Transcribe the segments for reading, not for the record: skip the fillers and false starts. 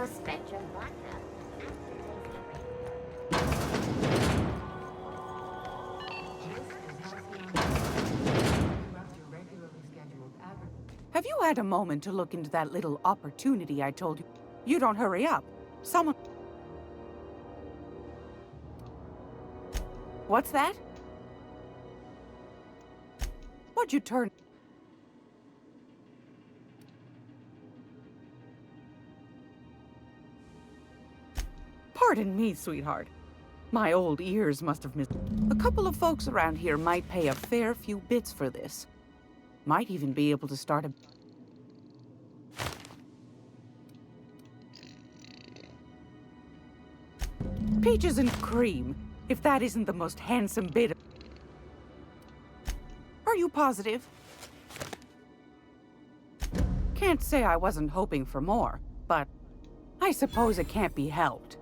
Spectrum Vodka. Have you had a moment to look into that little opportunity I told you? You don't hurry up. Someone... What's that? What'd you turn... Pardon me, sweetheart. My old ears must have missed... A couple of folks around here might pay a fair few bits for this. Might even be able to start a... Peaches and cream, if that isn't the most handsome bit of... Are you positive? Can't say I wasn't hoping for more, but I suppose it can't be helped.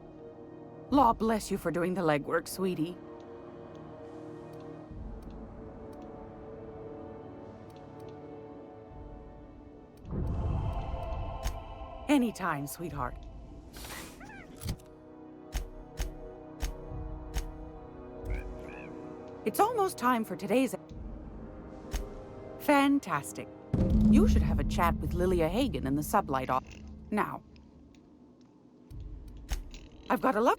Law bless you for doing the legwork, sweetie. Anytime, sweetheart. It's almost time for today's... Fantastic. You should have a chat with Lilia Hagen in the sublight office. Now. I've got a look.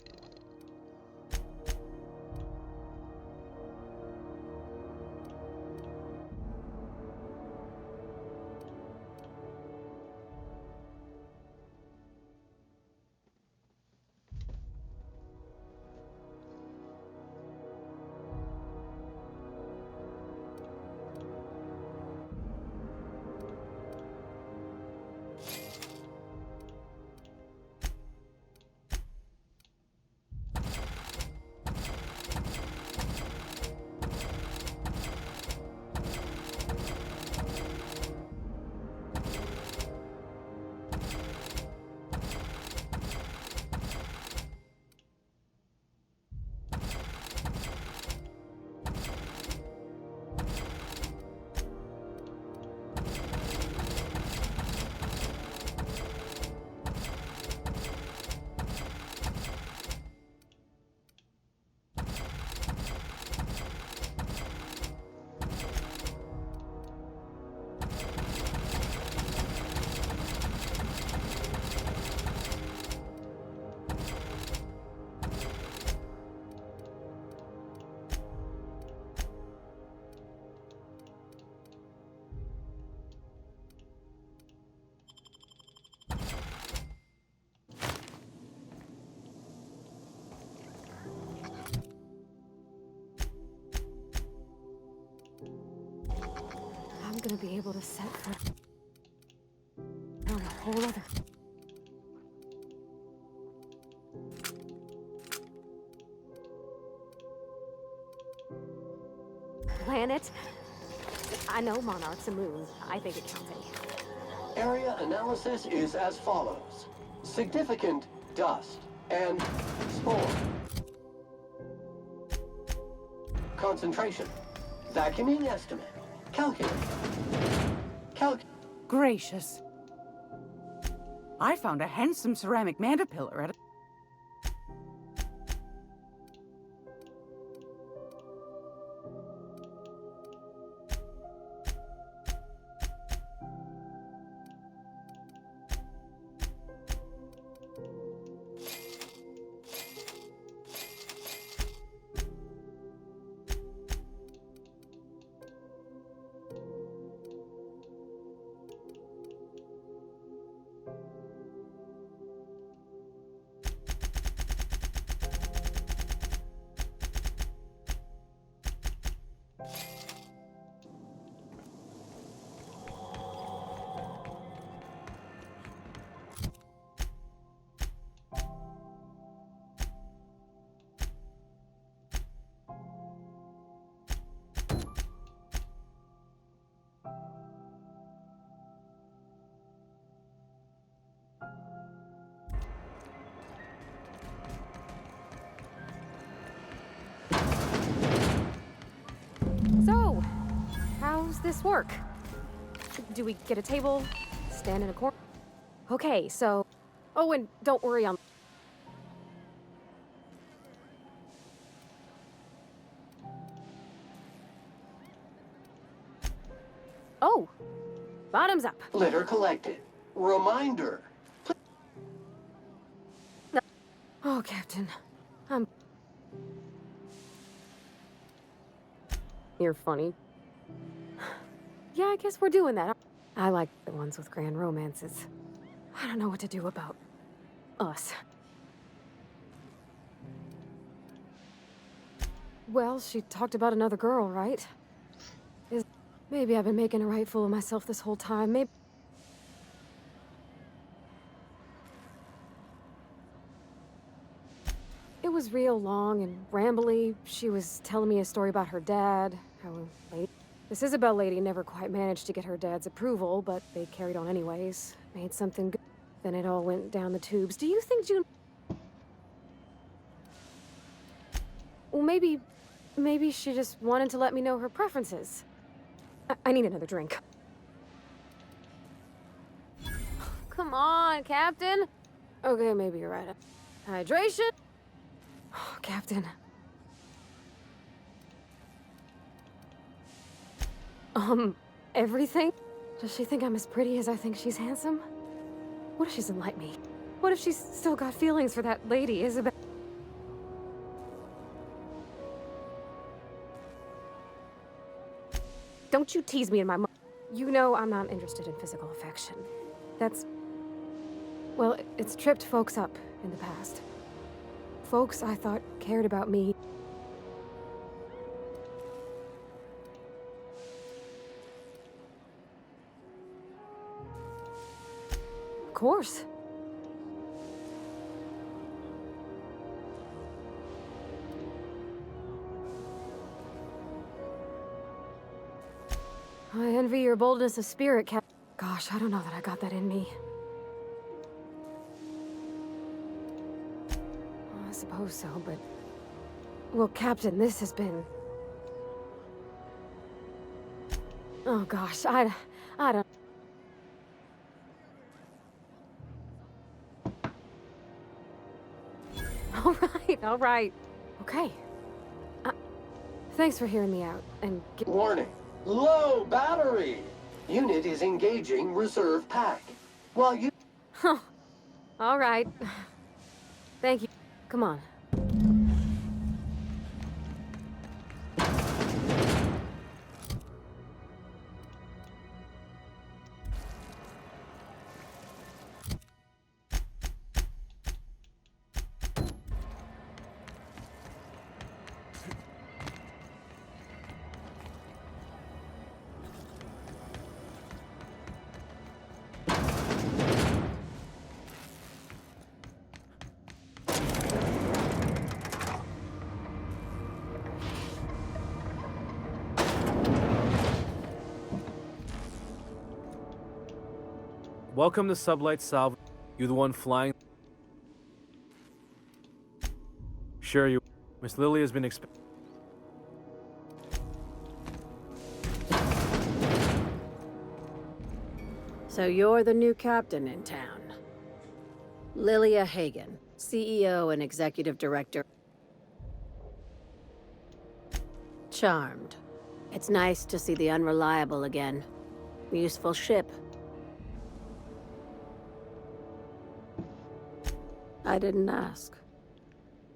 I'm gonna be able to set for on a whole other... Planet? I know Monarch's a moon. I think it counts anyhow. Area analysis is as follows. Significant dust and spore. Concentration. Vacuuming estimate. Calculate. Gracious. I found a handsome ceramic mandapillar at a... So, how's this work? Do we get a table? Stand in a corner? Okay, so Oh, and don't worry, I'm... Oh! Bottoms up. Litter collected. Reminder. Oh, Captain. I'm... You're funny. Yeah, I guess we're doing that. I like the ones with grand romances. I don't know what to do about... us. Well, she talked about another girl, right? Maybe I've been making a right fool of myself this whole time. Maybe... It was real long and rambly. She was telling me a story about her dad, how this Isabel lady never quite managed to get her dad's approval, but they carried on anyways. Made something good. Then it all went down the tubes. Do you think June... Well, maybe she just wanted to let me know her preferences. I need another drink. Come on, Captain. Okay, maybe you're right. Hydration? Oh, Captain. Everything? Does she think I'm as pretty as I think she's handsome? What if she doesn't like me? What if she's still got feelings for that lady, Isabel? Don't you tease me in my mom. You know I'm not interested in physical affection. That's... Well, it's tripped folks up in the past. Folks I thought cared about me. Of course. I envy your boldness of spirit, Cap. Gosh, I don't know that I got that in me. Well, I suppose so, but... Well, Captain, this has been... Oh gosh, I don't... All right. Okay. Thanks for hearing me out, and... Warning. Low battery. Unit is engaging reserve pack. While you... Huh. All right. Thank you. Come on. Welcome to Sublight Salv. You the one flying? Sure you. Miss Lily has been So you're the new captain in town. Lilia Hagen, CEO and Executive Director. Charmed. It's nice to see the Unreliable again. Useful ship. I didn't ask.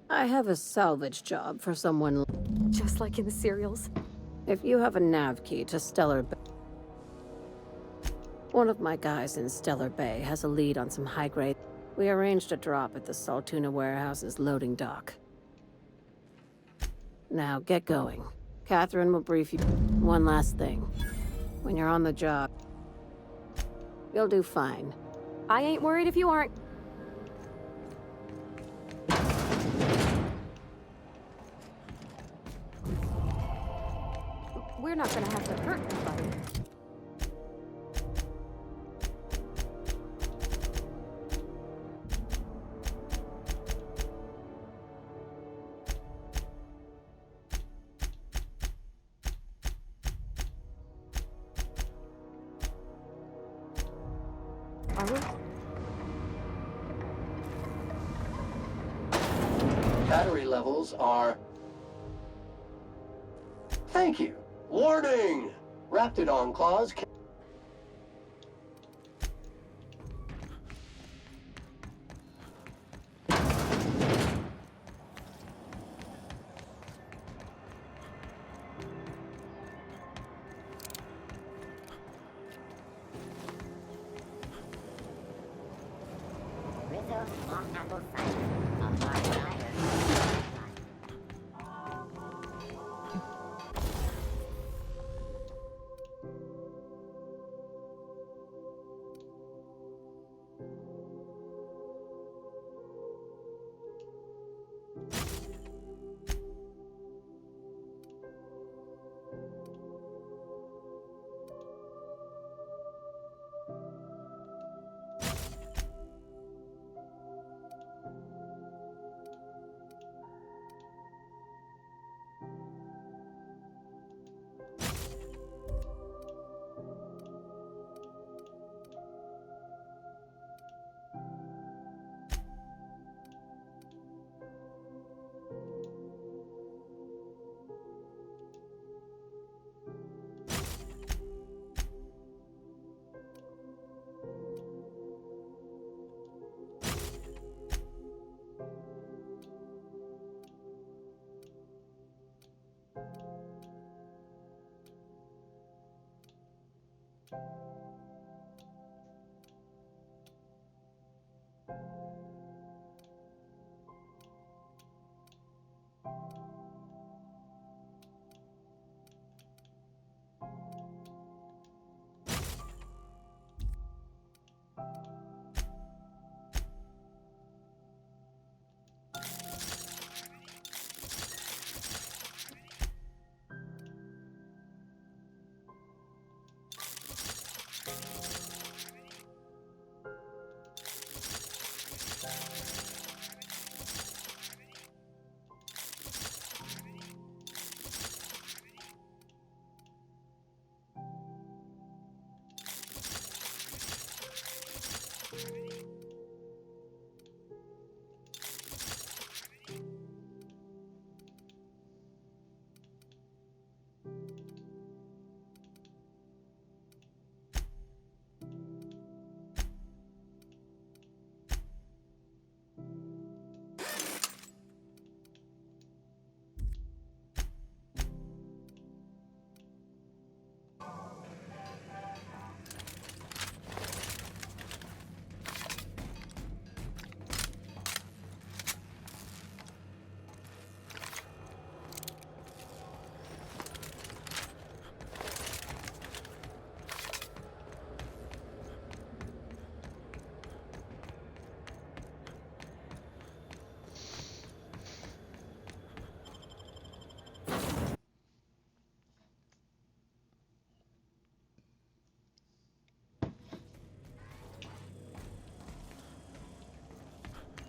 I have a salvage job for someone. Just like in the serials. If you have a nav key to Stellar Bay... One of my guys in Stellar Bay has a lead on some high-grade... We arranged a drop at the Saltuna Warehouse's loading dock. Now, get going. Catherine will brief you. One last thing. When you're on the job, you'll do fine. I ain't worried if you aren't. We're not gonna have to hurt anybody. Are we? battery levels are... Thank you. Warning! Raptidon claws can...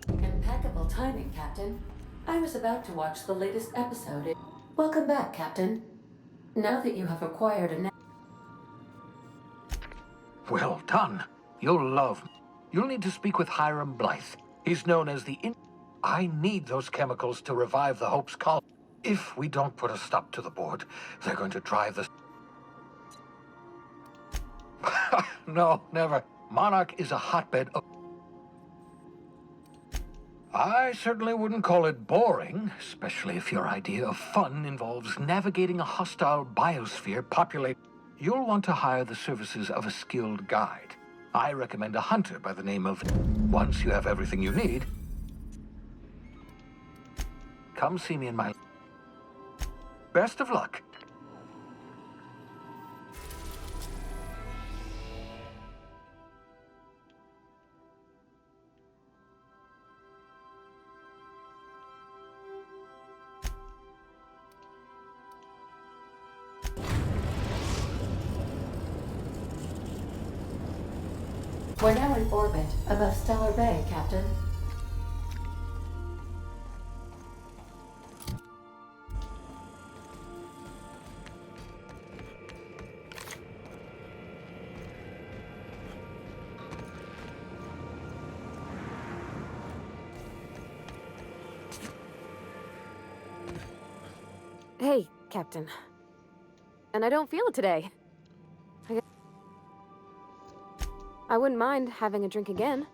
Impeccable timing, Captain. I was about to watch the latest episode. Welcome back, Captain. Now that you have acquired a... Well done. You'll love... You'll need to speak with Hiram Blythe. He's known as the... I need those chemicals to revive the Hope's colony. If we don't put a stop to the board, they're going to drive the... No, never. Monarch is a hotbed of... I certainly wouldn't call it boring, especially if your idea of fun involves navigating a hostile biosphere populated. You'll want to hire the services of a skilled guide. I recommend a hunter by the name of... Once you have everything you need, come see me in my... Best of luck. We're now in orbit above Stellar Bay, Captain. Hey, Captain. And I don't feel it today. I wouldn't mind having a drink again.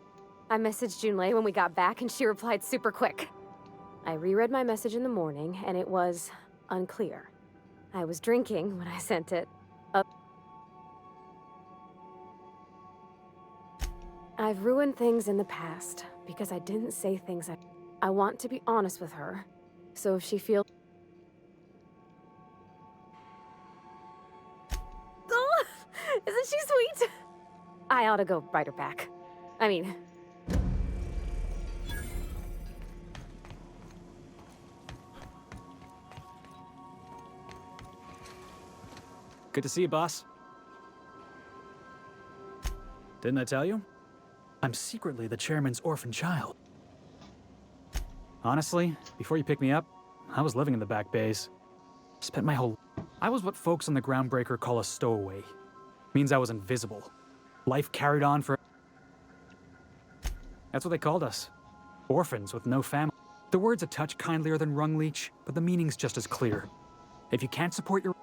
I messaged Junlei when we got back and she replied super quick. I reread my message in the morning and it was unclear. I was drinking when I sent it. I've ruined things in the past because I didn't say things I want to be honest with her. So if she feels... Oh, isn't she sweet? I ought to go write her back. I mean... Good to see you, boss. Didn't I tell you? I'm secretly the chairman's orphan child. Honestly, before you picked me up, I was living in the back bays. Spent my whole... I was what folks on the Groundbreaker call a stowaway. Means I was invisible. Life carried on for... That's what they called us. Orphans with no family. The word's a touch kindlier than rung leech, but the meaning's just as clear. If you can't support your...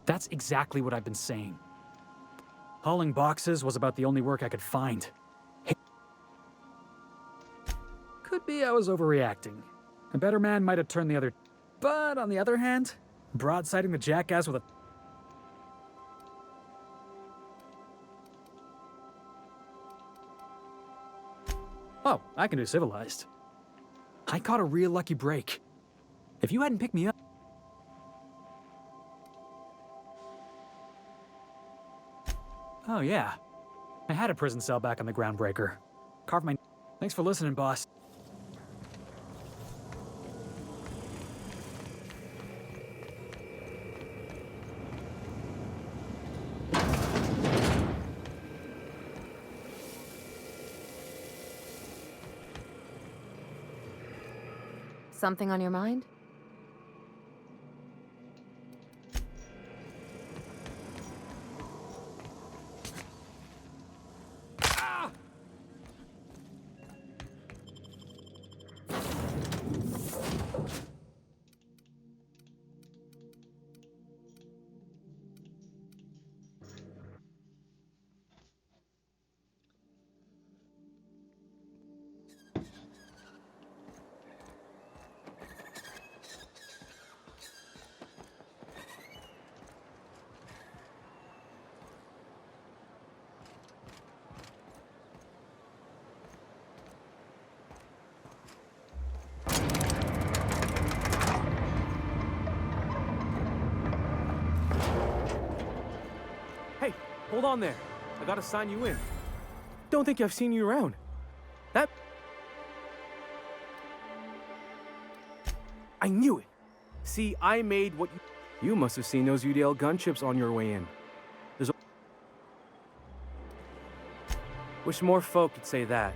That's exactly what I've been saying. Hauling boxes was about the only work I could find. Could be I was overreacting. A better man might have turned the other... But on the other hand, broadsiding the jackass with a... Oh, I can do civilized. I caught a real lucky break. If you hadn't picked me up... Oh, yeah. I had a prison cell back on the Groundbreaker. Carved my... Thanks for listening, boss. Something on your mind? Hey, hold on there. I gotta sign you in. Don't think I've seen you around. That... I knew it. See, I made what you... You must have seen those UDL gunchips on your way in. There's a... Wish more folk could say that.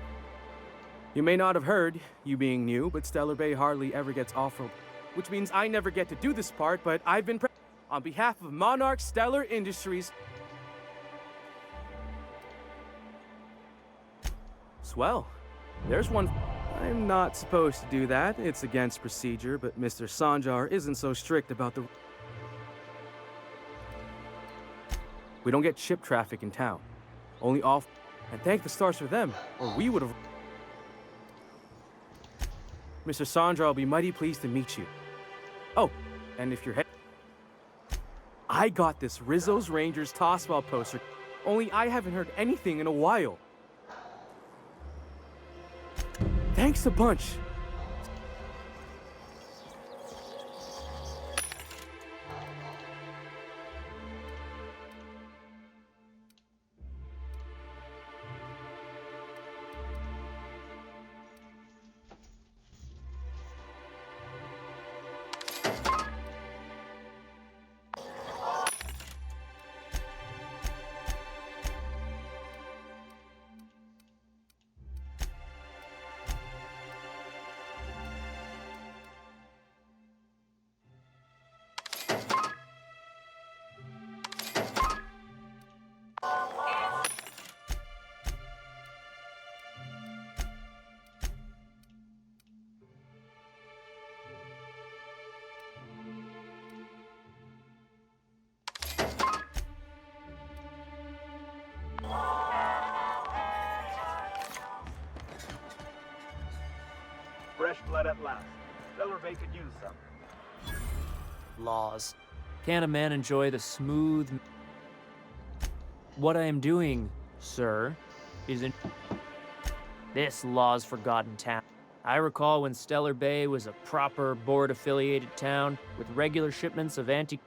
You may not have heard, you being new, but Stellar Bay hardly ever gets off-road. Which means I never get to do this part, but I've been on behalf of Monarch Stellar Industries... Swell. There's one... I'm not supposed to do that. It's against procedure, but Mr. Sanjar isn't so strict about the... We don't get ship traffic in town. Only off... And thank the stars for them, or we would have... Mr. Sanjar will be mighty pleased to meet you. Oh, and if you're I got this Rizzo's Rangers Tossball poster, only I haven't heard anything in a while. Thanks a bunch. blood at last. Stellar Bay could use some. Laws. Can a man enjoy the smooth... What I am doing, sir, is in... This Law's Forgotten Town. I recall when Stellar Bay was a proper board-affiliated town with regular shipments of anti...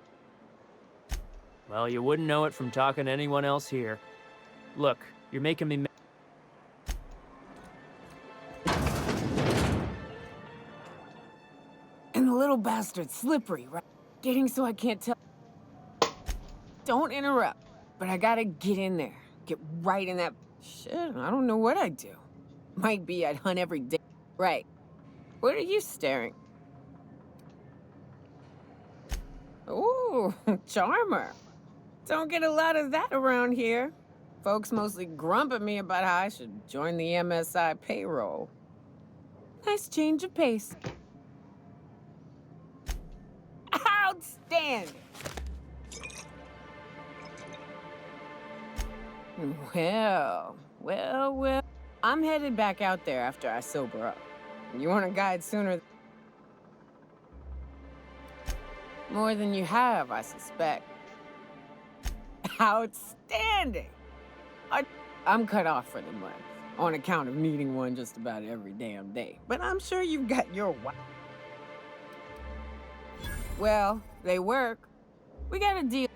Well, you wouldn't know it from talking to anyone else here. Look, you're making me... And the little bastard's slippery, right? Getting so I can't tell. Don't interrupt, but I gotta get in there. Get right in that... Shit, I don't know what I'd do. Might be I'd hunt every day. Right. What are you staring? Ooh, charmer. Don't get a lot of that around here. Folks mostly grump at me about how I should join the MSI payroll. Nice change of pace. Outstanding! Well. I'm headed back out there after I sober up. You want a guide sooner? More than you have, I suspect. Outstanding! I'm cut off for the month, on account of needing one just about every damn day. But I'm sure you've got your Well, they work. We got a deal.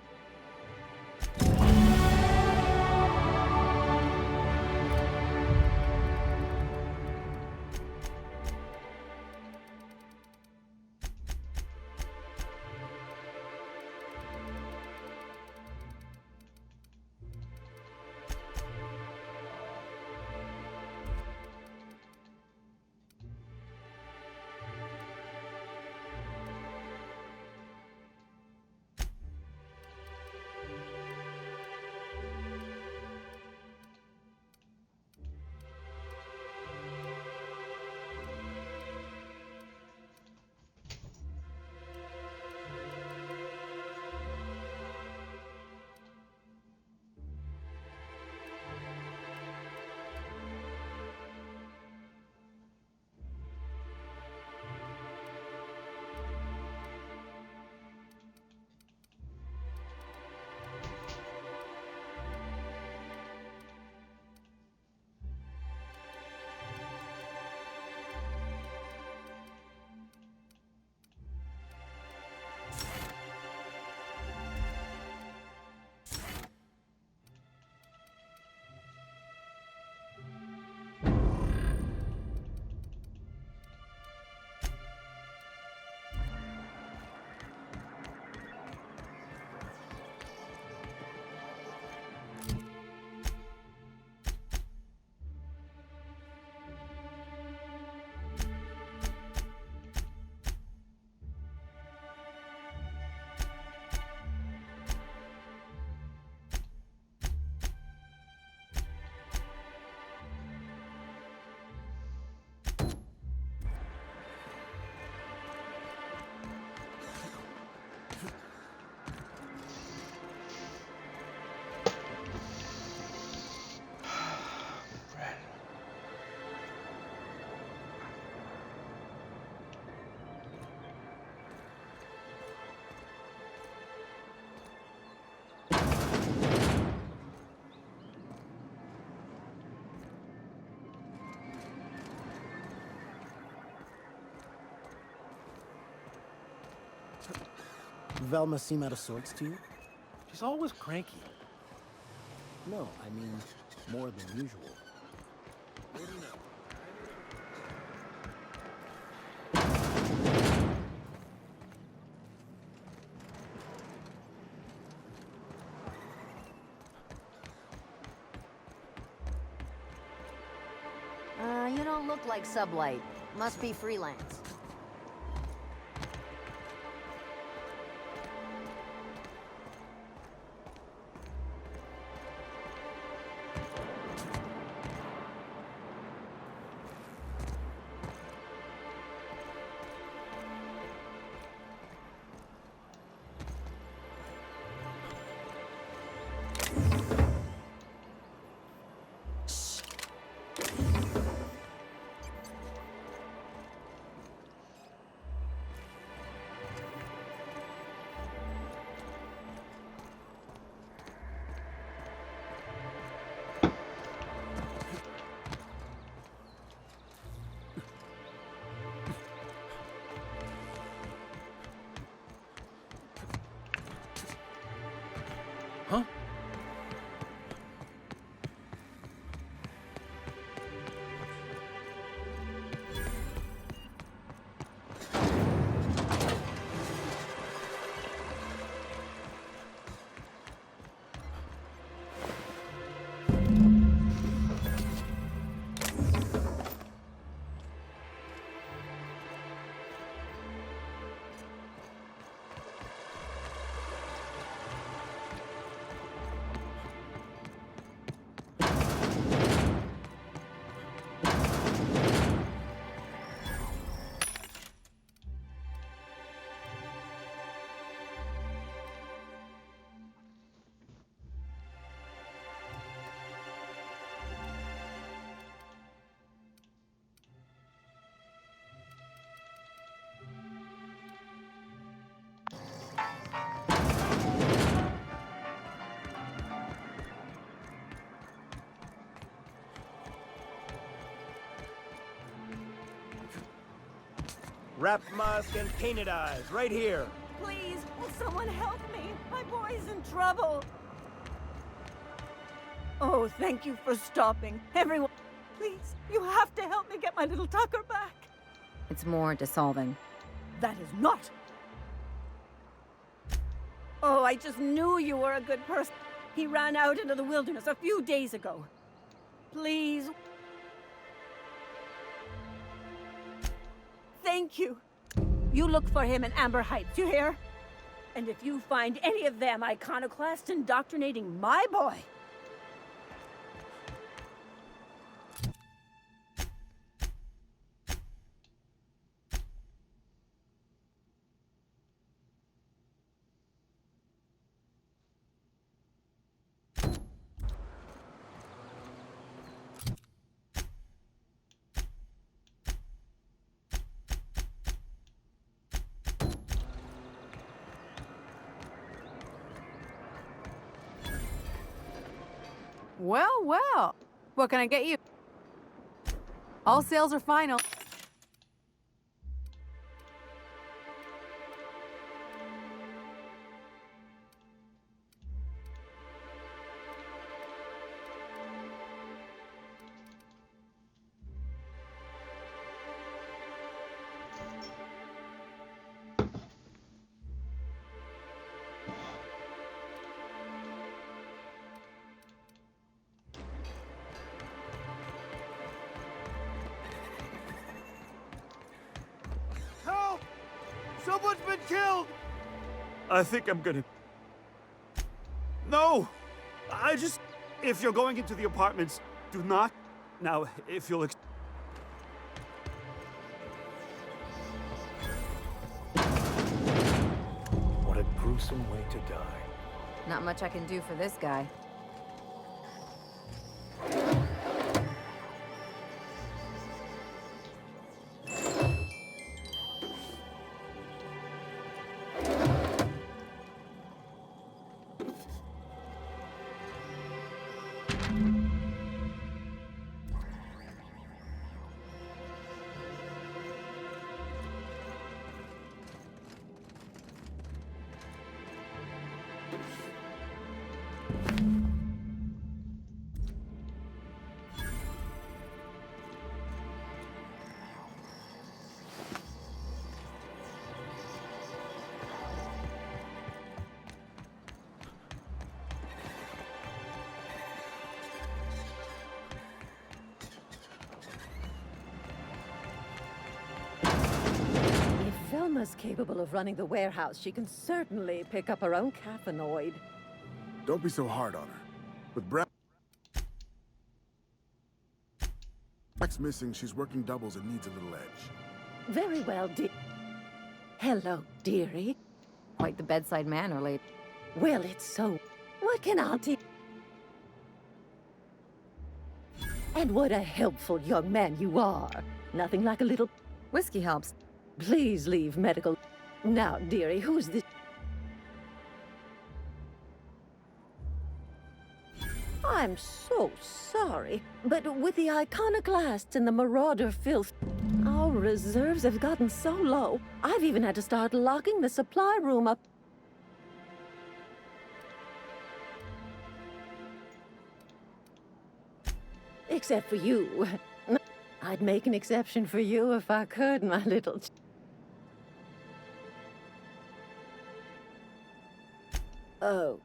Velma seem out of sorts to you? She's always cranky. No, I mean more than usual. You don't look like Sublight. Must be freelance. Huh? Wrapped mask and painted eyes, right here. Please, will someone help me? My boy's in trouble. Oh, thank you for stopping. Everyone, please, you have to help me get my little Tucker back. It's more dissolving. That is not. Oh, I just knew you were a good person. He ran out into the wilderness a few days ago. Please. Thank you. You look for him in Amber Heights, you hear? And if you find any of them iconoclasts indoctrinating my boy... Well, well. What can I get you? All sales are final. Help! Someone's been killed! I think I'm gonna... No! I just... If you're going into the apartments, do not... Now, if you'll... What a gruesome way to die. Not much I can do for this guy. Velma's capable of running the warehouse. She can certainly pick up her own caffeinoid. Don't be so hard on her. With Brack's missing, she's working doubles and needs a little edge. Very well, dear. Hello, dearie. Quite the bedside manner, lady. Well, it's so... What can Auntie... And what a helpful young man you are. Nothing like a little... Whiskey helps. Please leave medical... Now, dearie, who's this? I'm so sorry, but with the iconoclasts and the marauder filth, our reserves have gotten so low, I've even had to start locking the supply room up. except for you. I'd make an exception for you if I could, my little... Oh.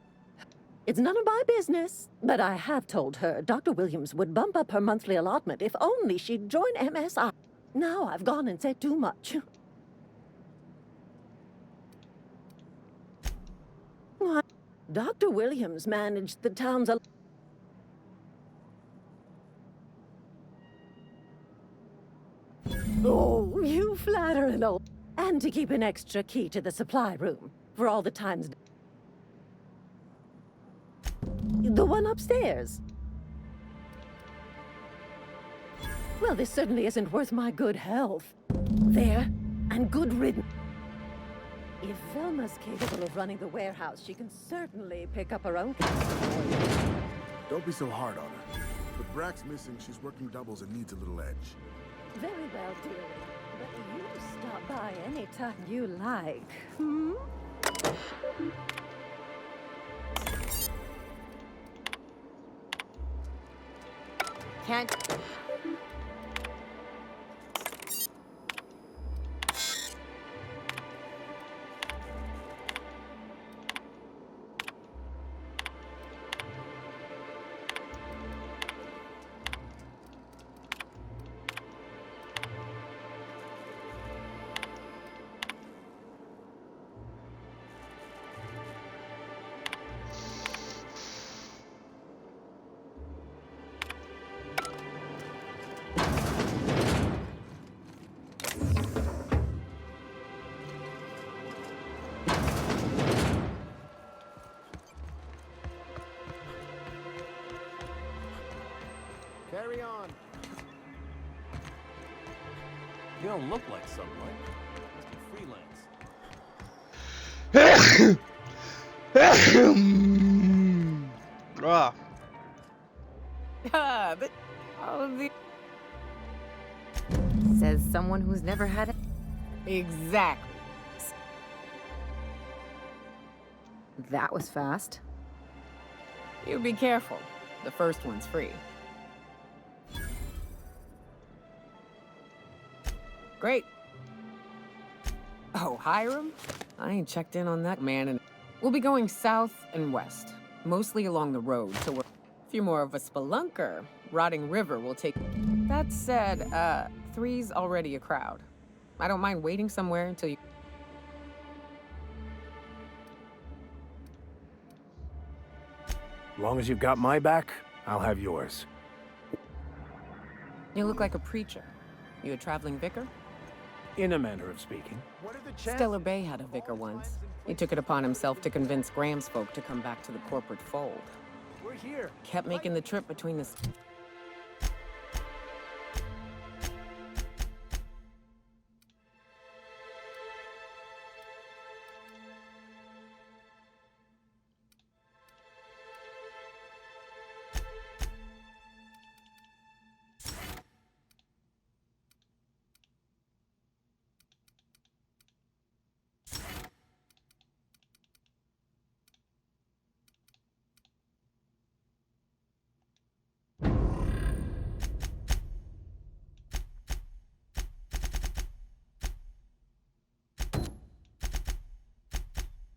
It's none of my business, but I have told her Dr. Williams would bump up her monthly allotment if only she'd join MSI. Now I've gone and said too much. Why, Dr. Williams managed the town's... Oh, you flatter an old... And to keep an extra key to the supply room for all the times... The one upstairs. Well, this certainly isn't worth my good health. There, and good riddance. If Velma's capable of running the warehouse, she can certainly pick up her own cash. Don't be so hard on her. With Brack's missing, she's working doubles and needs a little edge. Very well, dearie. But you stop by any time you like, hmm? Can't... Carry on. You don't look like someone. Must be freelance. But all of the... Says someone who's never had it. Exactly. That was fast. You be careful. The first one's free. Great. Oh, Hiram? I ain't checked in on that man, and we'll be going south and west, mostly along the road, so we're... If you're more of a spelunker, Rotting River will take... That said, 3's already a crowd. I don't mind waiting somewhere until you... As long as you've got my back, I'll have yours. You look like a preacher. You a traveling vicar? In a manner of speaking. Stellar Bay had a vicar once. He took it upon himself to convince Graham's folk to come back to the corporate fold. We're here. Kept making the trip between the...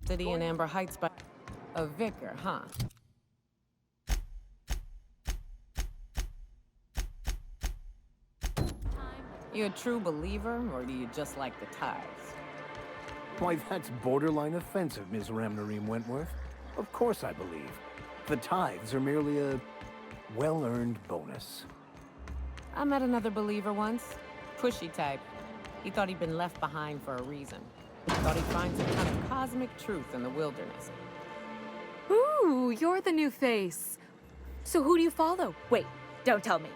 City in Amber Heights, but a vicar, huh? You a true believer, or do you just like the tithes? Why, that's borderline offensive, Ms. Ramnareem Wentworth. Of course I believe. The tithes are merely a well-earned bonus. I met another believer once. Pushy type. He thought he'd been left behind for a reason. Thought he'd find some kind of cosmic truth in the wilderness. Ooh, you're the new face. So who do you follow? Wait, don't tell me.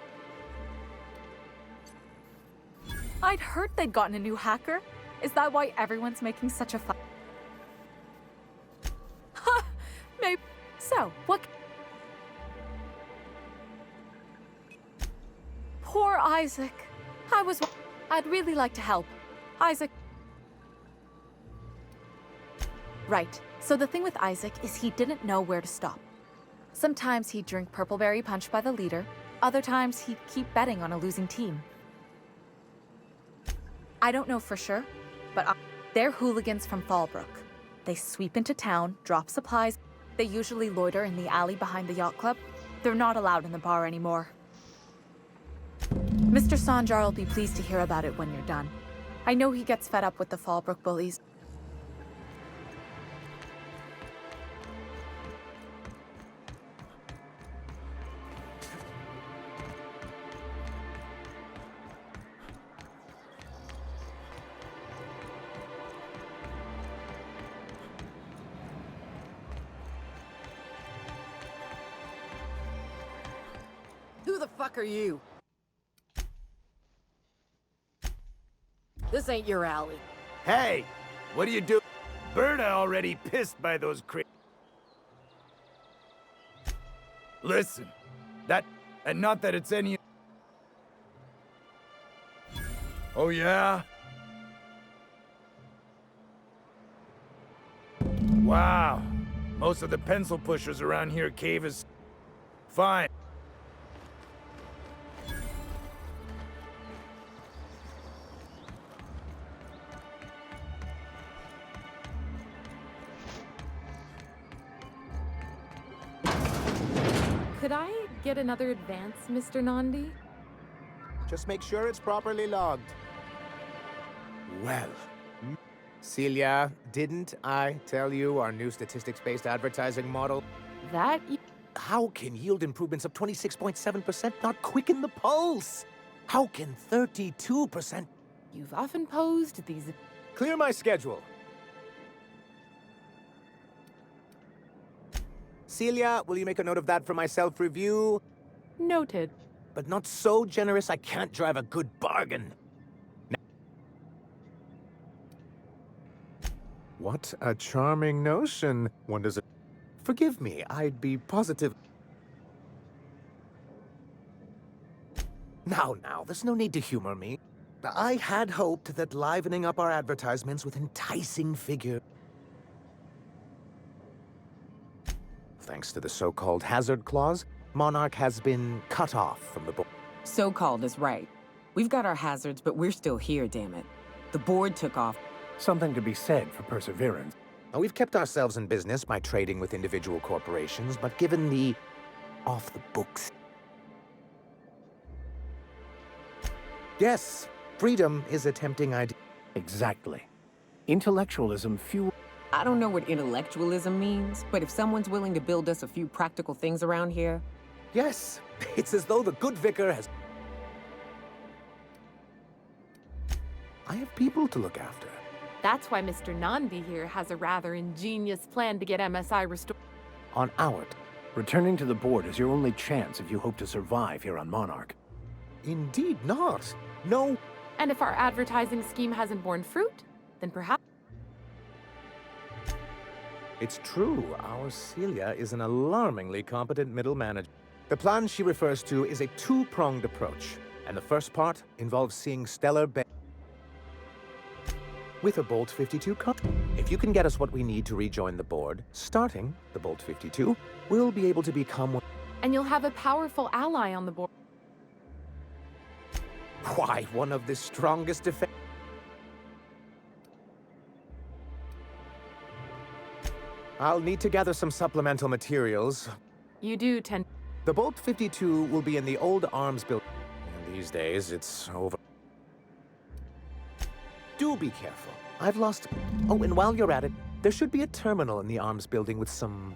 I'd heard they'd gotten a new hacker. Is that why everyone's making such a fuss? Ha! Maybe. So, what... Poor Isaac. I'd really like to help. Isaac... Right. So the thing with Isaac is he didn't know where to stop. Sometimes he'd drink purpleberry punch by the liter, Other times, he'd keep betting on a losing team. I don't know for sure, but they're hooligans from Fallbrook. They sweep into town, drop supplies. They usually loiter in the alley behind the yacht club. They're not allowed in the bar anymore. Mr. Sanjar will be pleased to hear about it when you're done. I know he gets fed up with the Fallbrook bullies. Who the fuck are you? This ain't your alley. Hey, what do you do? Berta already pissed by those Listen, and not that it's any... Oh yeah? Wow, most of the pencil pushers around here cave is... Fine. Could I get another advance, Mr. Nandi? Just make sure it's properly logged. Well, Celia, didn't I tell you our new statistics-based advertising model? That... How can yield improvements of 26.7% not quicken the pulse? How can 32%... You've often posed these... Clear my schedule. Celia, will you make a note of that for my self-review? Noted. But not so generous I can't drive a good bargain. What a charming notion. One does it... Forgive me, I'd be positive... Now, there's no need to humor me. I had hoped that livening up our advertisements with enticing figure... Thanks to the so-called hazard clause, Monarch has been cut off from the board. So-called is right. We've got our hazards, but we're still here, damn it. The board took off. Something to be said for perseverance. Now, we've kept ourselves in business by trading with individual corporations, but given the off-the-books... Yes, freedom is a tempting idea. Exactly. Intellectualism fuel... I don't know what intellectualism means, but if someone's willing to build us a few practical things around here... Yes, it's as though the good vicar has... I have people to look after. That's why Mr. Nandi here has a rather ingenious plan to get MSI restored. On our... Returning to the board is your only chance if you hope to survive here on Monarch. Indeed not. No. And if our advertising scheme hasn't borne fruit, then perhaps... It's true, our Celia is an alarmingly competent middle manager. The plan she refers to is a two-pronged approach, and the first part involves seeing Stellar Bay with a Bolt 52 If you can get us what we need to rejoin the board, starting the Bolt 52, we'll be able to become... And you'll have a powerful ally on the board. Why, one of the strongest defense... I'll need to gather some supplemental materials. You do tend... The Bolt 52 will be in the old arms building. And these days, it's over. Do be careful. I've lost... Oh, and while you're at it, there should be a terminal in the arms building with some...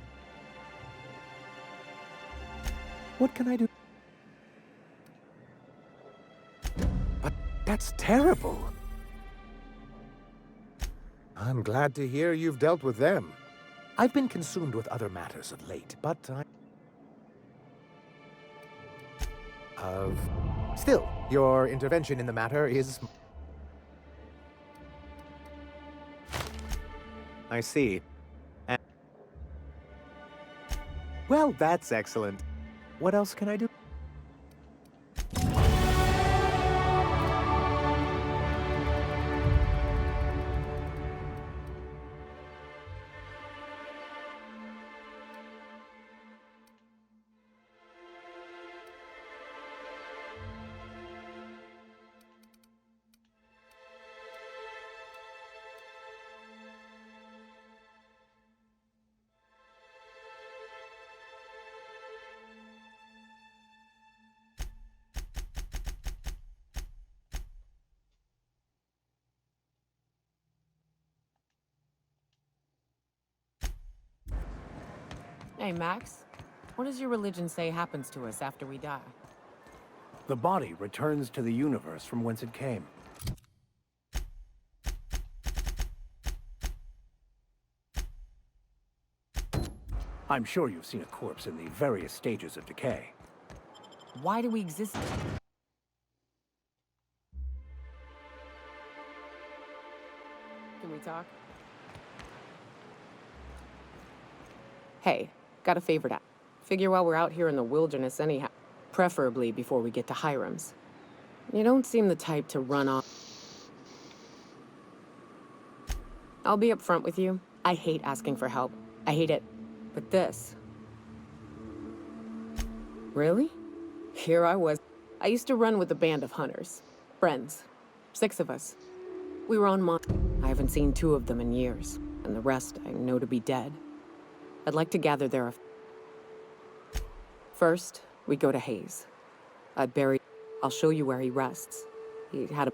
What can I do? But that's terrible. I'm glad to hear you've dealt with them. I've been consumed with other matters of late, but Still, your intervention in the matter is... I see. Well, that's excellent. What else can I do? Hey, Max. What does your religion say happens to us after we die? The body returns to the universe from whence it came. I'm sure you've seen a corpse in the various stages of decay. Why do we exist? Can we talk? Hey, got a favor to ask. Figure while we're out here in the wilderness anyhow. Preferably before we get to Hiram's. You don't seem the type to run off. I'll be upfront with you. I hate asking for help. I hate it. But this... Really? Here I was. I used to run with a band of hunters. Friends. 6 of us. We were on I haven't seen 2 of them in years, and the rest I know to be dead. I'd like to gather their... First, we go to Hayes. I'll show you where he rests. He had a...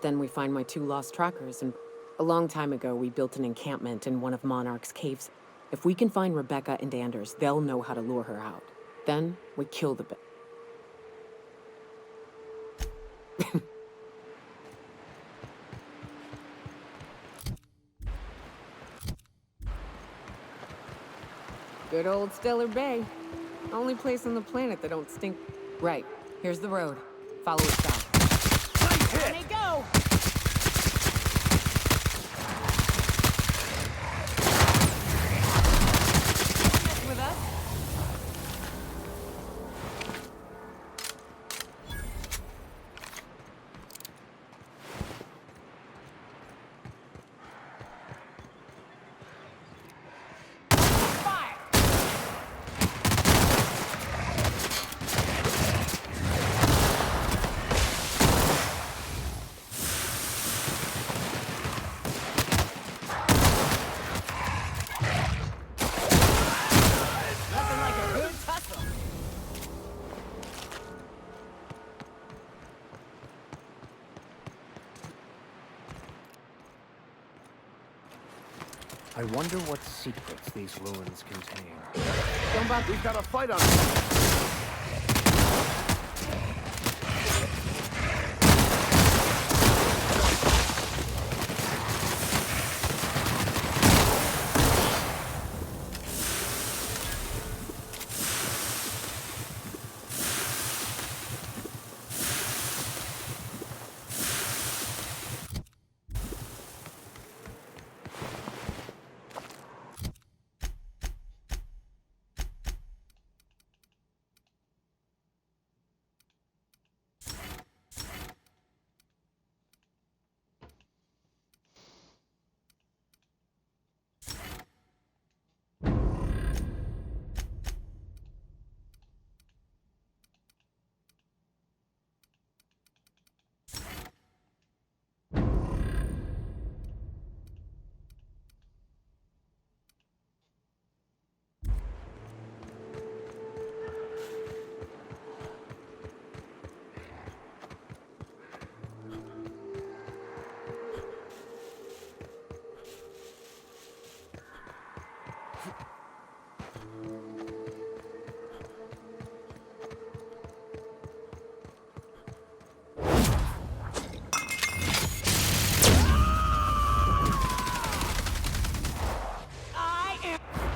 Then we find my 2 lost trackers, and a long time ago we built an encampment in one of Monarch's caves. If we can find Rebecca and Anders, they'll know how to lure her out. Then we kill the... Good old Stellar Bay. Only place on the planet that don't stink. Right. Here's the road. Follow it south. Nice hit! There they go! With us? I wonder what secrets these ruins contain. We've got a fight on.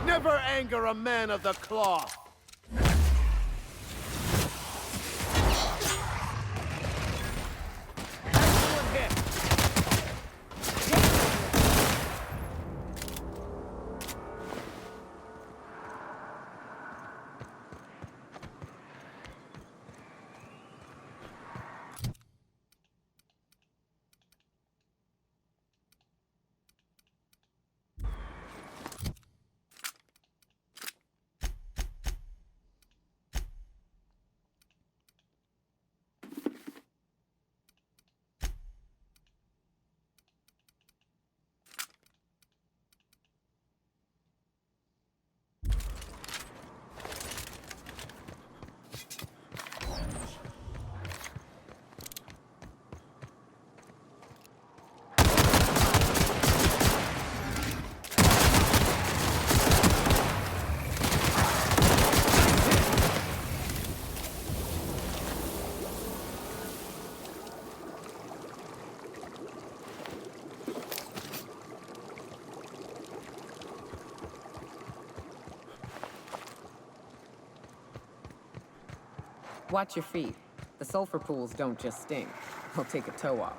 Never anger a man of the cloth. Watch your feet. The sulfur pools don't just stink. They'll take a toe off.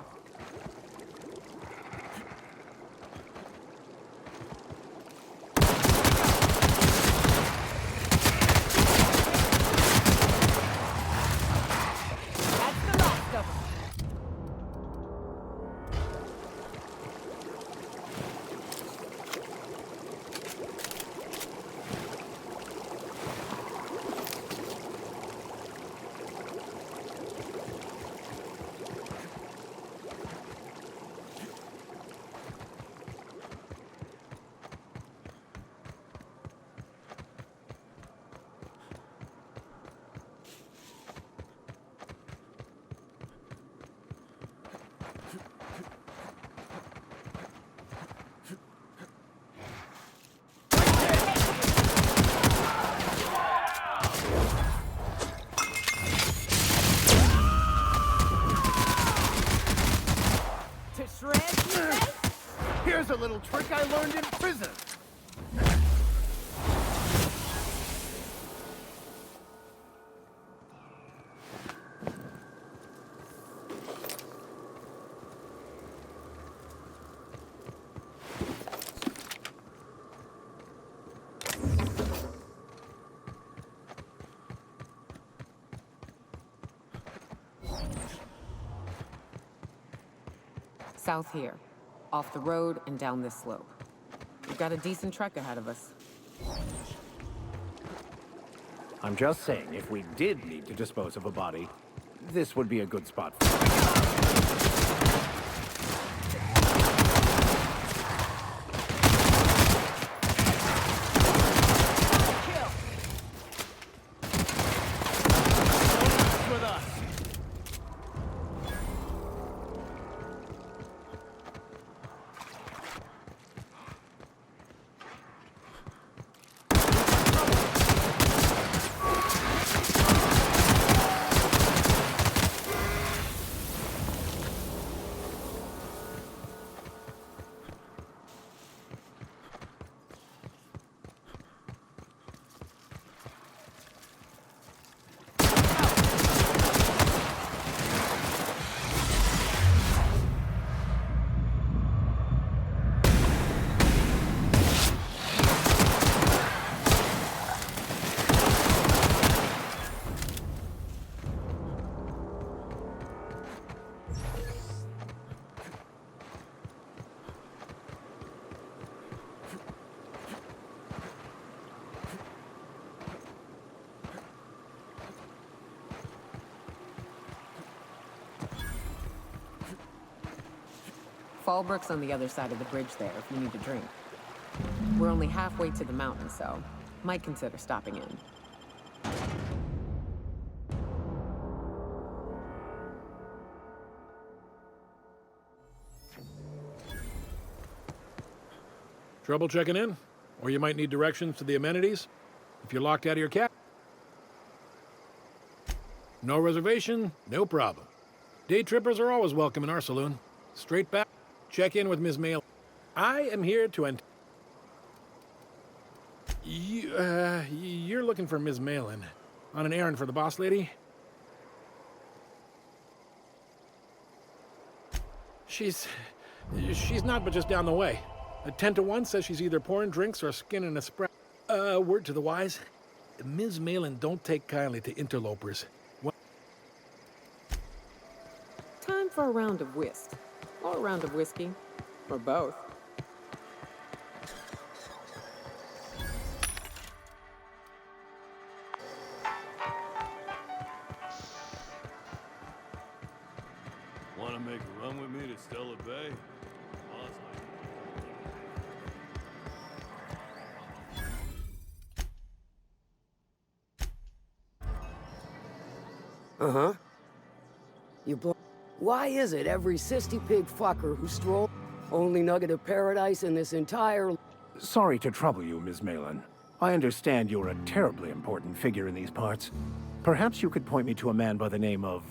Here's a little trick I learned in prison. South here. Off the road and down this slope. We've got a decent trek ahead of us. I'm just saying, if we did need to dispose of a body, this would be a good spot for it. Fallbrook's on the other side of the bridge there if you need a drink. We're only halfway to the mountain, so might consider stopping in. Trouble checking in? Or you might need directions to the amenities? If you're locked out of your cab? No reservation? No problem. Day trippers are always welcome in our saloon. Straight back. Check in with Ms. Mail. I am here to you're looking for Ms. Malin. On an errand for the boss lady? She's not but just down the way. A 10 to 1 says she's either pouring drinks or skinning a sprout. Word to the wise. Ms. Malin don't take kindly to interlopers. Time for a round of whist. Or a round of whiskey. Or both. Want to make a run with me to Stella Bay? Uh-huh. Why is it every sissy pig fucker who strolled only nugget of paradise in this entire... Sorry to trouble you, Ms. Malin. I understand you're a terribly important figure in these parts. Perhaps you could point me to a man by the name of...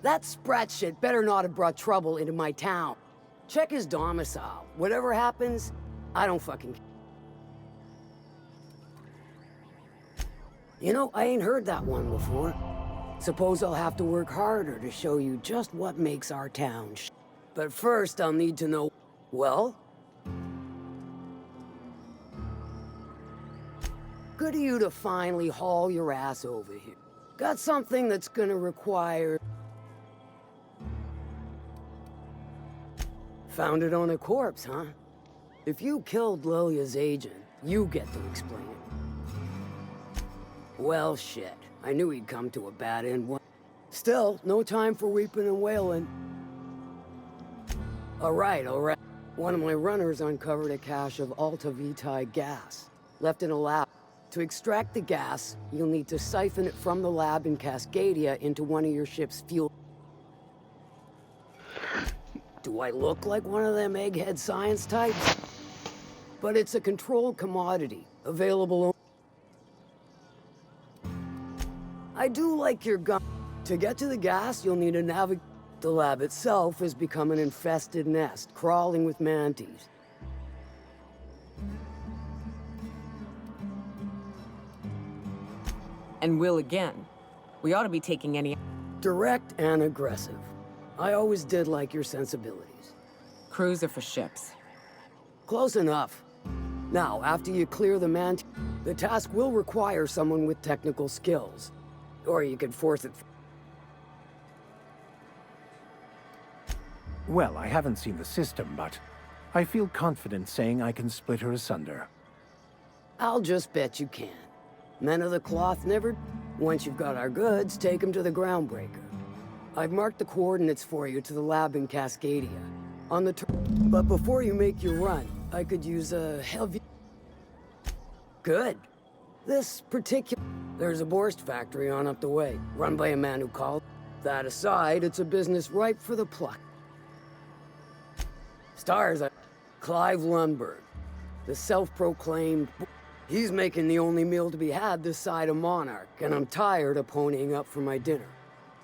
That sprat shit better not have brought trouble into my town. Check his domicile. Whatever happens, I don't fucking... You know, I ain't heard that one before. Suppose I'll have to work harder to show you just what makes our town But first, I'll need to know, well? Good of you to finally haul your ass over here. Got something that's gonna require... Found it on a corpse, huh? If you killed Lilia's agent, you get to explain it. Well, shit. I knew he'd come to a bad end. Still, no time for weeping and wailing. All right. One of my runners uncovered a cache of Alta Vitae gas, left in a lab. To extract the gas, you'll need to siphon it from the lab in Cascadia into one of your ship's fuel. Do I look like one of them egghead science types? But it's a controlled commodity, available. I do like your gun. To get to the gas, you'll need to navigate. The lab itself has become an infested nest, crawling with mantis. And will again. We ought to be taking any... Direct and aggressive. I always did like your sensibilities. Crews are for ships. Close enough. Now, after you clear the mantis, the task will require someone with technical skills. Or you could force it... Well, I haven't seen the system, but I feel confident saying I can split her asunder. I'll just bet you can. Men of the cloth never... Once you've got our goods, take them to the Groundbreaker. I've marked the coordinates for you to the lab in Cascadia. On the But before you make your run, I could use a heavy... Good. This particular... There's a Borst factory on up the way, run by a man who called. That aside, it's a business ripe for the pluck. Stars, Clive Lundberg, the self-proclaimed... He's making the only meal to be had this side of Monarch, and I'm tired of ponying up for my dinner.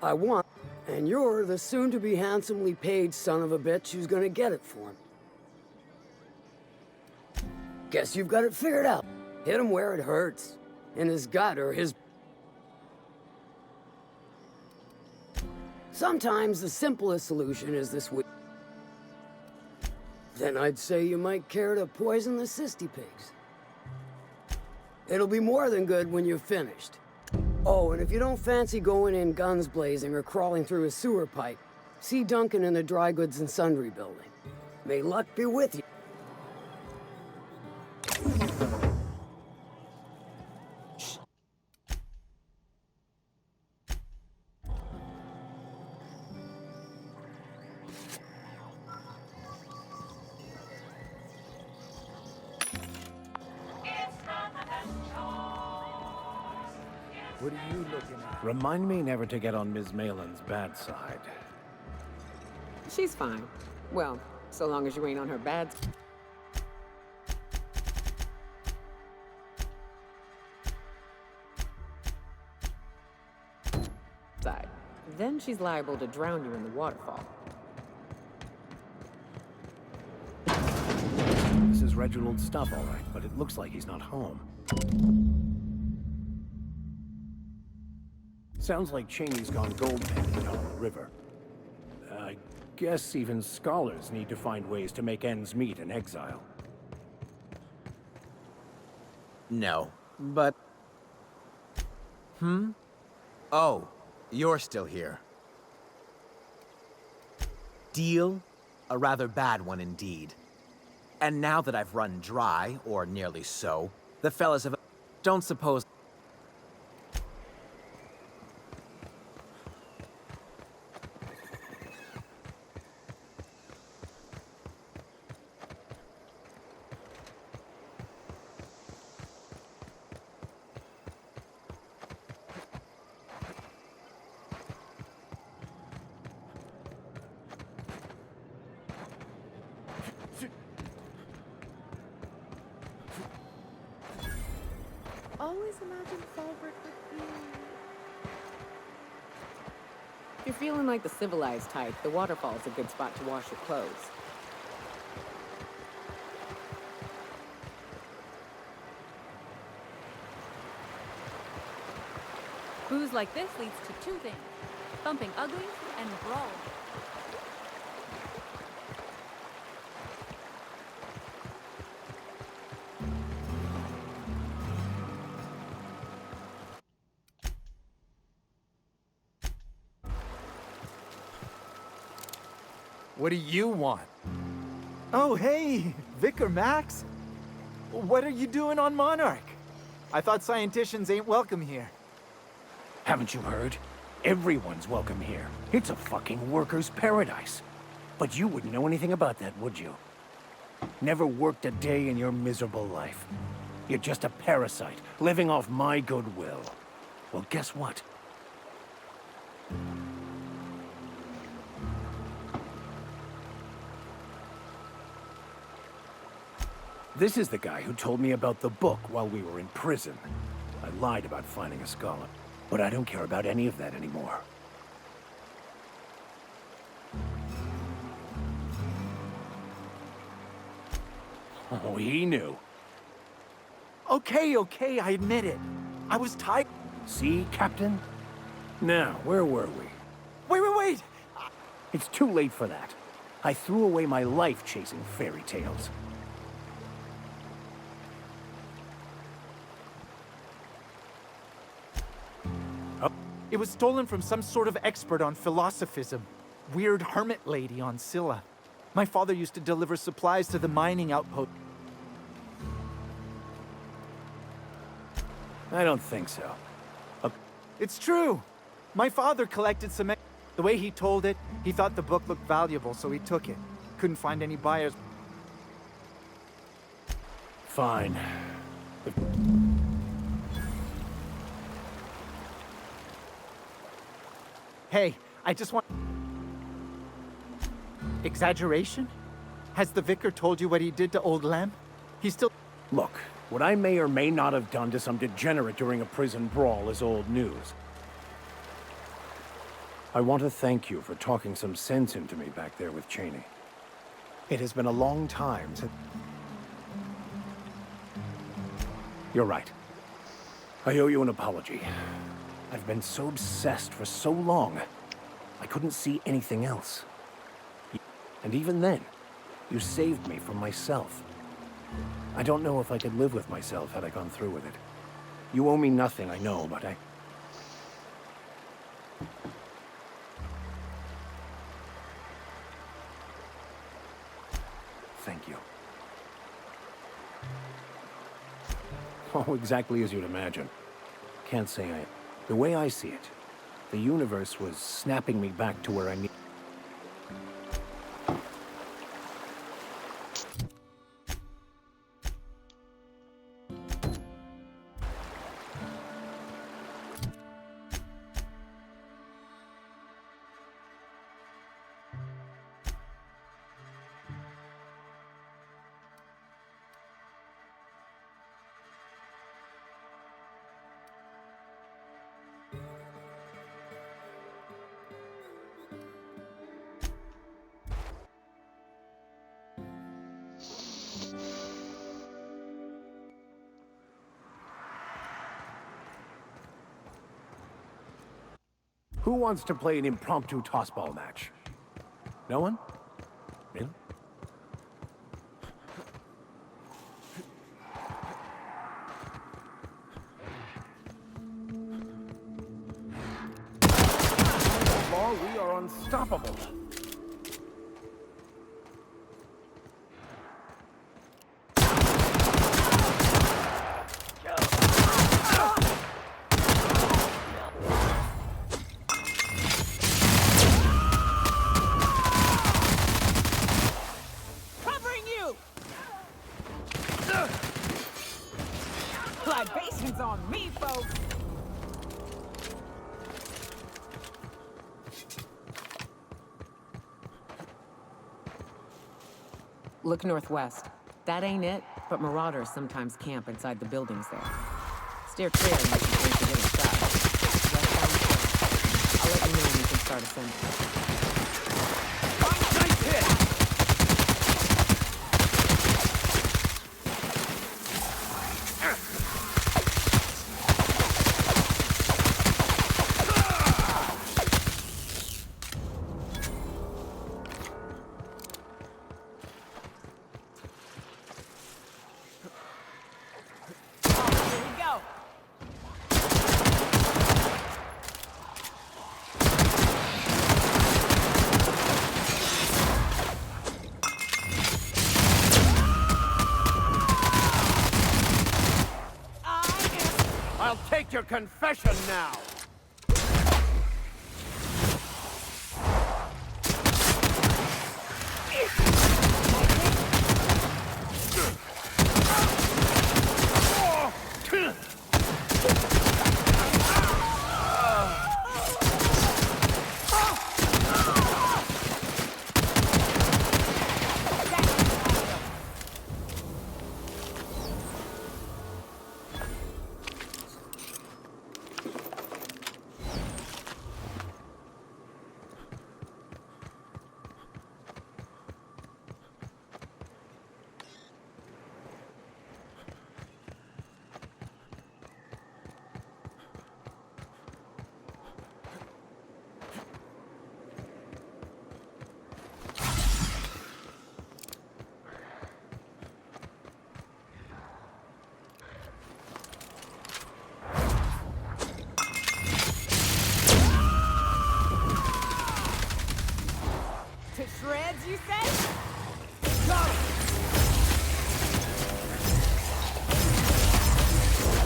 I want... And you're the soon-to-be handsomely paid son of a bitch who's gonna get it for me. Guess you've got it figured out. Hit him where it hurts. In his gut or his... Sometimes the simplest solution is this way. Then I'd say you might care to poison the cysty pigs. It'll be more than good when you're finished. Oh, and if you don't fancy going in guns blazing or crawling through a sewer pipe, see Duncan in the Dry Goods and Sundry building. May luck be with you. What are you looking at? Remind me never to get on Ms. Malin's bad side. She's fine. Well, so long as you ain't on her bad side. Then she's liable to drown you in the waterfall. This is Reginald's stuff, all right, but it looks like he's not home. Sounds like Cheney's gone gold-pended on the river. I guess even scholars need to find ways to make ends meet in exile. No, but... Oh, you're still here. Deal? A rather bad one indeed. And now that I've run dry, or nearly so, the fellas have... Don't suppose... Always imagined Fallbrook would be... If you're feeling like the civilized type, the waterfall's a good spot to wash your clothes. Booze like this leads to two things. Thumping uglies and brawling. What do you want? Oh, hey, Vicar Max. What are you doing on Monarch? I thought scienticians ain't welcome here. Haven't you heard? Everyone's welcome here. It's a fucking worker's paradise. But you wouldn't know anything about that, would you? Never worked a day in your miserable life. You're just a parasite, living off my goodwill. Well, guess what? This is the guy who told me about the book while we were in prison. I lied about finding a scholar, but I don't care about any of that anymore. Oh, he knew. Okay, I admit it. I was tired. See, Captain? Now, where were we? Wait! It's too late for that. I threw away my life chasing fairy tales. It was stolen from some sort of expert on philosophism. Weird hermit lady on Scylla. My father used to deliver supplies to the mining outpost. I don't think so. It's true. My father collected some. The way he told it, he thought the book looked valuable, so he took it. Couldn't find any buyers. Fine. Hey, I just want... Exaggeration? Has the vicar told you what he did to Old Lem? He still... Look, what I may or may not have done to some degenerate during a prison brawl is old news. I want to thank you for talking some sense into me back there with Cheney. It has been a long time since... You're right. I owe you an apology. I've been so obsessed for so long, I couldn't see anything else. And even then, you saved me from myself. I don't know if I could live with myself had I gone through with it. You owe me nothing, I know, but Thank you. Oh, exactly as you'd imagine. Can't say I... The way I see it, the universe was snapping me back to where I need... Who wants to play an impromptu tossball match? No one? Really? Law, we are unstoppable. Libations on me, folks! Look northwest. That ain't it, but marauders sometimes camp inside the buildings there. Steer clear unless you think you're getting shot. I'll let you know when you can start assembling. Nice hit! I'll take your confession now! To shreds, you say?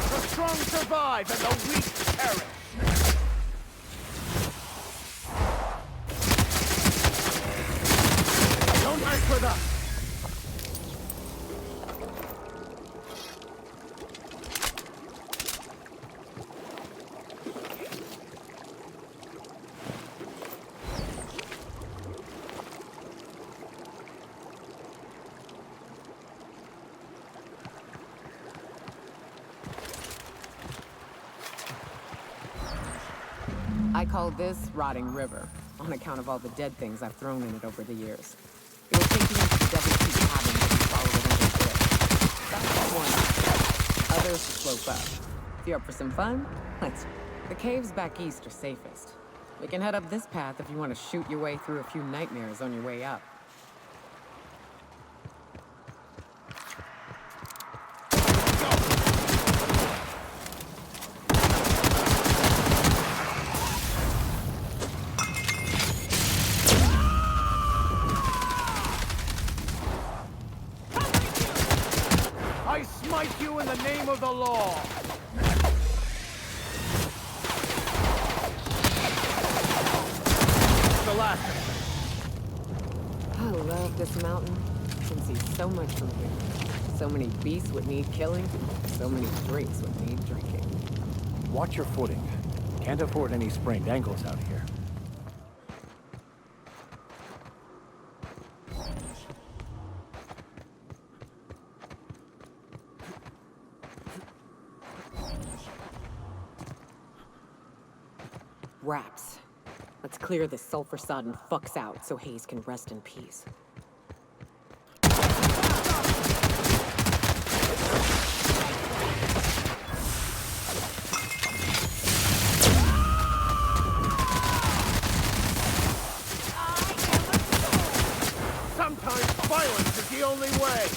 The strong survive and the weak perish! Don't mess with us! I call this Rotting River, on account of all the dead things I've thrown in it over the years. It'll take you into the Devil Peak cabin if you follow it under the cliff. That's one. Others slope up. If you're up for some fun, let's. The caves back east are safest. We can head up this path if you want to shoot your way through a few nightmares on your way up. I smite you in the name of the law! The last. I love this mountain. You can see so much from here. So many beasts would need killing, so many drinks would need drinking. Watch your footing. Can't afford any sprained ankles out here. Rats. Let's clear this sulfur-sodden fucks out so Hayes can rest in peace. Sometimes violence is the only way!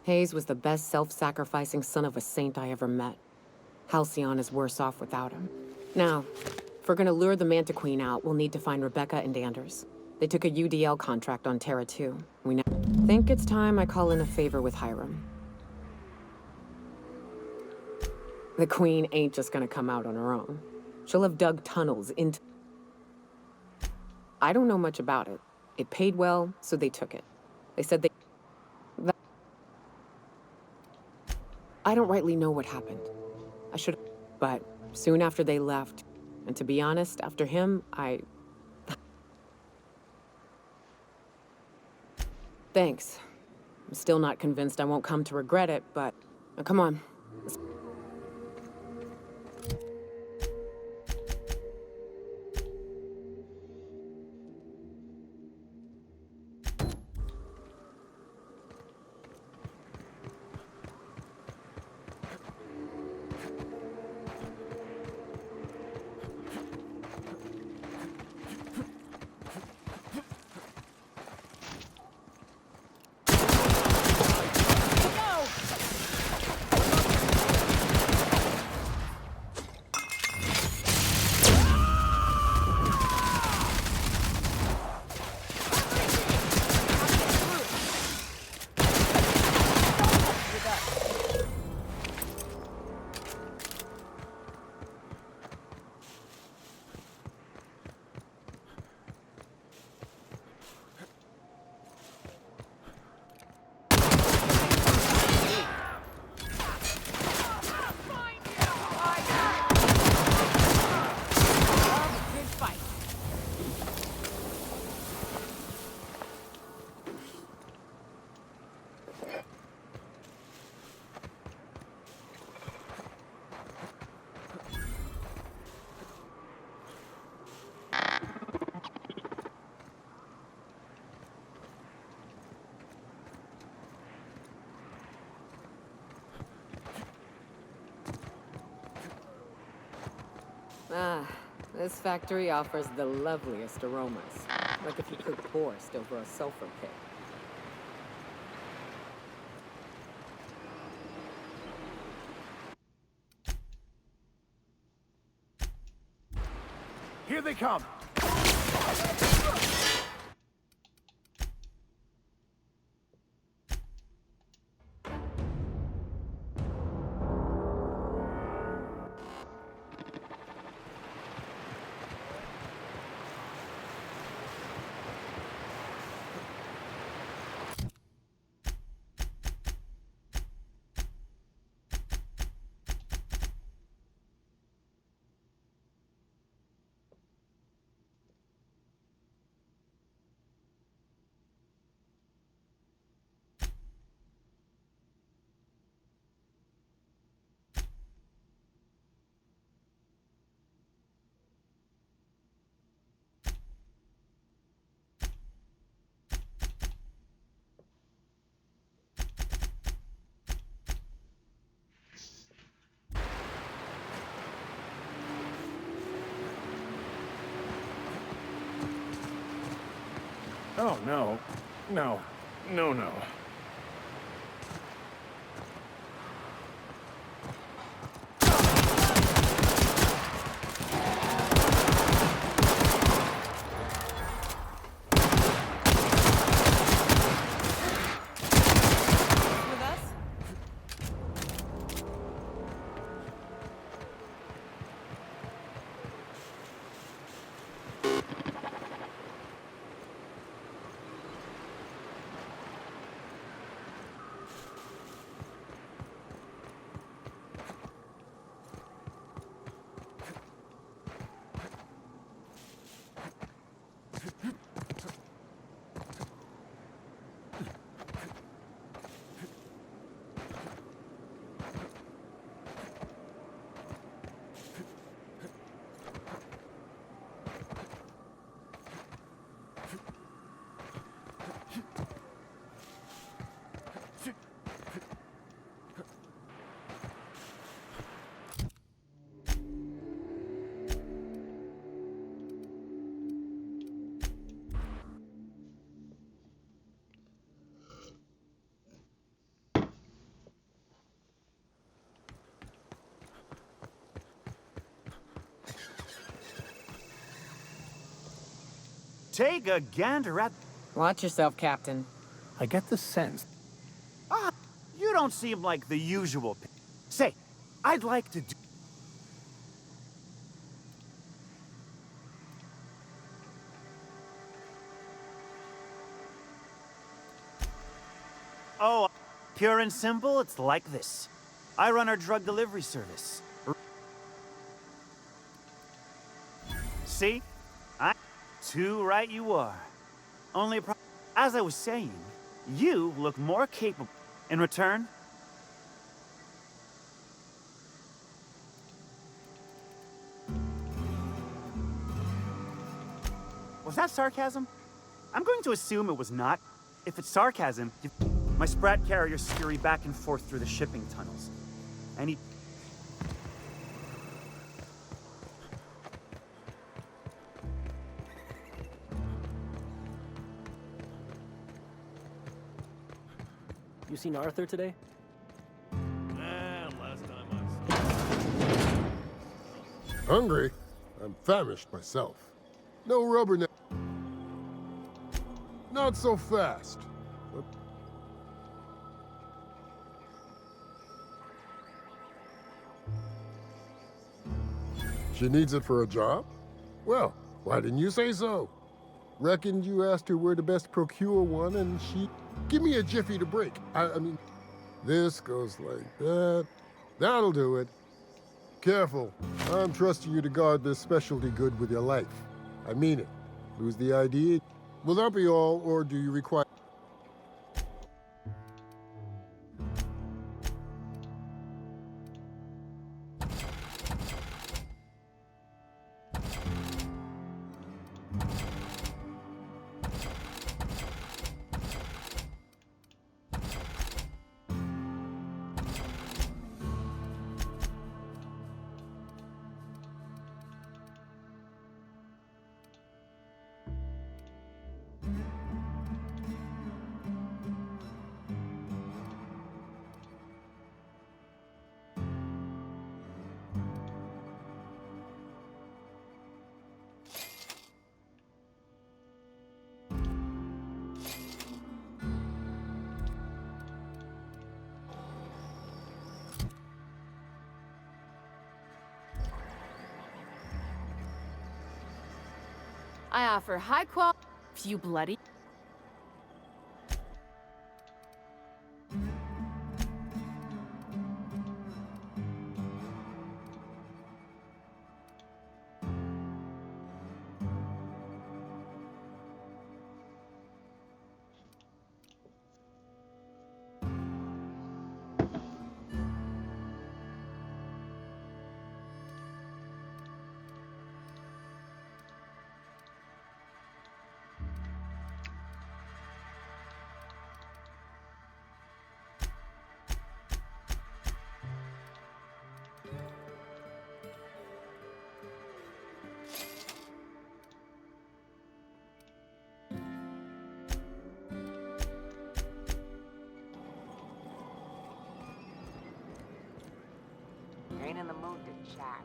Hayes was the best self-sacrificing son of a saint I ever met. Halcyon is worse off without him. Now, if we're gonna lure the Manta Queen out, we'll need to find Rebecca and Anders. They took a UDL contract on Terra 2. We now think it's time I call in a favor with Hiram. The Queen ain't just gonna come out on her own. She'll have dug tunnels into... I don't know much about it. It paid well, so they took it. They said they... I don't rightly know what happened. I should... But soon after they left, and to be honest, after him, Thanks. I'm still not convinced I won't come to regret it, but... Now, come on. This factory offers the loveliest aromas. Like if you cook horse over a sulfur pit. Here they come! Oh, no. No. No, no. Take a gander at... Watch yourself, Captain. I get the sense. Ah, you don't seem like the usual... Say, I'd like to do... Oh, pure and simple, it's like this. I run our drug delivery service. See? Too right you are. Only a as I was saying, you look more capable. In return, was that sarcasm? I'm going to assume it was not. If it's sarcasm, my Sprat carriers scurry back and forth through the shipping tunnels. Any You seen Arthur today? Last time Hungry? I'm famished myself. No rubber now. Not so fast. She needs it for a job? Well, why didn't you say so? Reckoned you asked her where to best procure one, and she... Give me a jiffy to break. I mean, this goes like that. That'll do it. Careful. I'm trusting you to guard this specialty good with your life. I mean it. Lose the idea? Will that be all, or do you require... I offer high quality. You bloody. Ain't in the mood to chat.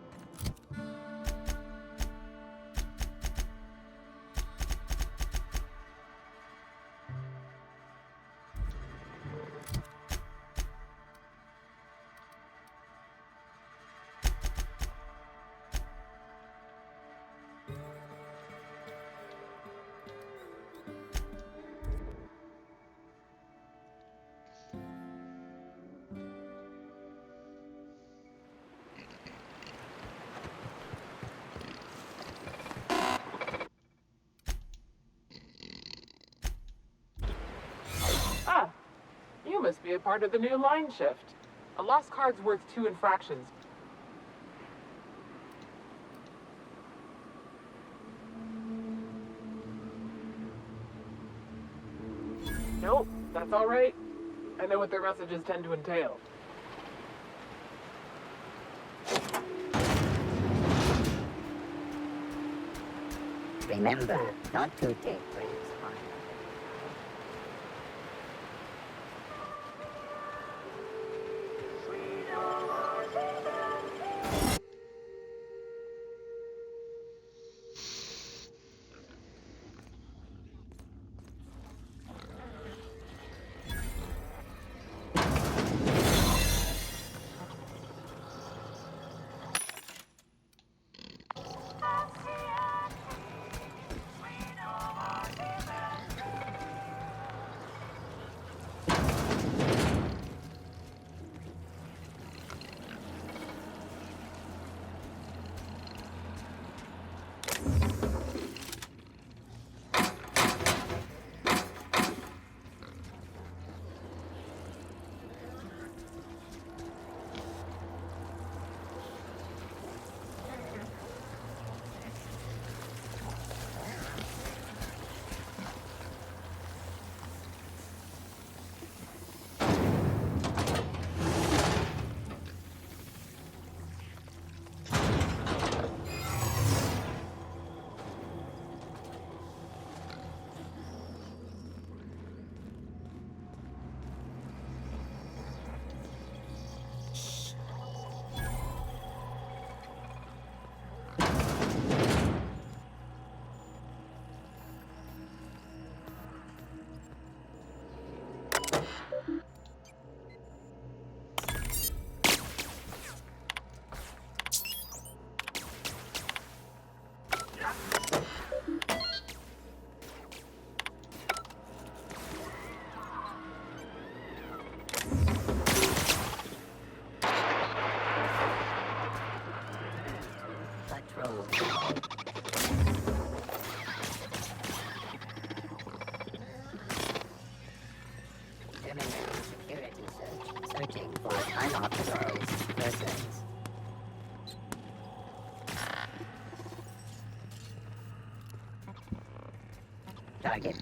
Ah, you must be a part of the new line shift. A lost card's worth 2 infractions. Nope, that's all right. I know what their messages tend to entail. Remember, not to take risks. Searching for unauthorized persons. Target.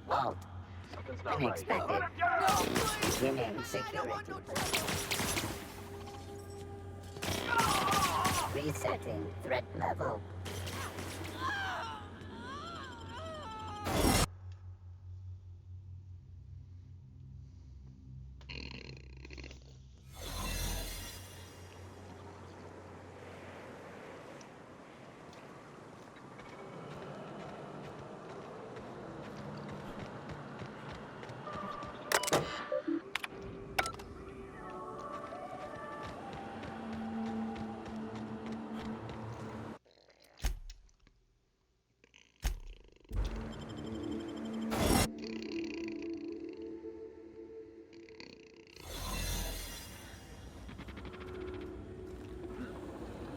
Vault. Unexpected. Beginning security. Resetting threat level.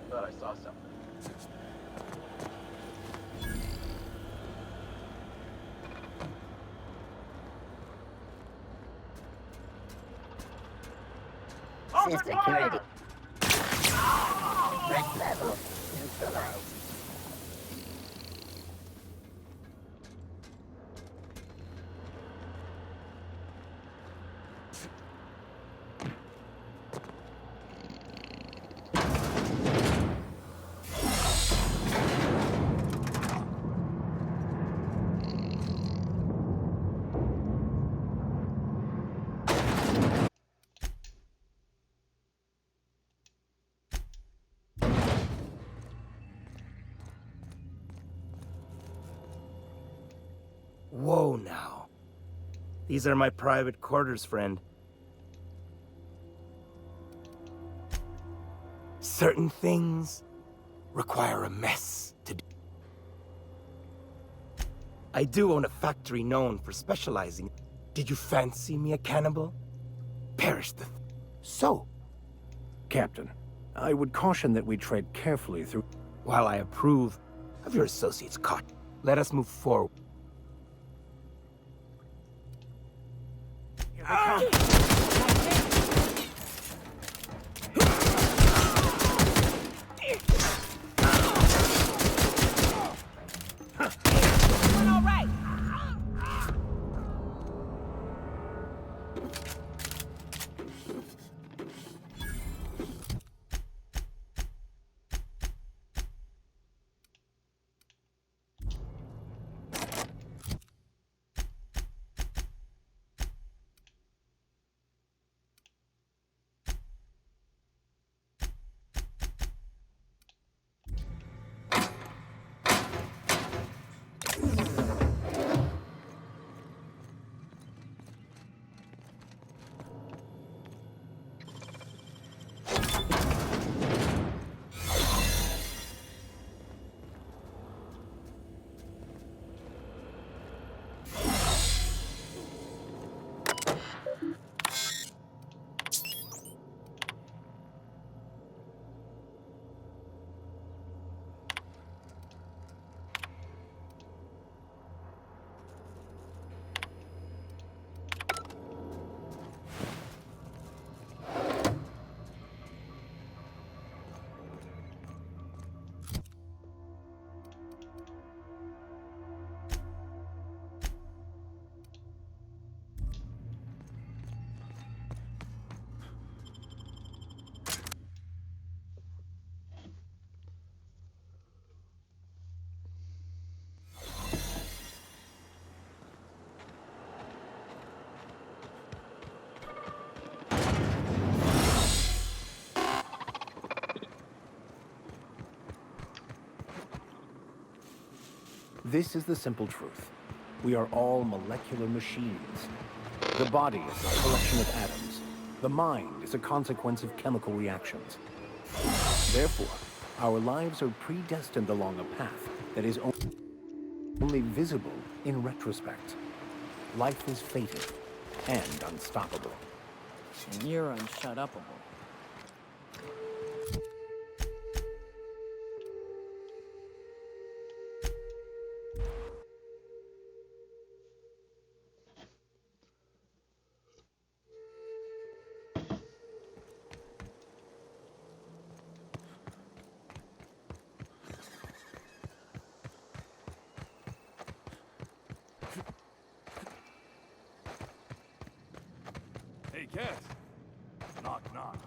Thought I saw something. Security. Threat level neutralized. Whoa now. These are my private quarters, friend. Certain things require a mess to do. I do own a factory known for specializing. Did you fancy me a cannibal? Perish the... So, Captain, I would caution that we tread carefully through... while I approve of your associate's caught, let us move forward. Here they come. This is the simple truth. We are all molecular machines. The body is a collection of atoms. The mind is a consequence of chemical reactions. Therefore, our lives are predestined along a path that is only visible in retrospect. Life is fated and unstoppable. And you're unshut-upable. Hey, Cat. Knock, knock.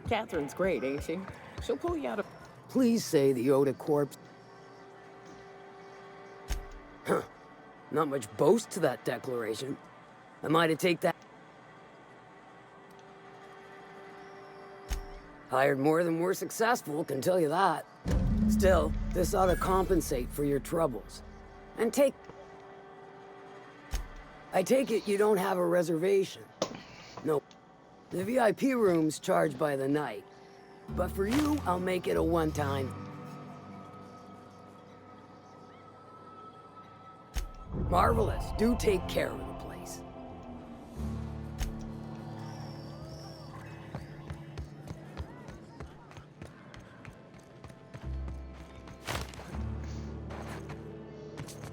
Catherine's great, ain't she? She'll pull you out of... Please say the Oda corpse. Huh. Not much boast to that declaration. Am I to take that? Hired more than we're successful, can tell you that. Still, this ought to compensate for your troubles. And I take it you don't have a reservation. No. The VIP room's charged by the night. But for you, I'll make it a one-time. Marvelous. Do take care of the place.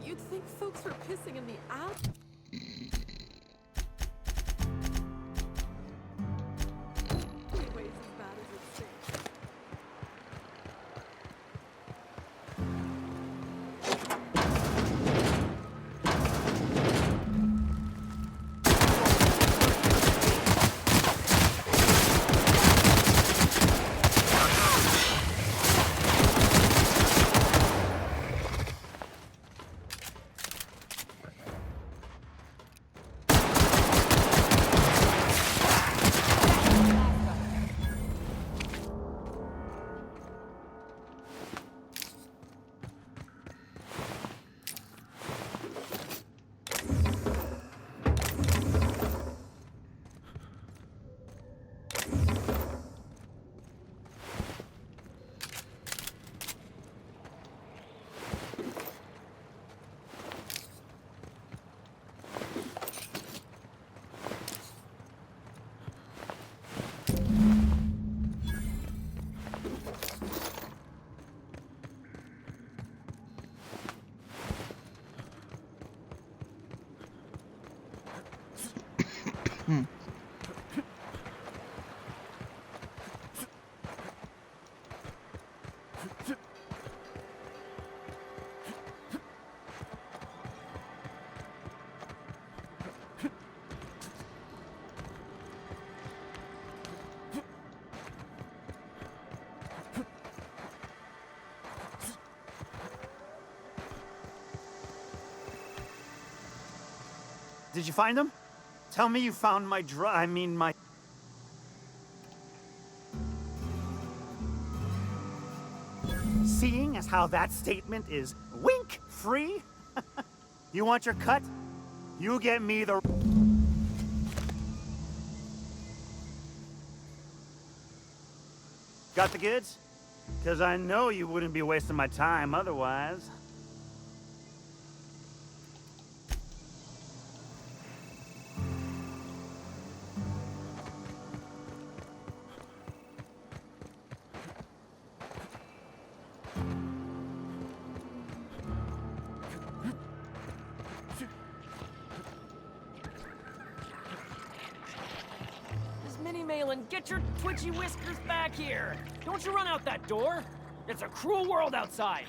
You'd think folks were pissing in the alley. Did you find him? Tell me you found my my... Seeing as how that statement is wink-free? You want your cut? You get me the... Got the goods? Because I know you wouldn't be wasting my time otherwise. Get your twitchy whiskers back here! Don't you run out that door! It's a cruel world outside!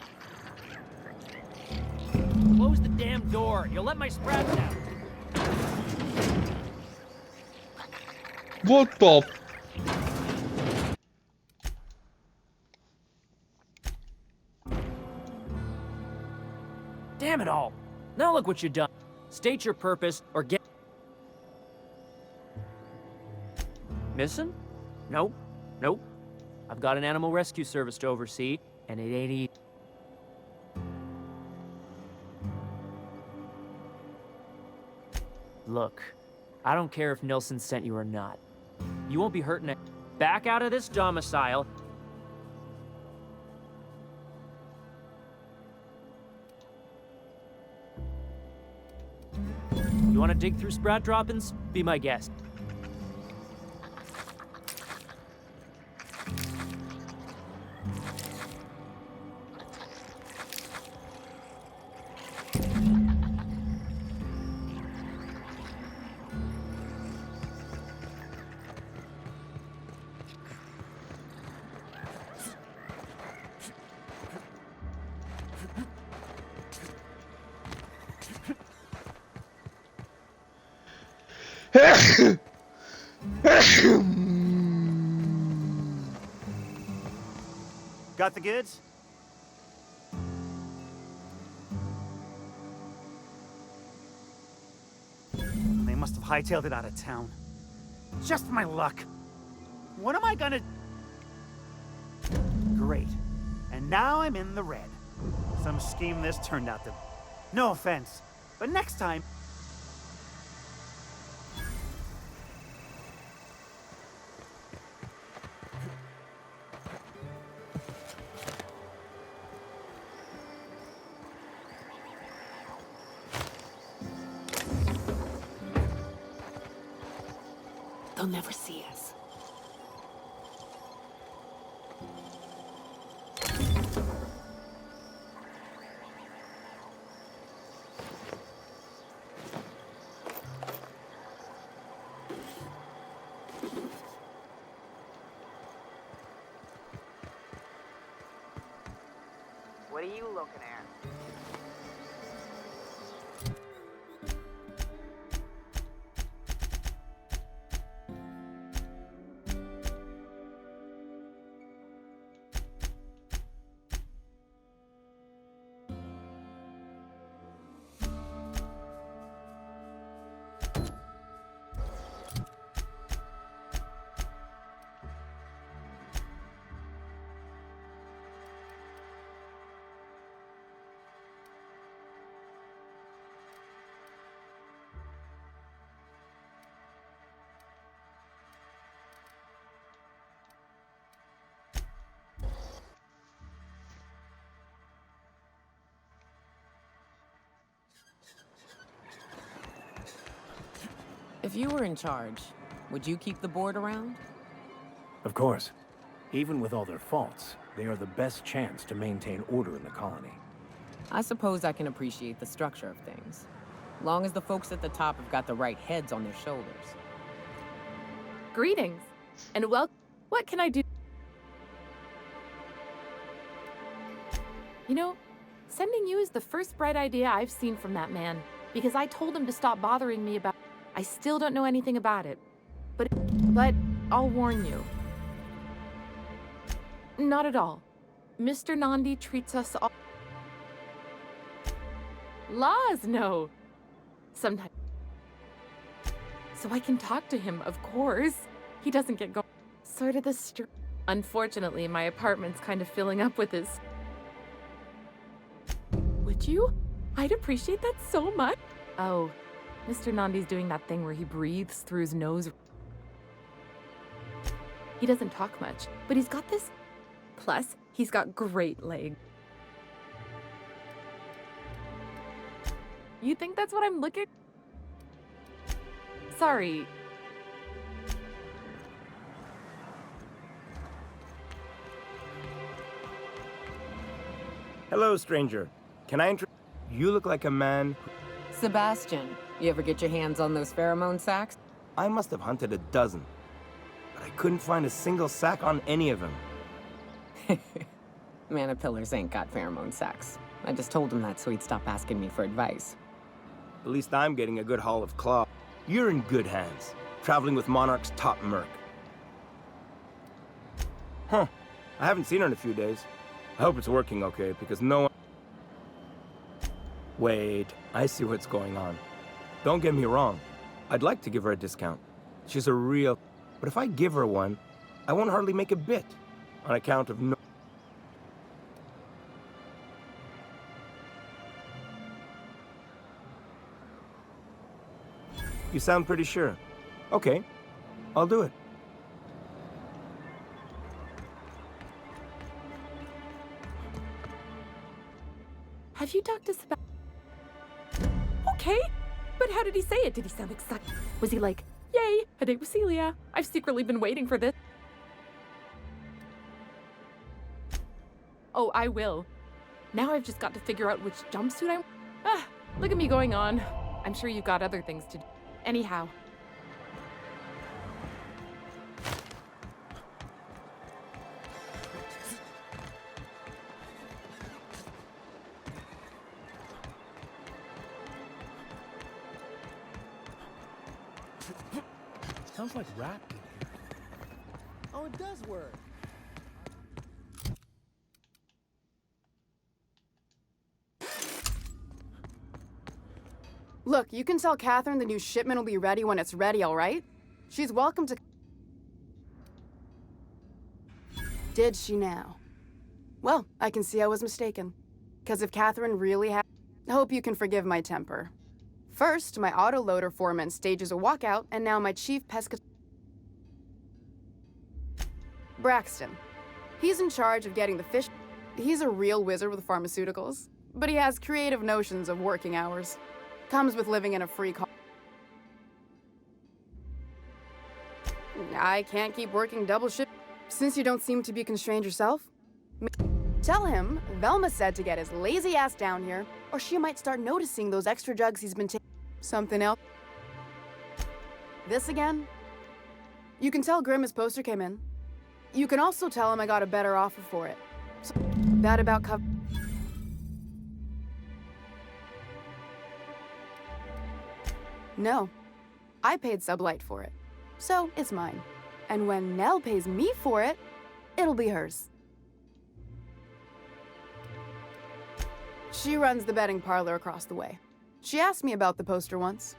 Close the damn door! You'll let my sprouts out! What the? Damn it all! Now look what you've done. State your purpose or get... Missing? Nope. Nope. I've got an animal rescue service to oversee, and it ain't easy. Look, I don't care if Nilsson sent you or not. You won't be hurting it. Back out of this domicile. You want to dig through sprat droppings? Be my guest. Got the goods? They must have hightailed it out of town. Just my luck. What am I gonna... Great. And now I'm in the red. Some scheme this turned out to... No offense, but next time... They'll never see us. What are you looking at? If you were in charge, would you keep the board around? Of course. Even with all their faults, they are the best chance to maintain order in the colony. I suppose I can appreciate the structure of things. Long as the folks at the top have got the right heads on their shoulders. Greetings, and what can I do? You know, sending you is the first bright idea I've seen from that man, because I told him to stop bothering me about... I still don't know anything about it, but I'll warn you. Not at all. Mr. Nandi treats us all... Laws, no. Sometimes. So I can talk to him, of course. He doesn't get going. Sort of the Unfortunately, my apartment's kind of filling up with his... Would you? I'd appreciate that so much. Oh, Mr. Nandi's doing that thing where he breathes through his nose. He doesn't talk much, but he's got this... Plus, he's got great legs. You think that's what I'm looking... Sorry. Hello, stranger. Can I You look like a man... Sebastian, you ever get your hands on those pheromone sacks? I must have hunted a dozen, but I couldn't find a single sack on any of them. Manipillars ain't got pheromone sacks. I just told him that so he'd stop asking me for advice. At least I'm getting a good haul of claw. You're in good hands, traveling with Monarch's top merc. Huh. I haven't seen her in a few days. I hope it's working okay, because no one... Wait, I see what's going on. Don't get me wrong. I'd like to give her a discount. She's a real... But if I give her one, I won't hardly make a bit, on account of no... You sound pretty sure. Okay, I'll do it. Have you talked to Sebastian? Okay, but how did he say it? Did he sound excited? Was he like, yay, a date with Celia? I've secretly been waiting for this. Oh, I will. Now I've just got to figure out which jumpsuit I... look at me going on. I'm sure you've got other things to do. Anyhow. Sounds like rap in here. Oh, it does work. Look, you can tell Catherine the new shipment will be ready when it's ready, all right? She's welcome to... Did she now? Well, I can see I was mistaken. Because if Catherine really had... I hope you can forgive my temper. First, my autoloader foreman stages a walkout, and now my chief pesca... Braxton. He's in charge of getting the fish... He's a real wizard with pharmaceuticals, but he has creative notions of working hours. Comes with living in a free car. I can't keep working double shift since you don't seem to be constrained yourself. Tell him Velma said to get his lazy ass down here, or she might start noticing those extra drugs he's been taking. Something else? This again? You can tell Grim his poster came in. You can also tell him I got a better offer for it. So, that about cover. No, I paid Sublight for it, so it's mine. And when Nell pays me for it, it'll be hers. She runs the betting parlor across the way. She asked me about the poster once.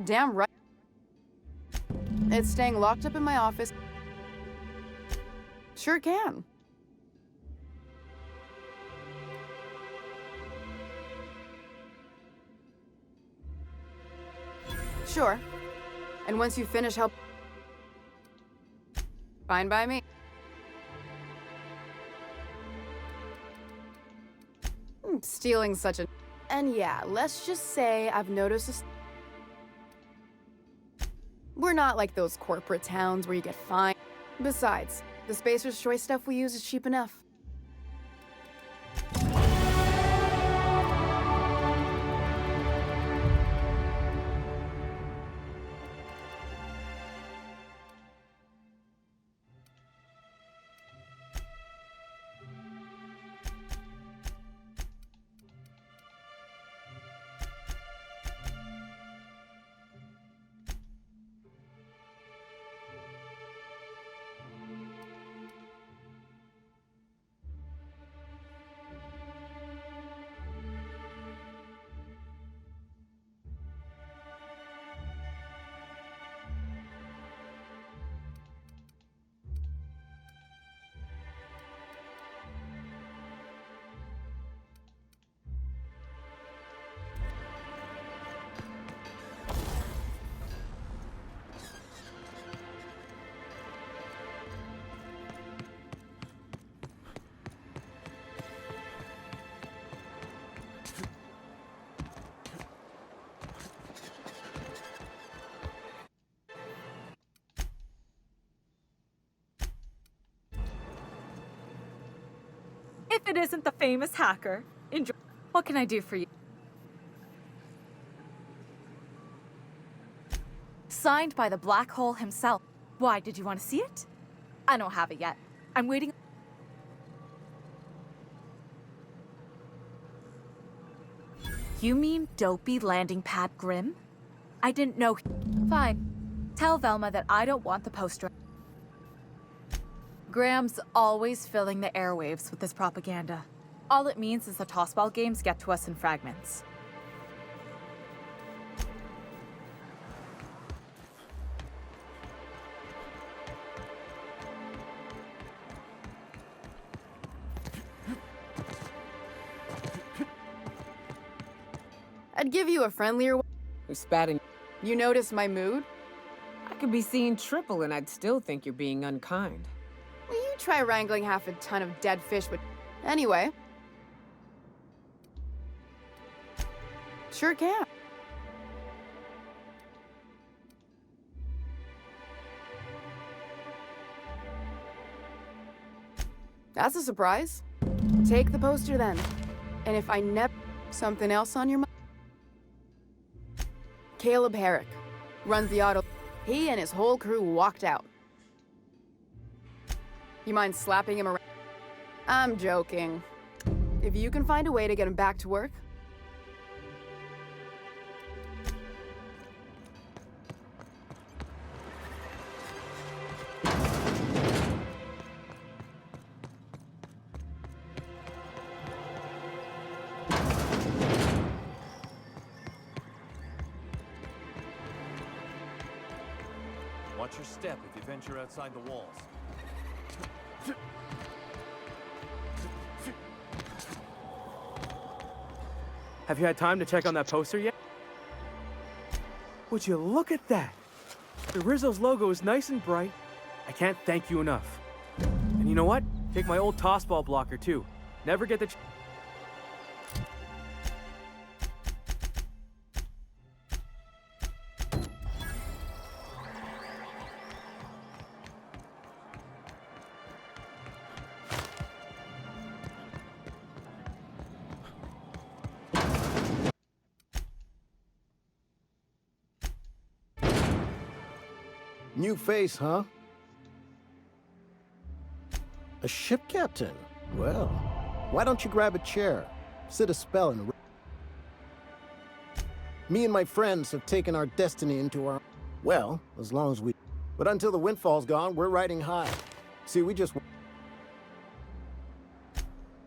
Damn right. It's staying locked up in my office. Sure can. Sure. And once you finish help... Fine by me. Stealing such a... And yeah, let's just say I've noticed We're not like those corporate towns where you get fined. Besides, the Spacer's Choice stuff we use is cheap enough. If it isn't the famous hacker, enjoy. What can I do for you? Signed by the Black Hole himself. Why, did you want to see it? I don't have it yet. I'm waiting. You mean Dopey Landing Pad Grim? I didn't know. Fine. Tell Velma that I don't want the poster. Graham's always filling the airwaves with this propaganda. All it means is the tossball games get to us in fragments. I'd give you a friendlier. Who spat in? You notice my mood? I could be seeing triple and I'd still think you're being unkind. Will you try wrangling half a ton of dead fish with... Anyway. Sure can. That's a surprise. Take the poster then. And if I never... Something else on your mind? Caleb Herrick. Runs the auto... He and his whole crew walked out. You mind slapping him around? I'm joking. If you can find a way to get him back to work... Watch your step if you venture outside the walls. Have you had time to check on that poster yet? Would you look at that? The Rizzo's logo is nice and bright. I can't thank you enough. And you know what? Take my old tossball blocker too. Never get the... New face, huh? A ship captain? Well, why don't you grab a chair? Sit a spell and... Me and my friends have taken our destiny into our... Well, as long as we... But until the windfall's gone, we're riding high. See, we just...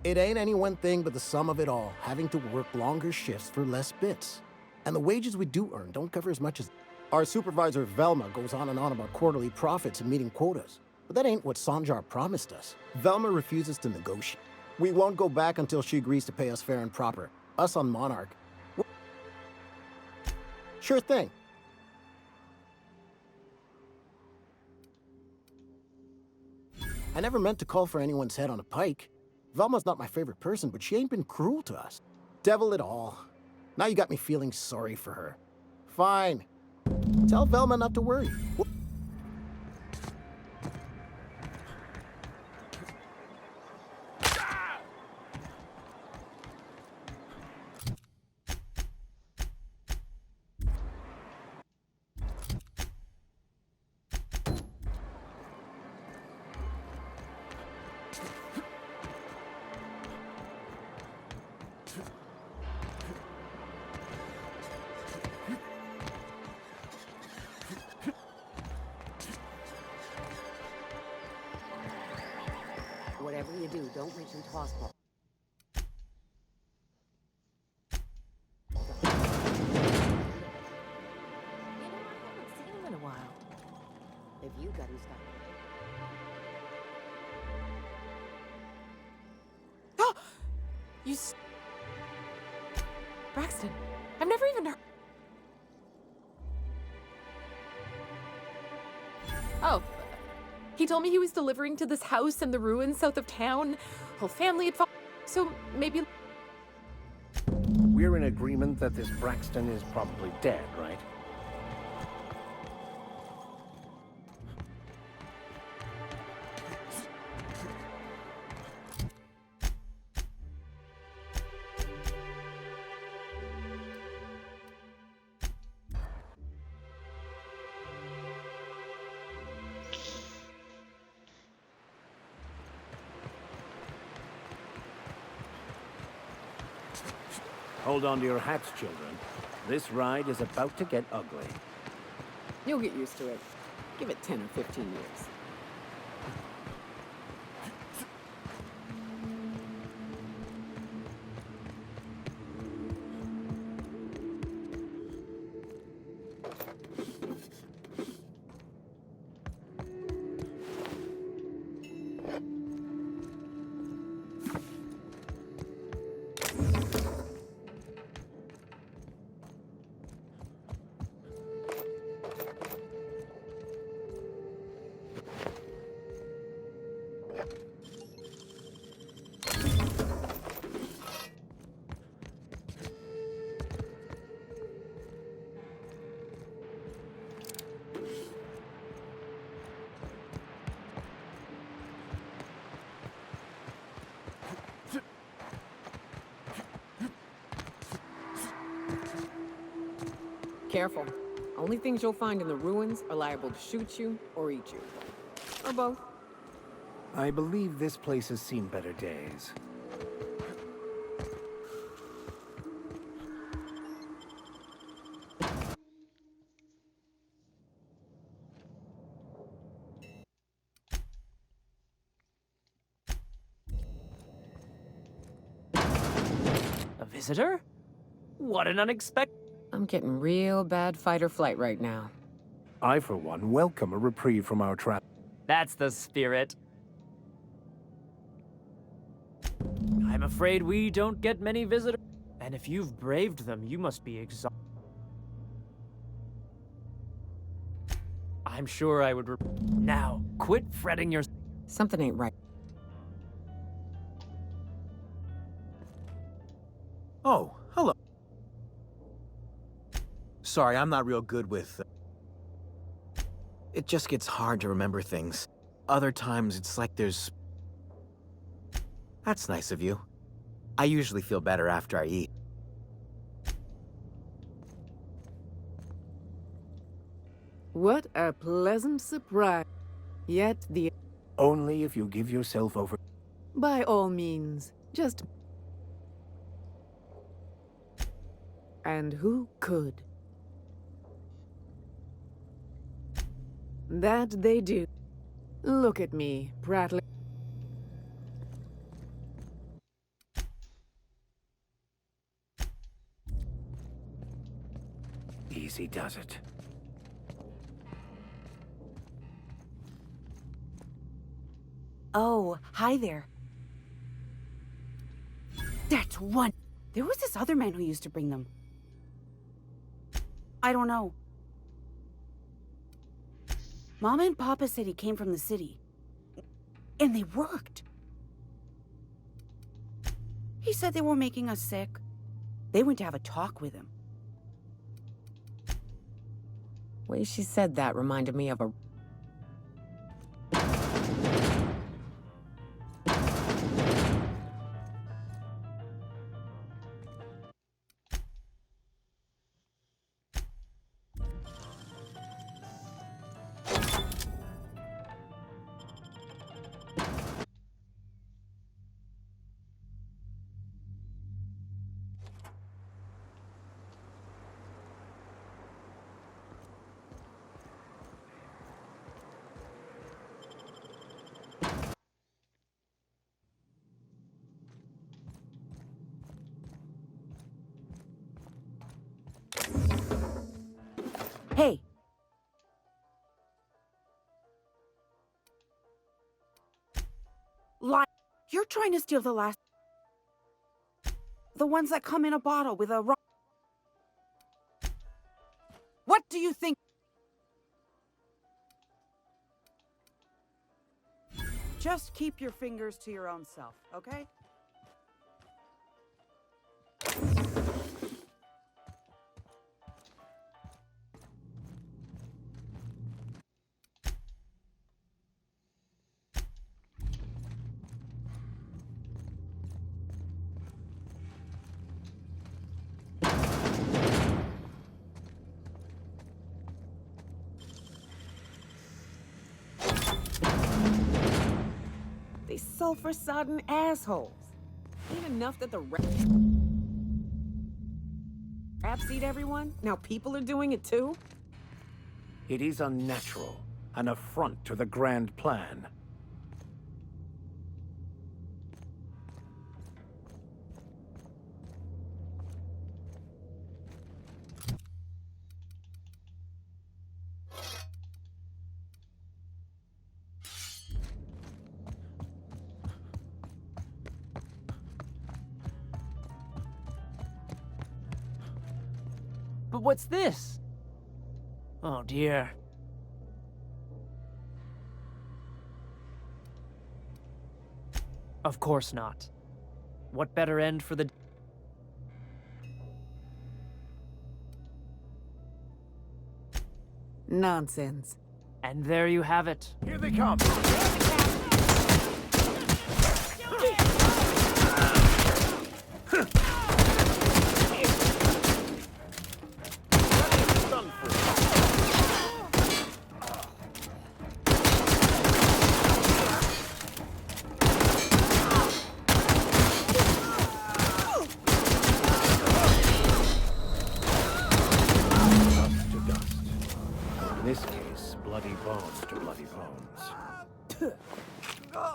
It ain't any one thing but the sum of it all, having to work longer shifts for less bits. And the wages we do earn don't cover as much as... Our supervisor, Velma, goes on and on about quarterly profits and meeting quotas. But that ain't what Sanjar promised us. Velma refuses to negotiate. We won't go back until she agrees to pay us fair and proper. Us on Monarch. Sure thing. I never meant to call for anyone's head on a pike. Velma's not my favorite person, but she ain't been cruel to us. Devil it all. Now you got me feeling sorry for her. Fine. Tell Velma not to worry. Whatever you do, don't reach into hospital. Seen him in a while. If you got him stopped. You Braxton, I've never even heard... Oh. He told me he was delivering to this house in the ruins south of town. Whole family had fallen. So maybe... We're in agreement that this Braxton is probably dead, right? Hold on to your hats, children. This ride is about to get ugly. You'll get used to it. Give it 10 or 15 years. Careful. Only things you'll find in the ruins are liable to shoot you or eat you. Or both. I believe this place has seen better days. A visitor? What an unexpected... I'm getting real bad fight or flight right now. I, for one, welcome a reprieve from our trap. That's the spirit. I'm afraid we don't get many visitors. And if you've braved them, you must be exhausted. I'm sure I would... Now, quit fretting your... Something ain't right. Oh, hello. Sorry, I'm not real good with... It just gets hard to remember things. Other times, it's like there's... That's nice of you. I usually feel better after I eat. What a pleasant surprise. Yet the... Only if you give yourself over. By all means, just... And who could? That they do. Look at me, prattling. Easy does it. Oh, hi there. That's one. There was this other man who used to bring them. I don't know. Mama and Papa said he came from the city. And they worked. He said they were making us sick. They went to have a talk with him. The way she said that reminded me of a... Hey. You're trying to steal the last... The ones that come in a bottle with a... What do you think? Just keep your fingers to your own self, okay? They sulfur-sodden assholes. Ain't enough that the raps eat everyone? Now people are doing it too? It is unnatural, an affront to the grand plan. But what's this? Oh dear. Of course not. What better end for the... Nonsense. And there you have it. Here they come!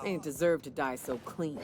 Ain't deserve to die so clean.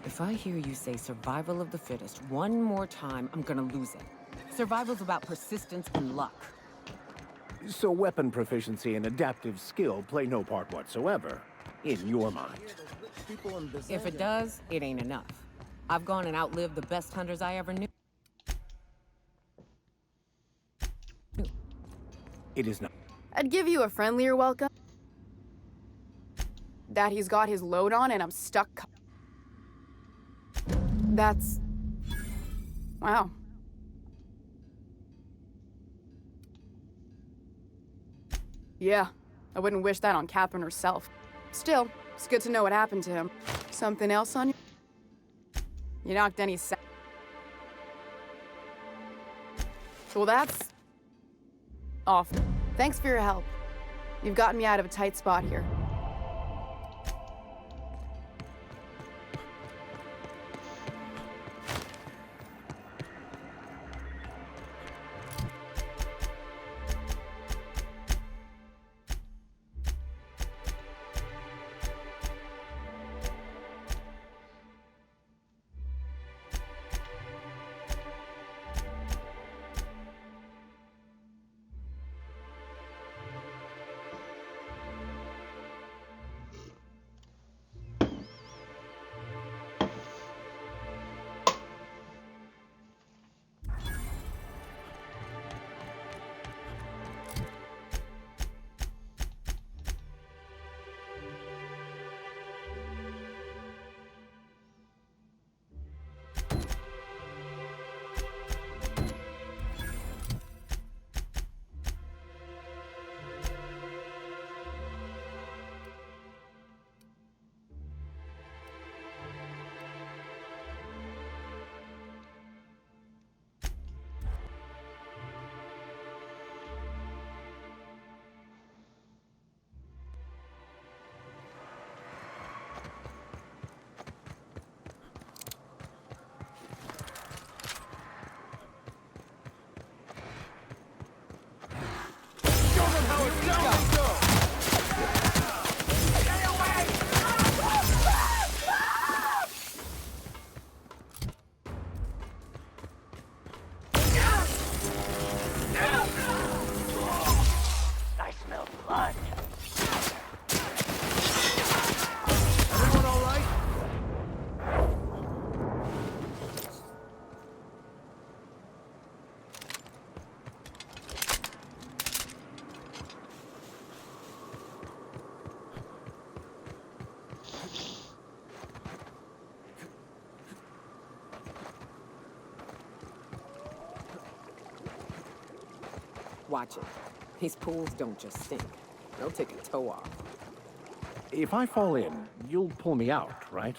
If I hear you say survival of the fittest one more time, I'm gonna lose it. Survival's about persistence and luck. So weapon proficiency and adaptive skill play no part whatsoever, in your mind. If it does, it ain't enough. I've gone and outlived the best hunters I ever knew. It is not. I'd give you a friendlier welcome. That he's got his load on and I'm stuck. That's... wow. Yeah, I wouldn't wish that on Catherine herself. Still, it's good to know what happened to him. Something else on you? You knocked any sa- Well, that's... off. Thanks for your help. You've gotten me out of a tight spot here. Watch it. These pools don't just stink. They'll take a toe off. If I fall in, you'll pull me out, right?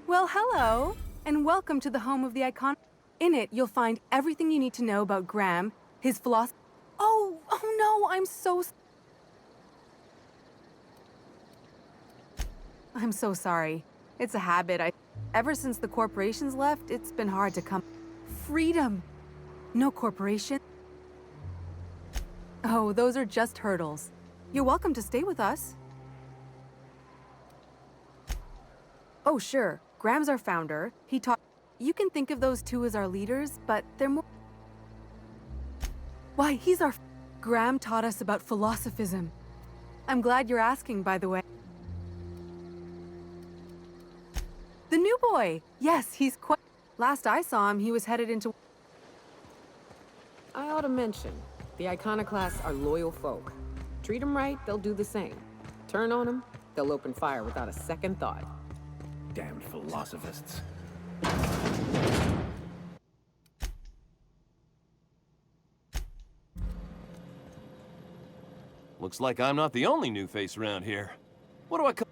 Well, hello, and welcome to the home of the icon. In it, you'll find everything you need to know about Graham, his philosophy. Oh no, I'm so sorry. It's a habit. Ever since the corporations left, it's been hard to come. Freedom. No corporation. Oh, those are just hurdles. You're welcome to stay with us. Oh, sure. Graham's our founder. He taught... You can think of those two as our leaders, but they're more... Why, he's our... Graham taught us about philosophism. I'm glad you're asking, by the way. The new boy! Yes, he's quite... Last I saw him, he was headed into... I ought to mention, The Iconoclasts are loyal folk. Treat them right, they'll do the same. Turn on them, they'll open fire without a second thought. Damned philosophists. Looks like I'm not the only new face around here. What do I call...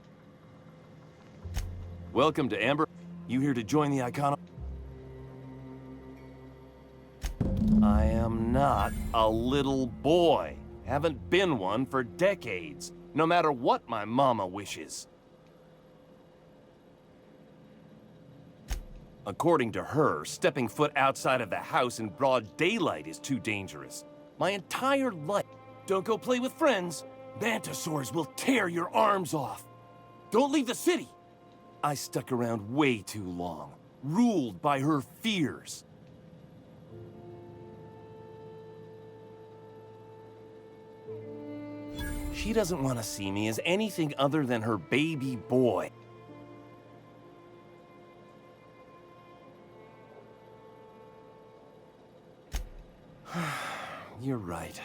Welcome to Amber. You here to join the Icono... I am not a little boy. Haven't been one for decades, no matter what my mama wishes. According to her, stepping foot outside of the house in broad daylight is too dangerous. My entire life... Don't go play with friends. Mantisaurs will tear your arms off. Don't leave the city. I stuck around way too long, ruled by her fears. She doesn't want to see me as anything other than her baby boy. You're right.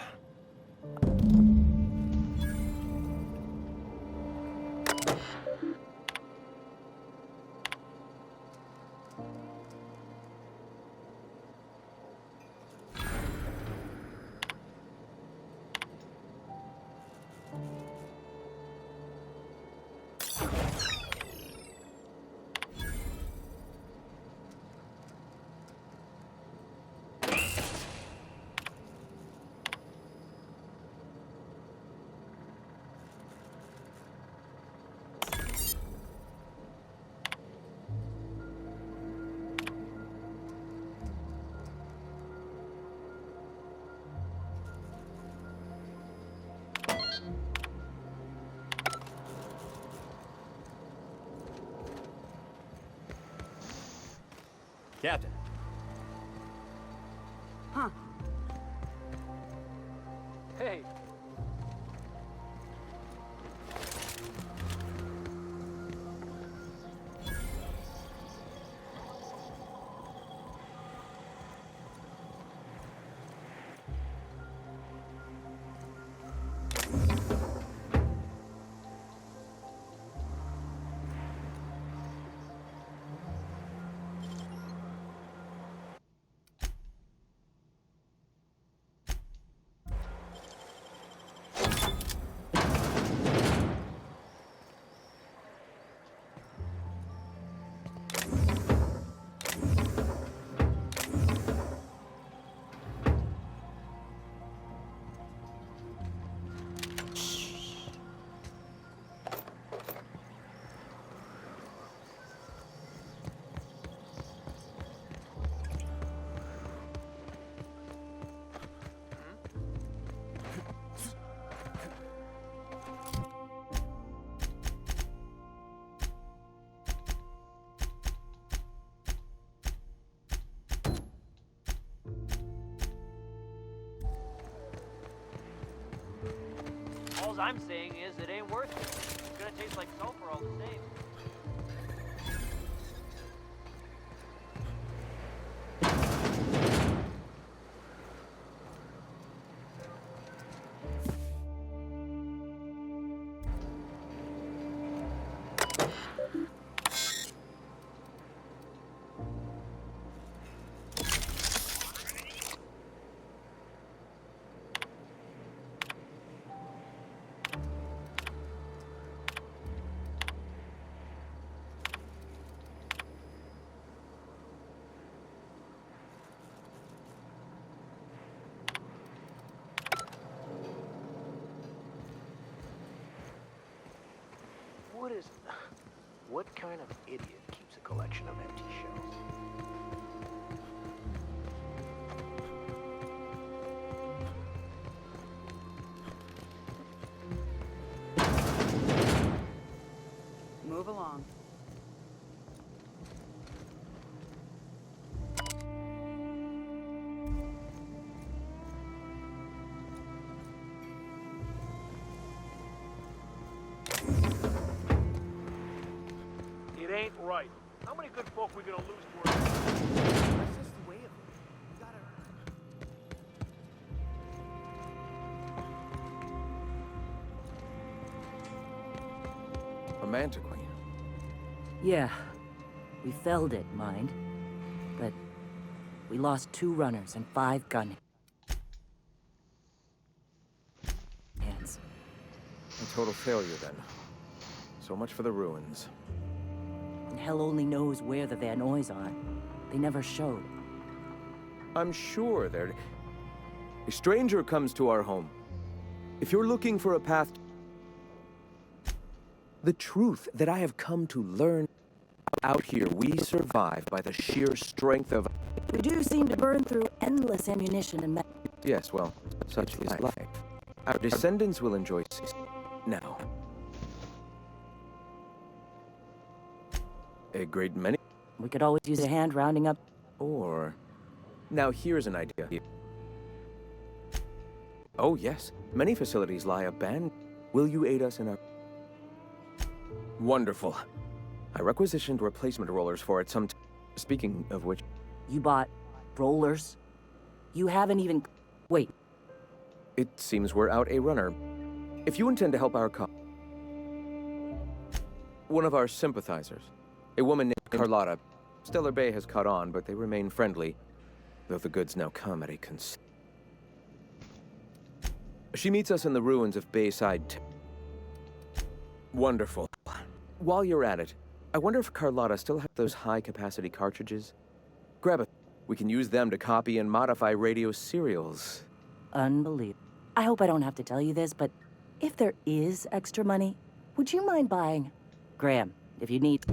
Captain. Huh. Hey. All I'm saying is it ain't worth it. It's gonna taste like sulfur all the same. What kind of idiot keeps a collection of empty shells? Move along. It ain't right. How many good folk we gonna lose to our... That's just the way of it. You gotta... Mantiqueen. Yeah. We felled it, mind. But we lost 2 runners and 5 gun hands. A total failure, then. So much for the ruins. And hell only knows where the Van Noys are. They never showed. I'm sure they're... A stranger comes to our home. If you're looking for a path... The truth that I have come to learn... Out here, we survive by the sheer strength of... We do seem to burn through endless ammunition and... Yes, well, such is life. Our descendants will enjoy... Now. A great many... We could always use a hand rounding up... Or... Now here's an idea. Oh yes, many facilities lie abandoned. Will you aid us in our... Wonderful. I requisitioned replacement rollers for it some Speaking of which... You bought rollers? You haven't even... Wait. It seems we're out a runner. If you intend to help our one of our sympathizers, a woman named Carlotta. Stellar Bay has caught on, but they remain friendly, though the goods now come at a She meets us in the ruins of Bayside. Wonderful. While you're at it, I wonder if Carlotta still has those high-capacity cartridges? Grab it. We can use them to copy and modify radio serials. Unbelievable. I hope I don't have to tell you this, but if there is extra money, would you mind buying... Graham, if you need...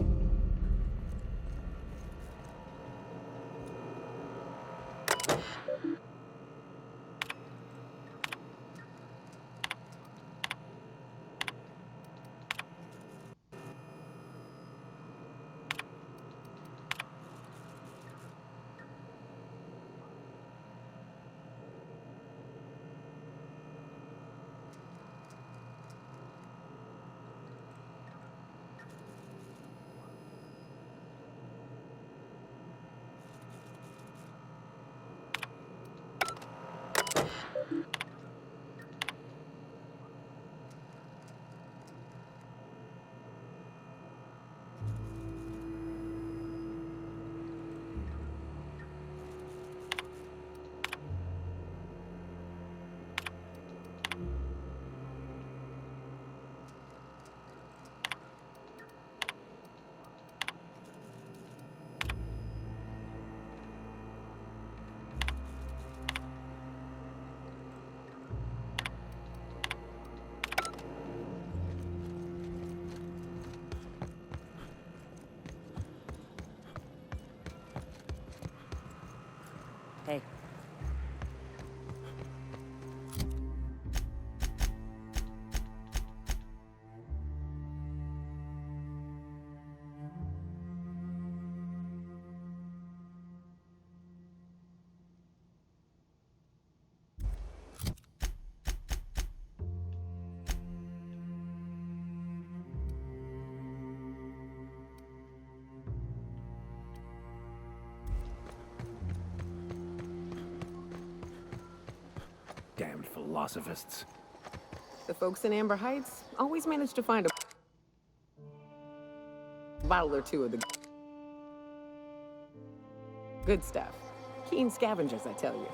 Hey. Damned philosophists. The folks in Amber Heights always manage to find a bottle or two of the good stuff. Keen scavengers, I tell you.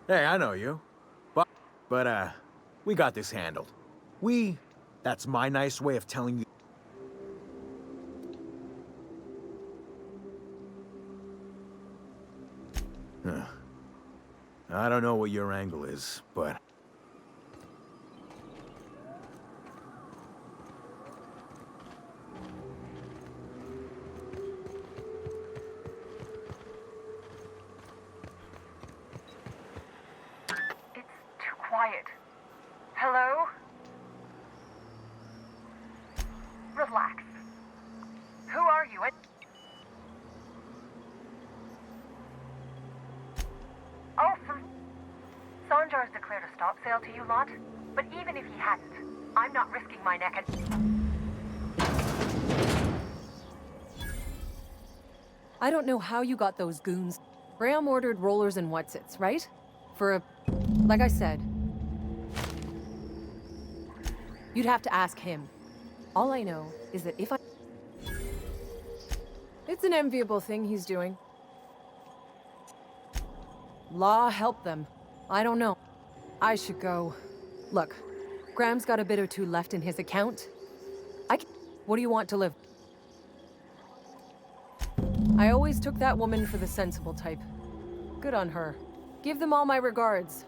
Hey, I know you. But, we got this handled. That's my nice way of telling you. Huh. I don't know what your angle is, but... Too quiet. Hello? Relax. Who are you? Oh, Sanjar's declared a stop sale to you lot, but even if he hadn't, I'm not risking my neck I don't know how you got those goons. Graham ordered rollers and whatsits, right? For a... Like I said, you'd have to ask him. All I know is that if I... It's an enviable thing he's doing. Law help them. I don't know. I should go. Look, Graham's got a bit or two left in his account. What do you want to live? I always took that woman for the sensible type. Good on her. Give them all my regards.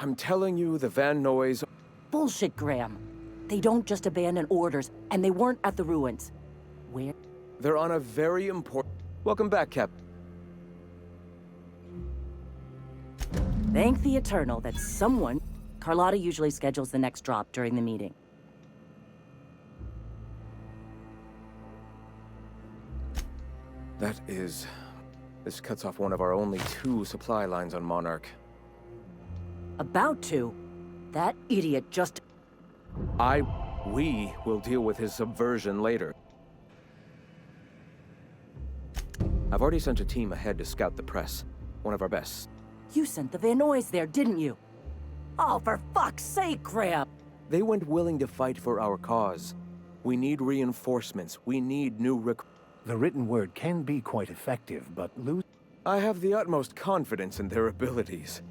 I'm telling you, the Van Noys... Bullshit, Graham. They don't just abandon orders, and they weren't at the ruins. Where? They're on a very important... Welcome back, Cap. Thank the Eternal that someone... Carlotta usually schedules the next drop during the meeting. That is... This cuts off one of our only 2 supply lines on Monarch. About to. That idiot just... We will deal with his subversion later. I've already sent a team ahead to scout the press. One of our best. You sent the Van Noys there, didn't you? Oh, for fuck's sake, Graham! They went willing to fight for our cause. We need reinforcements. We need new The written word can be quite effective, but I have the utmost confidence in their abilities.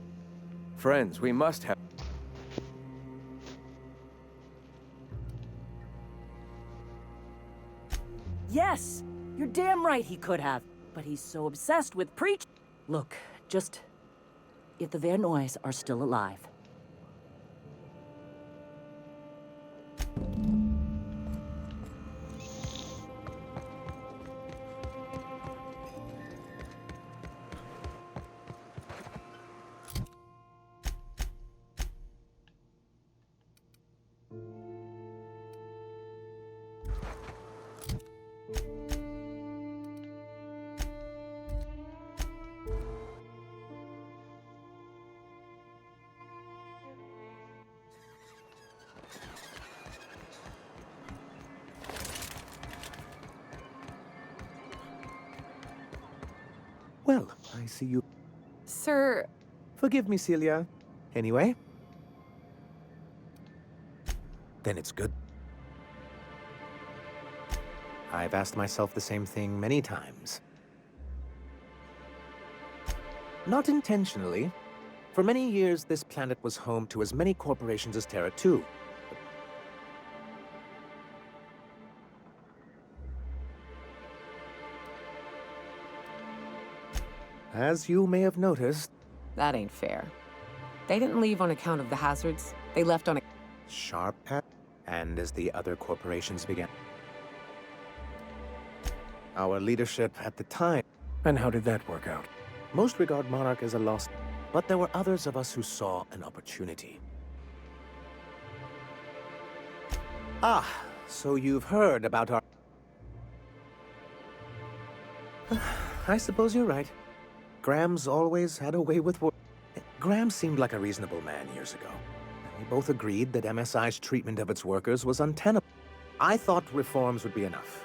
Friends, we must have... Yes! You're damn right he could have. But he's so obsessed with preach... Look, just... If the Van Noys are still alive... Well, I see you... Sir... Forgive me, Celia. Anyway? Then it's good. I've asked myself the same thing many times. Not intentionally. For many years, this planet was home to as many corporations as Terra 2. As you may have noticed... That ain't fair. They didn't leave on account of the hazards. They left on a... Sharp hat, and as the other corporations began. Our leadership at the time... And how did that work out? Most regard Monarch as a lost... But there were others of us who saw an opportunity. Ah, so you've heard about our... I suppose you're right. Graham's always had a way with work. Graham seemed like a reasonable man years ago. We both agreed that MSI's treatment of its workers was untenable. I thought reforms would be enough.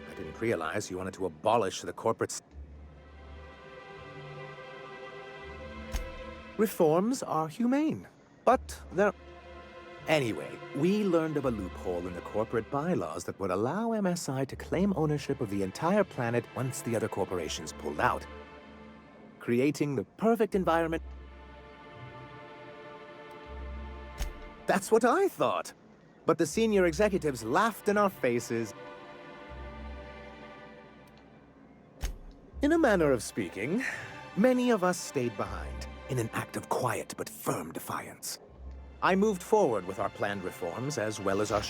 I didn't realize you wanted to abolish the corporate... Reforms are humane, but they're... Anyway, we learned of a loophole in the corporate bylaws that would allow MSI to claim ownership of the entire planet once the other corporations pulled out, creating the perfect environment. That's what I thought. But the senior executives laughed in our faces. In a manner of speaking, many of us stayed behind in an act of quiet but firm defiance. I moved forward with our planned reforms as well as our...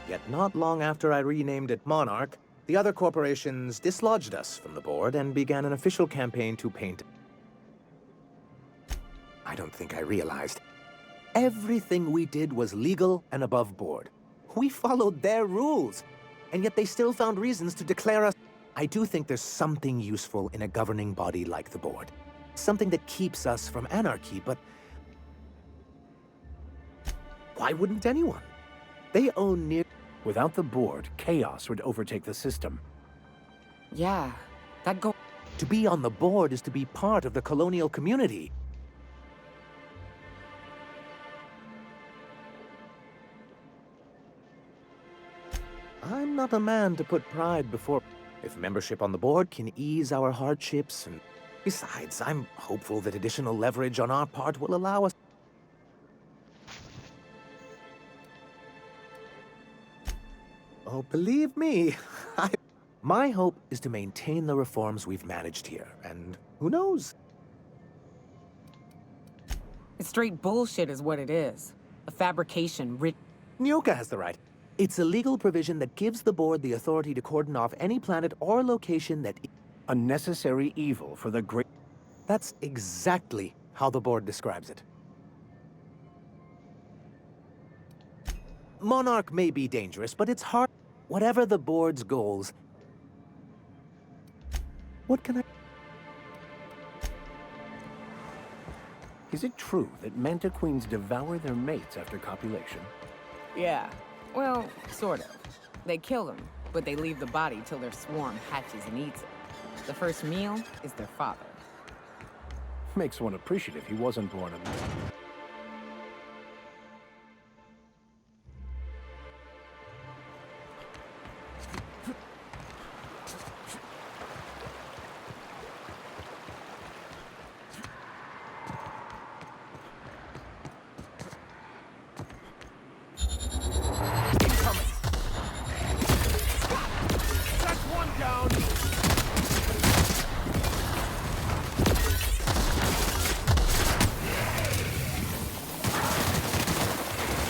Yet not long after I renamed it Monarch, the other corporations dislodged us from the board and began an official campaign to paint... I don't think I realized. Everything we did was legal and above board. We followed their rules, and yet they still found reasons to declare us... I do think there's something useful in a governing body like the board. Something that keeps us from anarchy, but... Why wouldn't anyone? They own near... Without the board, chaos would overtake the system. Yeah, that go... To be on the board is to be part of the colonial community. I'm not a man to put pride before... If membership on the board can ease our hardships and... Besides, I'm hopeful that additional leverage on our part will allow us... Oh, believe me, my hope is to maintain the reforms we've managed here, and who knows? It's straight bullshit is what it is. A fabrication Nyoka has the right. It's a legal provision that gives the board the authority to cordon off any planet or location that... A necessary evil for the great... That's exactly how the board describes it. Monarch may be dangerous, but it's hard. Whatever the board's goals... What can I... Is it true that Manta Queens devour their mates after copulation? Yeah. Well, sort of. They kill them, but they leave the body till their swarm hatches and eats it. The first meal is their father. Makes one appreciative he wasn't born a man.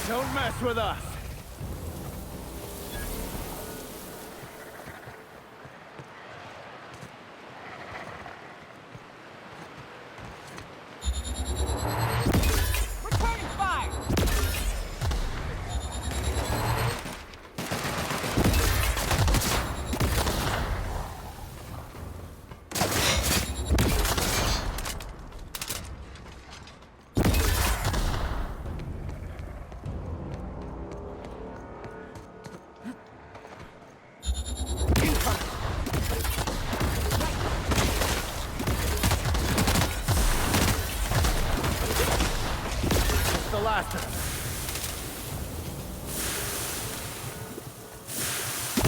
Don't mess with us! Returning fire! The last of them.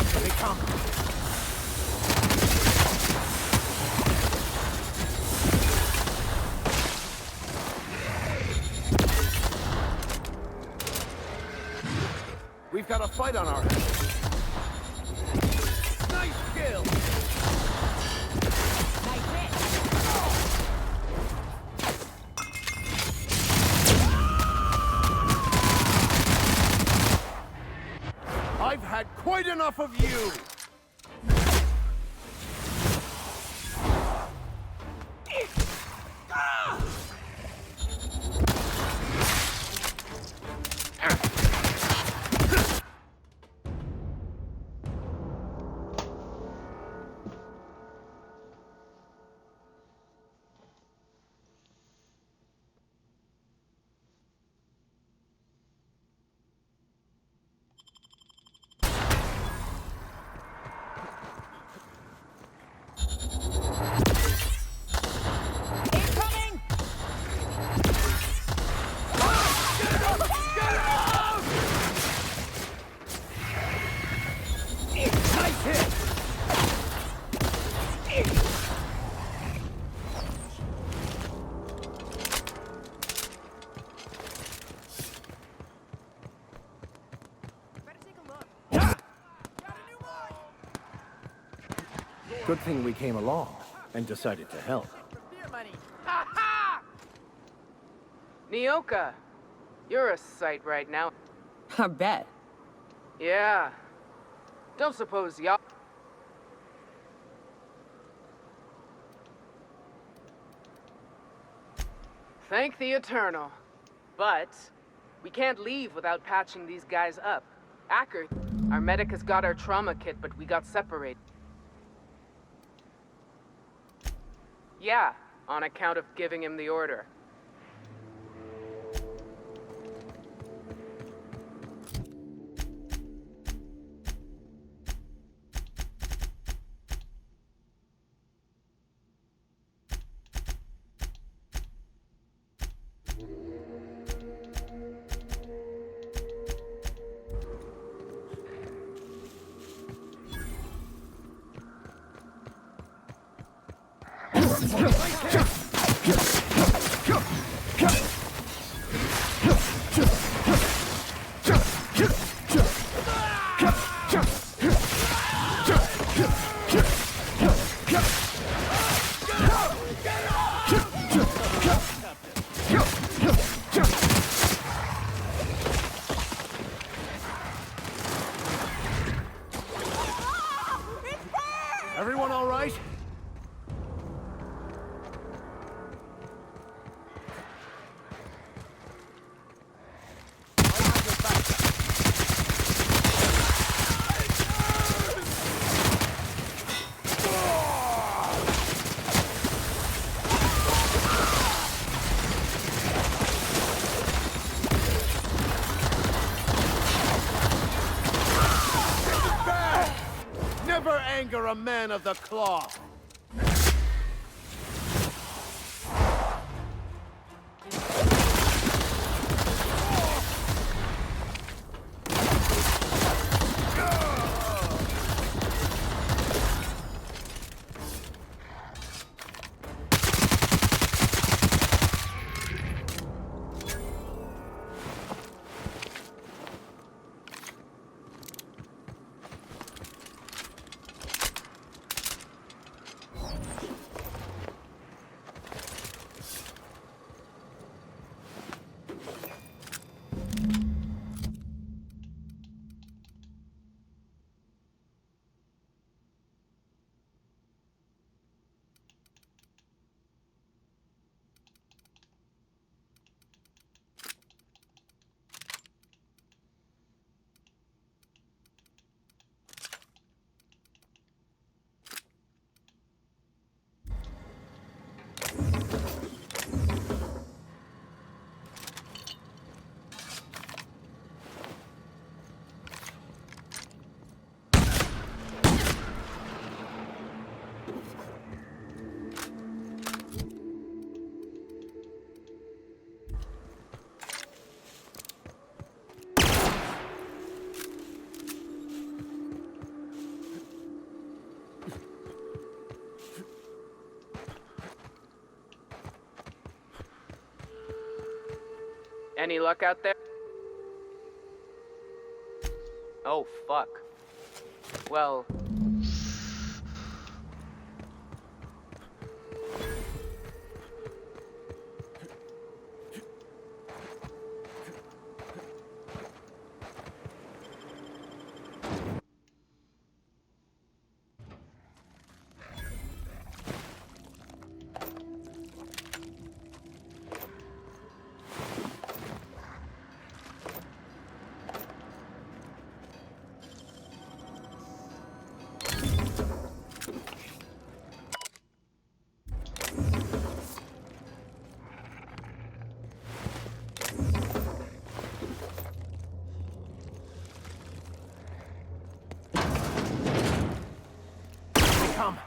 Here they come. We've got a fight on our hands. Nice kill! I've had quite enough of you! Good thing we came along and decided to help. Nyoka, you're a sight right now. I bet. Yeah. Don't suppose y'all... Thank the Eternal. But we can't leave without patching these guys up. Acker, our medic has got our trauma kit, but we got separated. Yeah, on account of giving him the order. Everyone all right? Never anger a man of the cloth. Any luck out there? Oh, fuck. Well... Come.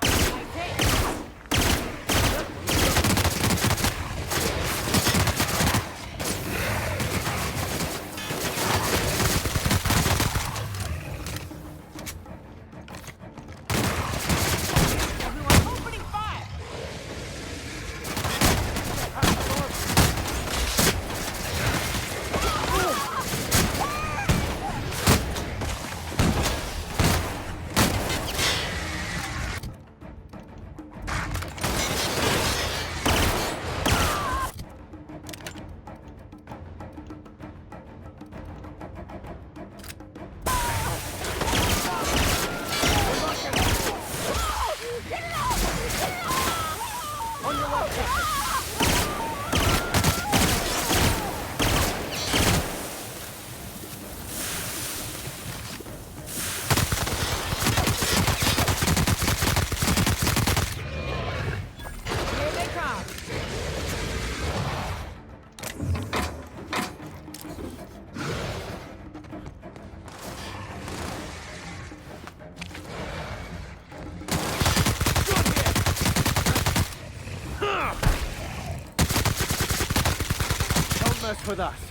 Mess with us.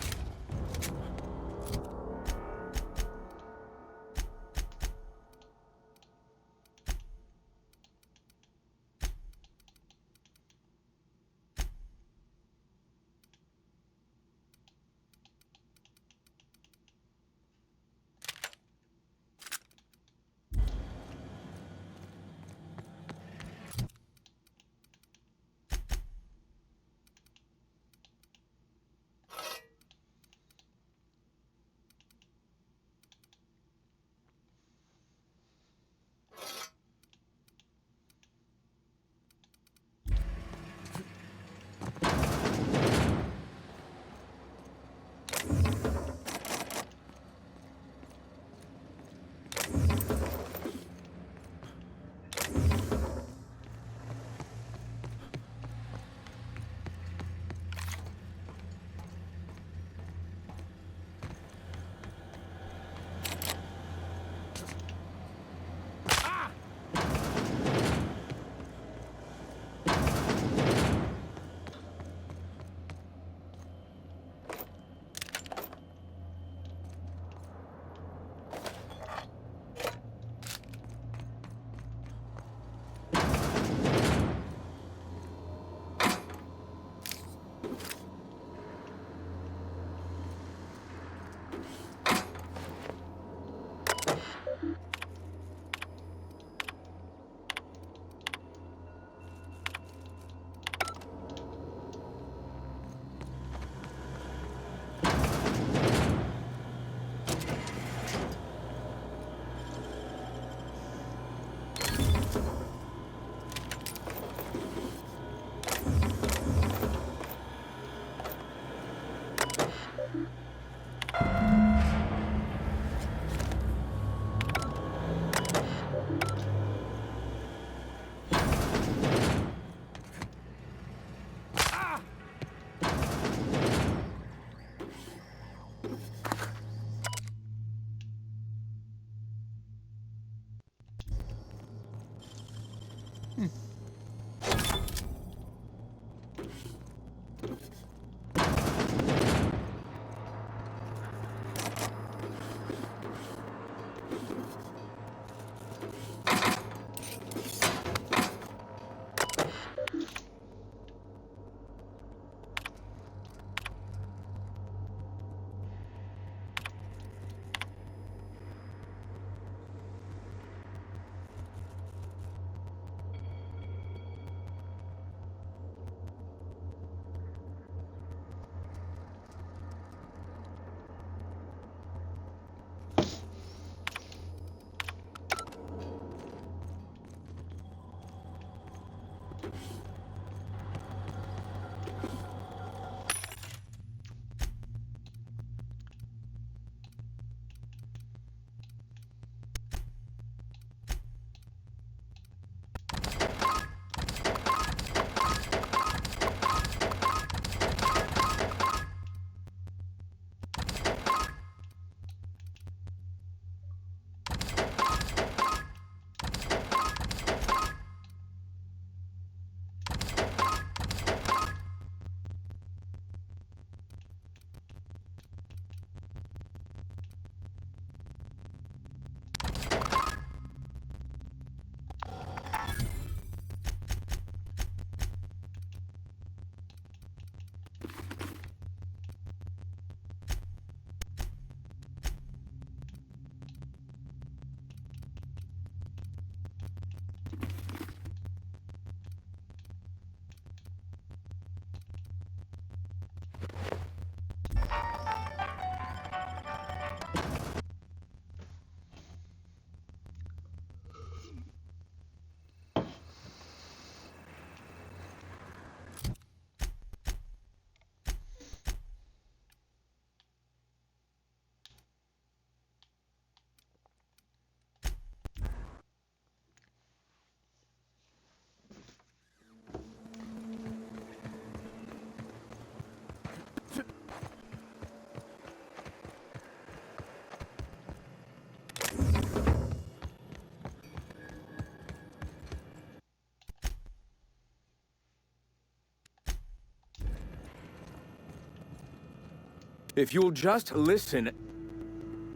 If you'll just listen...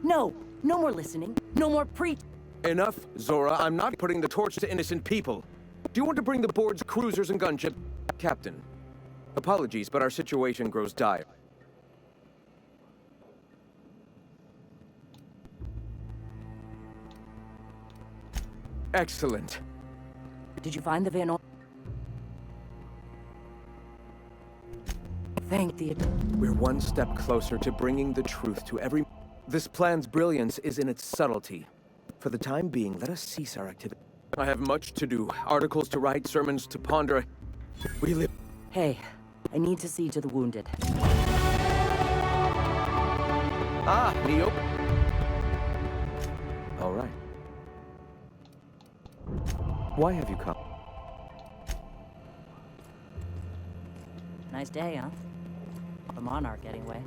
No! No more listening. No more preach. Enough, Zora. I'm not putting the torch to innocent people. Do you want to bring the board's cruisers and gunships? Captain, apologies, but our situation grows dire. Excellent. Did you find the Van Or- Thank the... We're one step closer to bringing the truth to every... This plan's brilliance is in its subtlety. For the time being, let us cease our activity. I have much to do. Articles to write, sermons to ponder. We live... Hey, I need to see to the wounded. Ah, Neo. All right. Why have you come? Nice day, huh? The Monarch, anyway.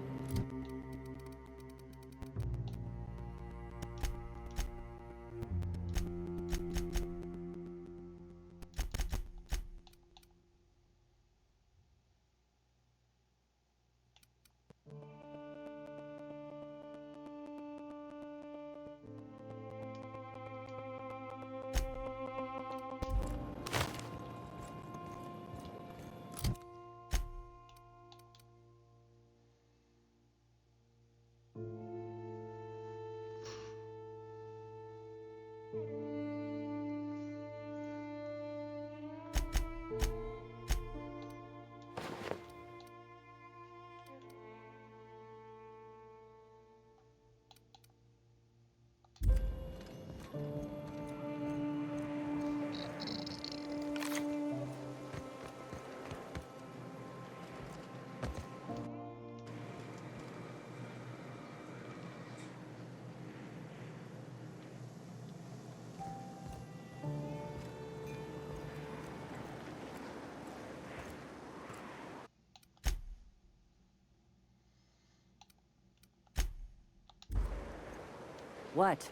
What?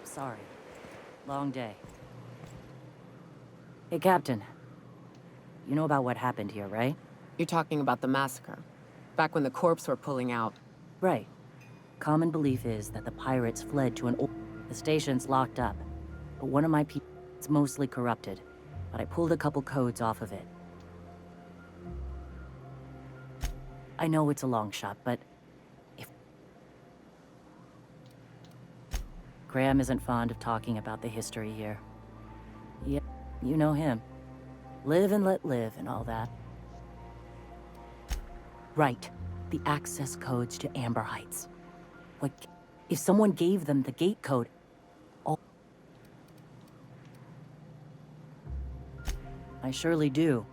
Sorry. Long day. Hey, Captain. You know about what happened here, right? You're talking about the massacre. Back when the corps were pulling out. Right. Common belief is that the pirates fled to an old... The station's locked up. But one of my people is mostly corrupted. But I pulled a couple codes off of it. I know it's a long shot, but... if... Graham isn't fond of talking about the history here. Yeah, you know him. Live and let live and all that. Right. The access codes to Amber Heights. Like, if someone gave them the gate code... Oh. I surely do.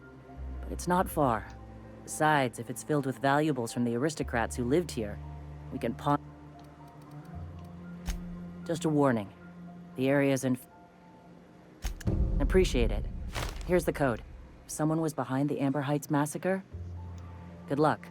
But it's not far. Besides, if it's filled with valuables from the aristocrats who lived here, we can pawn... Just a warning. The area's in... Appreciate it. Here's the code. If someone was behind the Amber Heights massacre, good luck.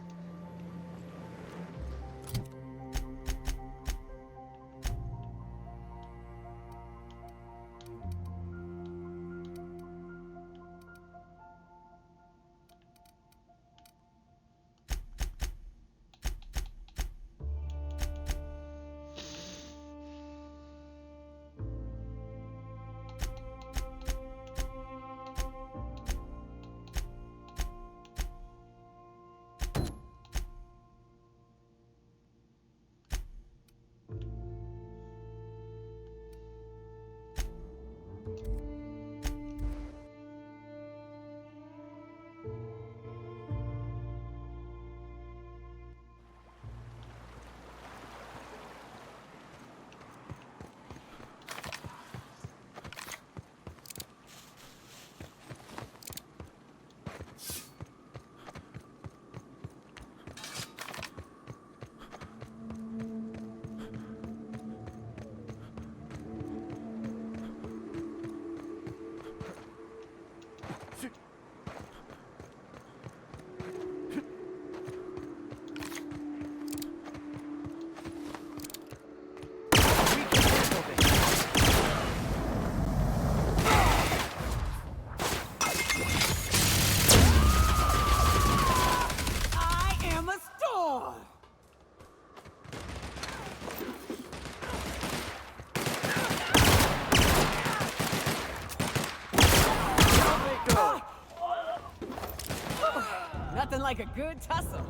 Nothing like a good tussle.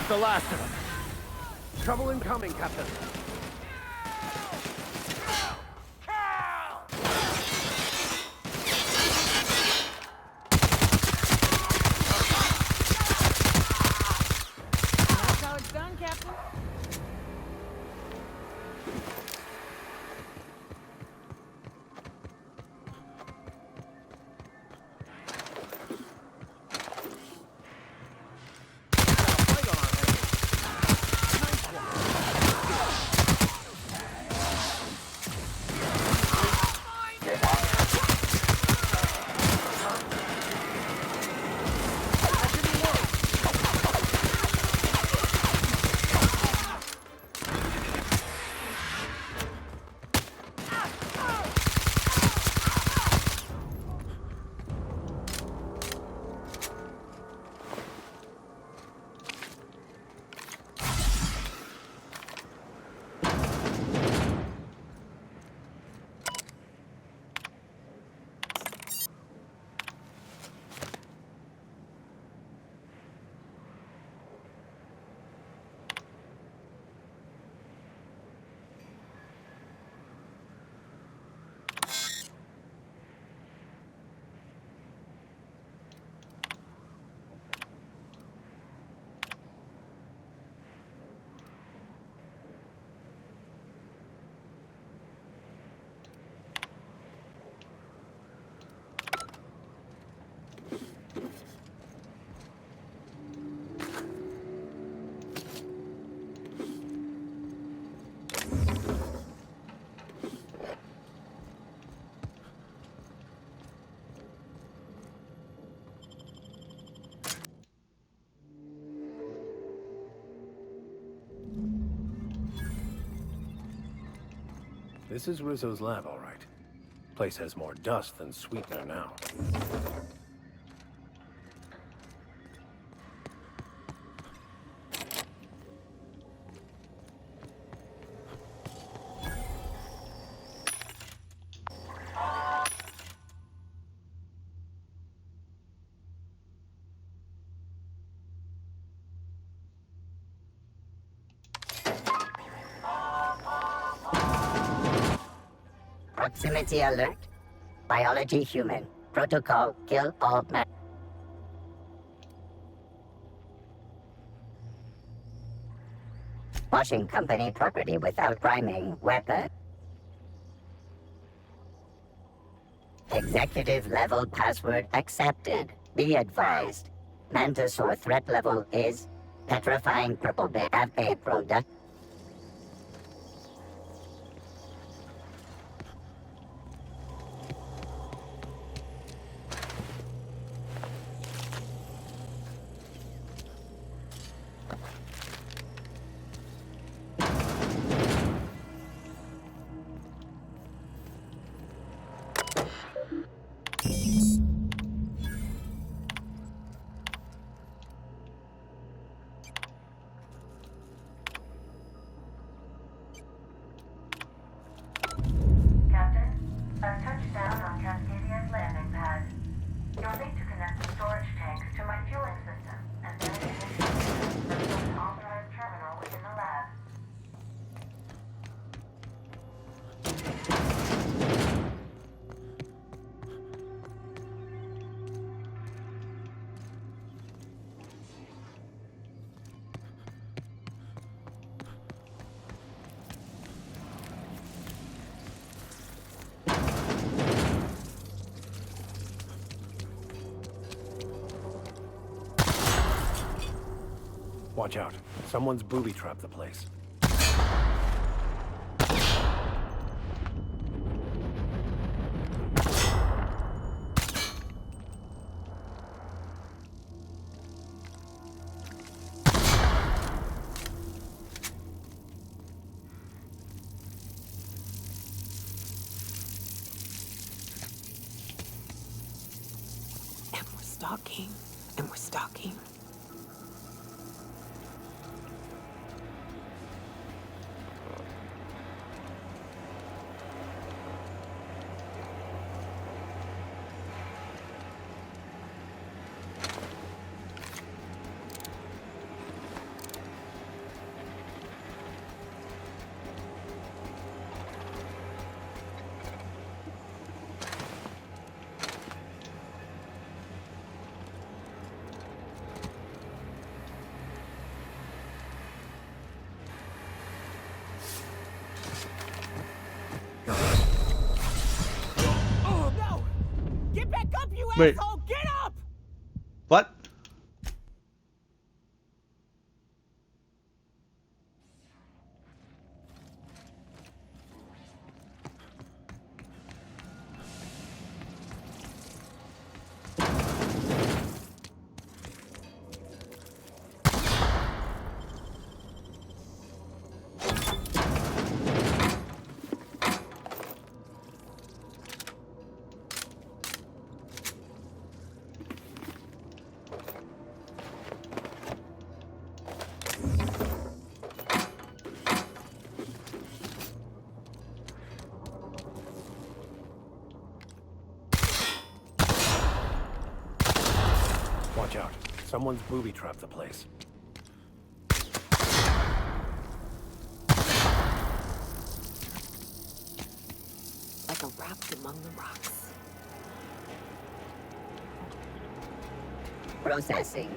The last of them. Trouble incoming, Captain. This is Rizzo's lab, all right. Place has more dust than sweetener now. Proximity alert. Biology human. Protocol kill all men. Washing company property without priming weapon. Executive level password accepted. Be advised. Mantisaur threat level is petrifying purple bear. Have a product. Watch out. Someone's booby-trapped the place. And we're stalking. And we're stalking. Wait. Get up! What? Watch out. Someone's booby-trapped the place. Like a raft among the rocks. Processing.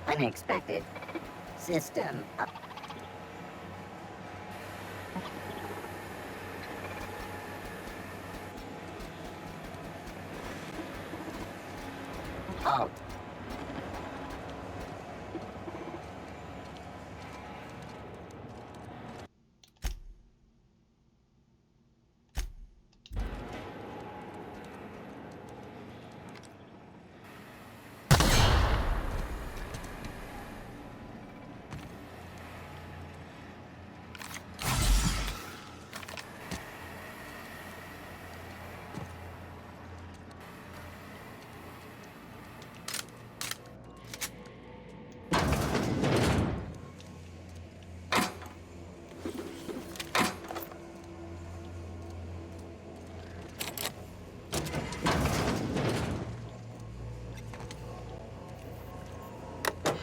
Unexpected. System up. halt.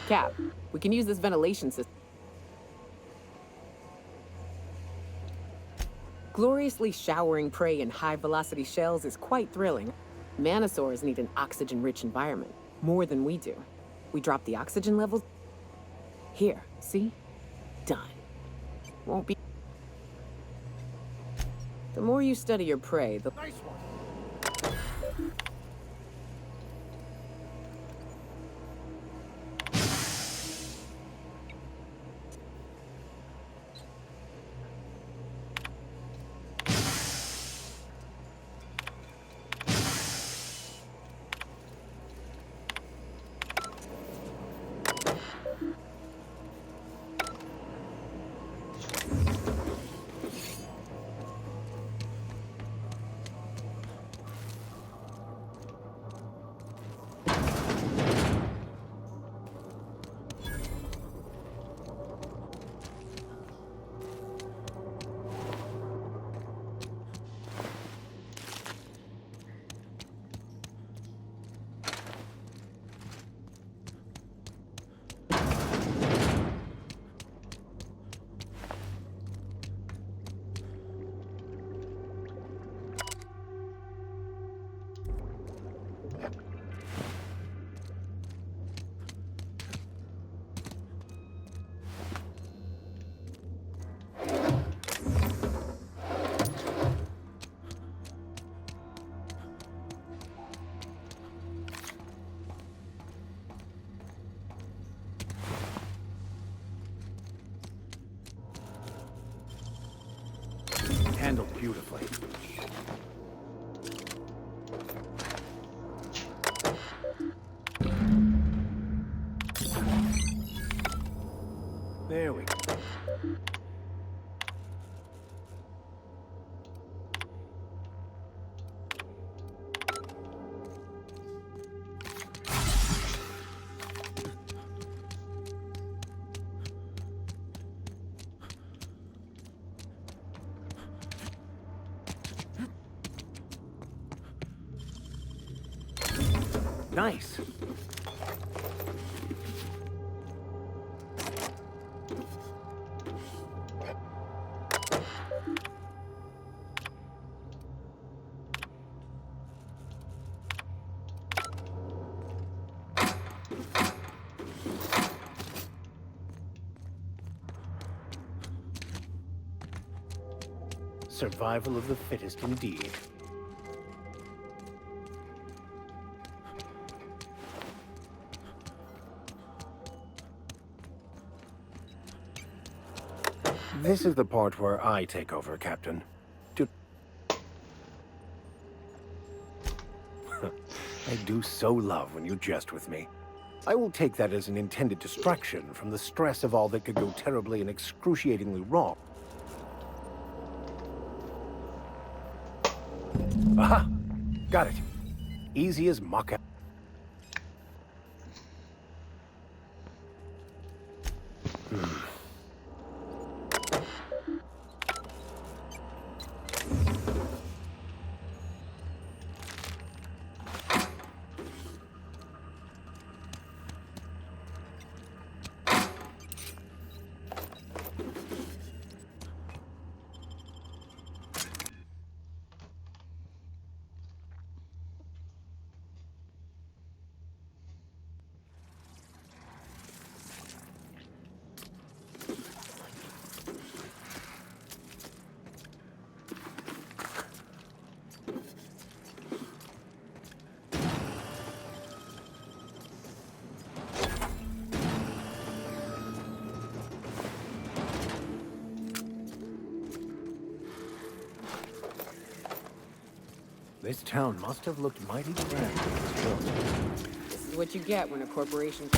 Cap, we can use this ventilation system. Gloriously showering prey in high-velocity shells is quite thrilling. Manosaurs need an oxygen-rich environment, more than we do. We drop the oxygen levels. Here, see? Done. Won't be... The more you study your prey, the... Nice one. Handled beautifully. There we go. Nice. Survival of the fittest indeed. This is the part where I take over, Captain. I do so love when you jest with me. I will take that as an intended distraction from the stress of all that could go terribly and excruciatingly wrong. Aha! Got it. Easy as muck. This town must have looked mighty grand when it was built. This is what you get when a corporation...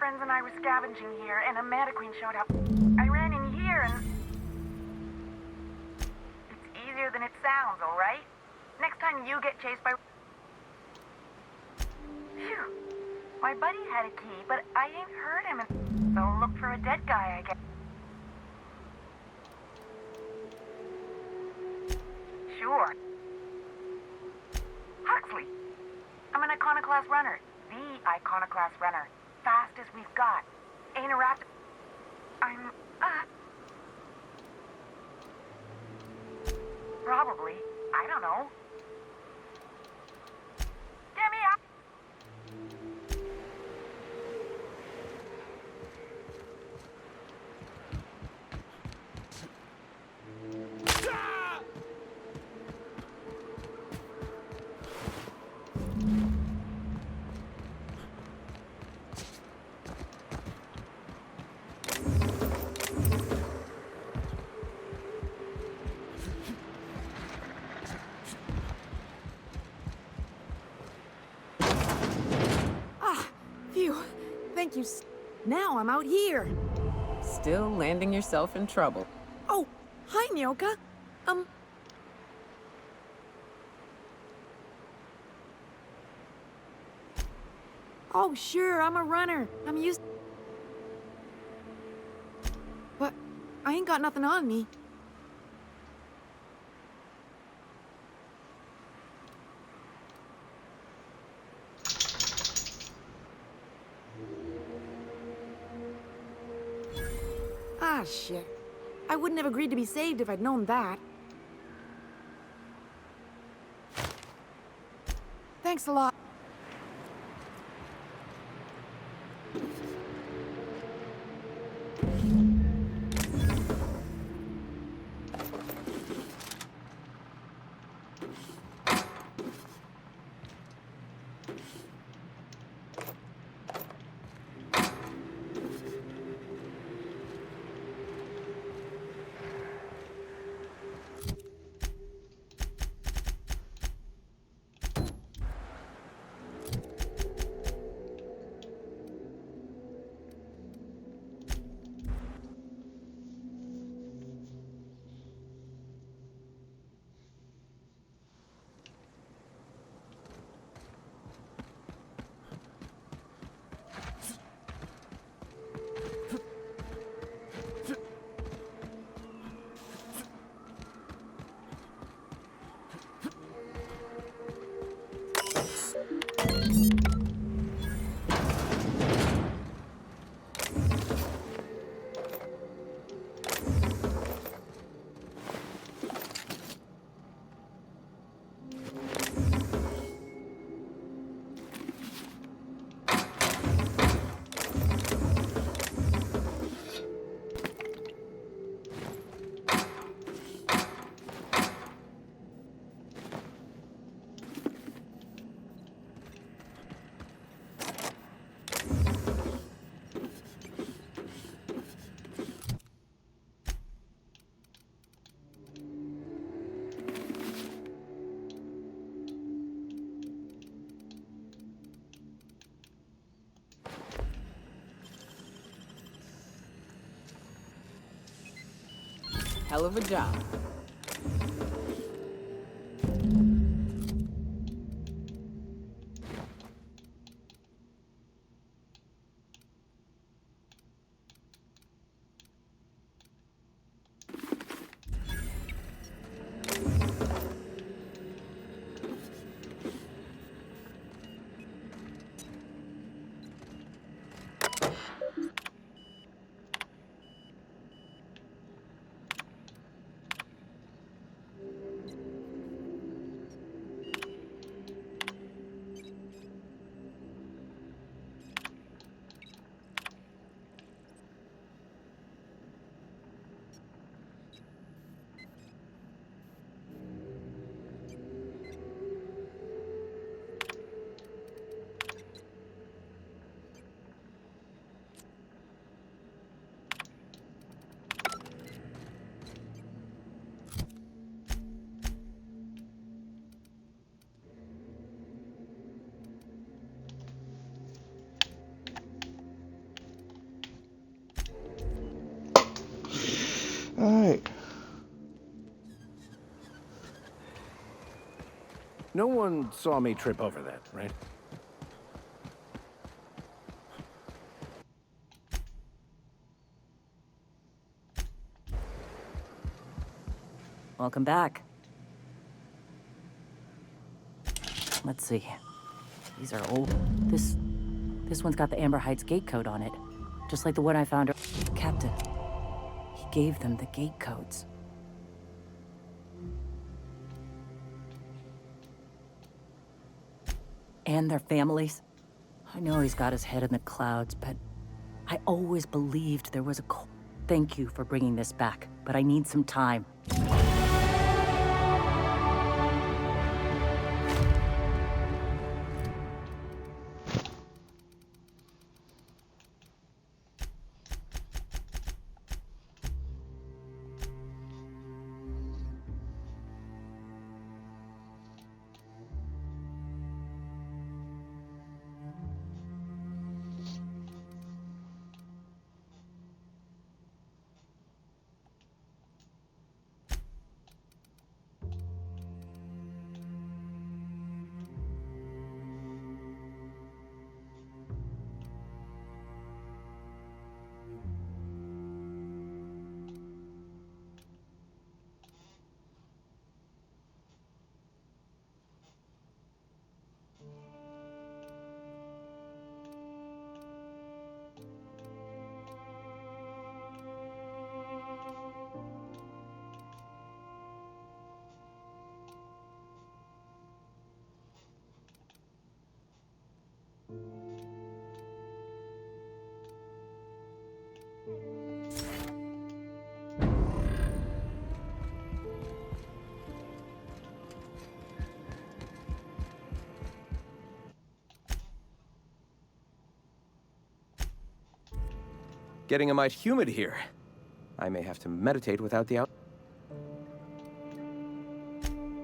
friends and I were scavenging here, and a Meta Queen showed up. I ran in here, and... It's easier than it sounds, alright? Next time you get chased by... Phew. My buddy had a key, but I ain't heard him, so look for a dead guy, I guess. Sure. Huxley. I'm an Iconoclast runner. The Iconoclast runner. Fastest we've got. Ain't a rat. I'm, Probably. I don't know. Demi, Thank you. Now I'm out here. Still landing yourself in trouble. Oh, hi, Nyoka. Oh, sure, I'm a runner. I'm used... But I ain't got nothing on me. Ah, shit. I wouldn't have agreed to be saved if I'd known that. Thanks a lot. Hell of a job. No one saw me trip over that, right? Welcome back. Let's see. These are old. This one's got the Amber Heights gate code on it. Just like the one I found. Captain. He gave them the gate codes. And their families. I know he's got his head in the clouds, but I always believed there was a Thank you for bringing this back, but I need some time. Getting a mite humid here. I may have to meditate without the out.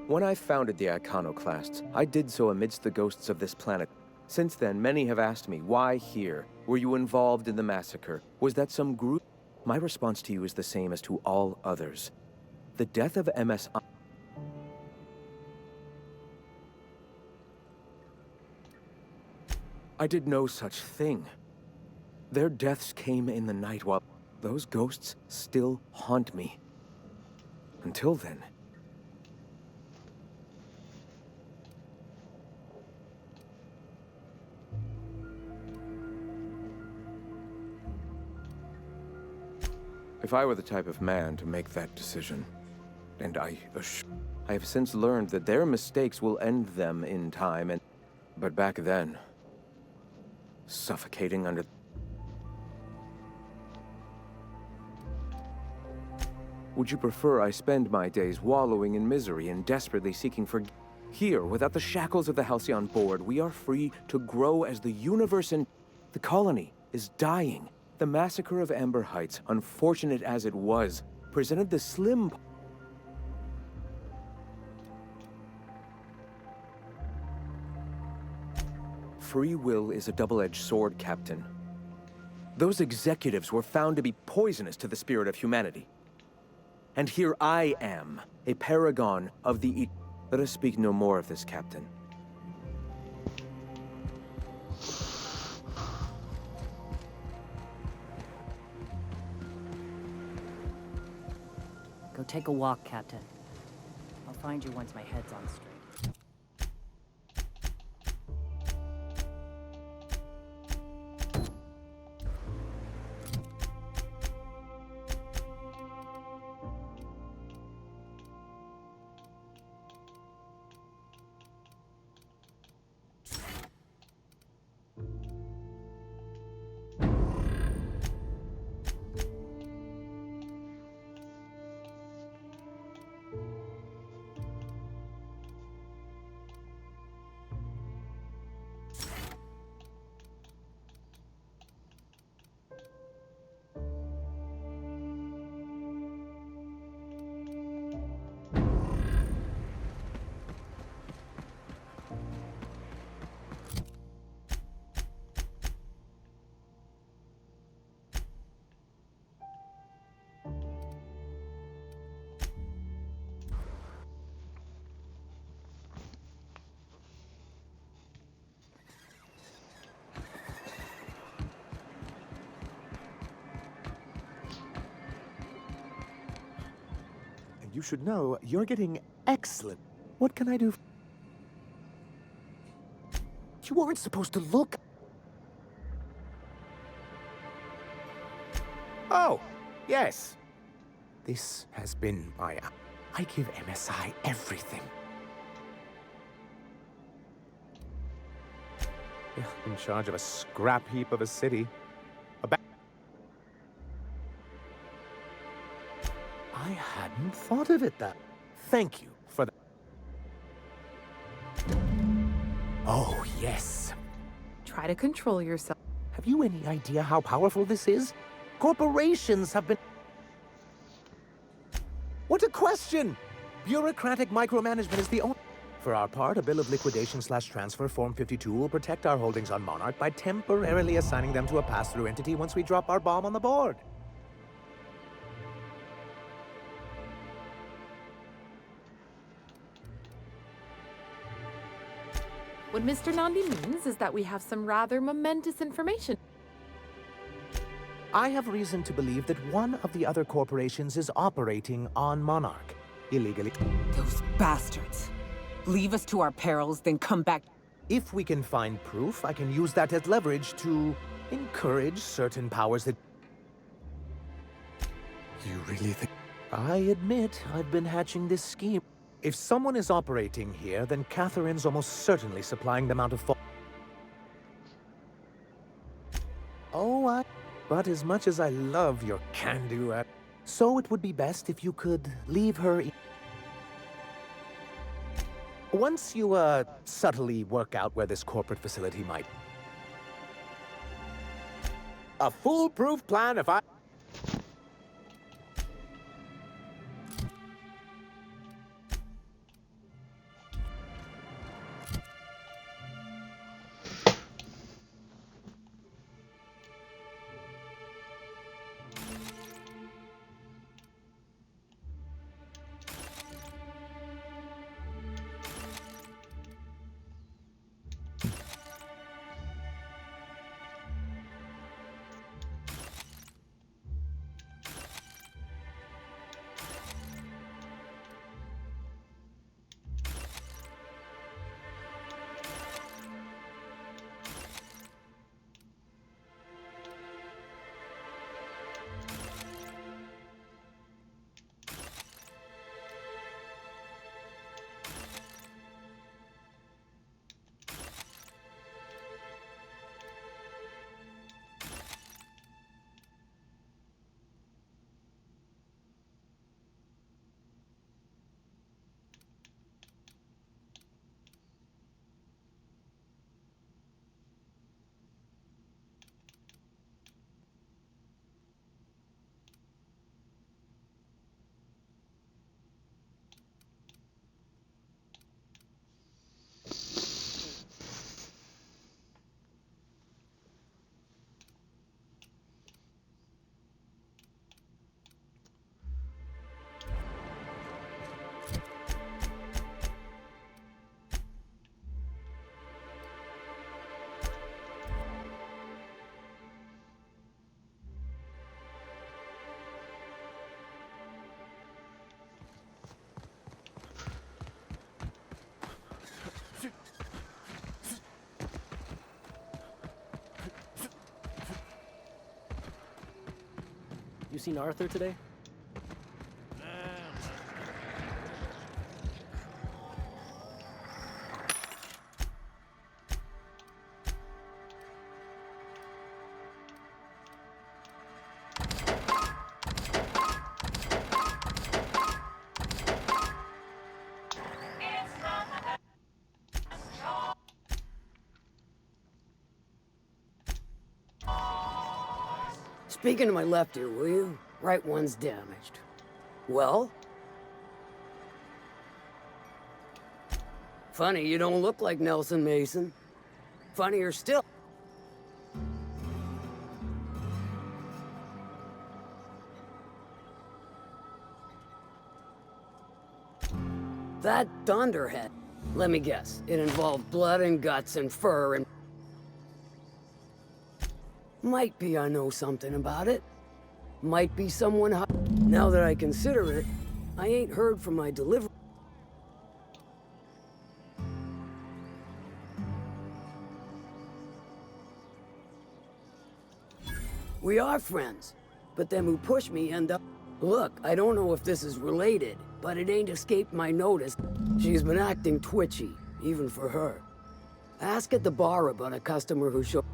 When I founded the Iconoclasts, I did so amidst the ghosts of this planet. Since then, many have asked me, why here? Were you involved in the massacre? Was that some group? My response to you is the same as to all others. The death of MSI... I did no such thing. Their deaths came in the night while those ghosts still haunt me. Until then. If I were the type of man to make that decision, and I have since learned that their mistakes will end them in time, but back then, suffocating under... Would you prefer I spend my days wallowing in misery and desperately seeking for... Here, without the shackles of the Halcyon Board, we are free to grow as the universe and... The colony is dying. The massacre of Amber Heights, unfortunate as it was, presented the slim... Free will is a double-edged sword, Captain. Those executives were found to be poisonous to the spirit of humanity. And here I am, a paragon of the... Let us speak no more of this, Captain. Go take a walk, Captain. I'll find you once my head's on straight. You should know you're getting excellent. What can I do? You aren't supposed to look. Oh, yes. This has been my... I give MSI everything. In charge of a scrap heap of a city. I hadn't thought of it that. Thank you for that. Oh, yes. Try to control yourself. Have you any idea how powerful this is? Corporations have been... What a question! Bureaucratic micromanagement is the only... For our part, a bill of liquidation/transfer Form 52 will protect our holdings on Monarch by temporarily assigning them to a pass-through entity once we drop our bomb on the board. What Mr. Nandi means is that we have some rather momentous information. I have reason to believe that one of the other corporations is operating on Monarch illegally. Those bastards. Leave us to our perils, then come back. If we can find proof, I can use that as leverage to encourage certain powers that... You really think... I admit I've been hatching this scheme. If someone is operating here, then Catherine's almost certainly supplying them out of... Oh, But as much as I love your can-do, so it would be best if you could leave her... Once you, subtly work out where this corporate facility might... A foolproof plan if I... You seen Arthur today? Speaking to my left ear, will you? Right one's damaged. Well? Funny, you don't look like Nelson Mason. Funnier still. That dunderhead. Let me guess. It involved blood and guts and fur and... Might be I know something about it. Might be someone... Now that I consider it, I ain't heard from my delivery. We are friends, but them who push me end up... Look, I don't know if this is related, but it ain't escaped my notice. She's been acting twitchy, even for her. Ask at the bar about a customer who showed...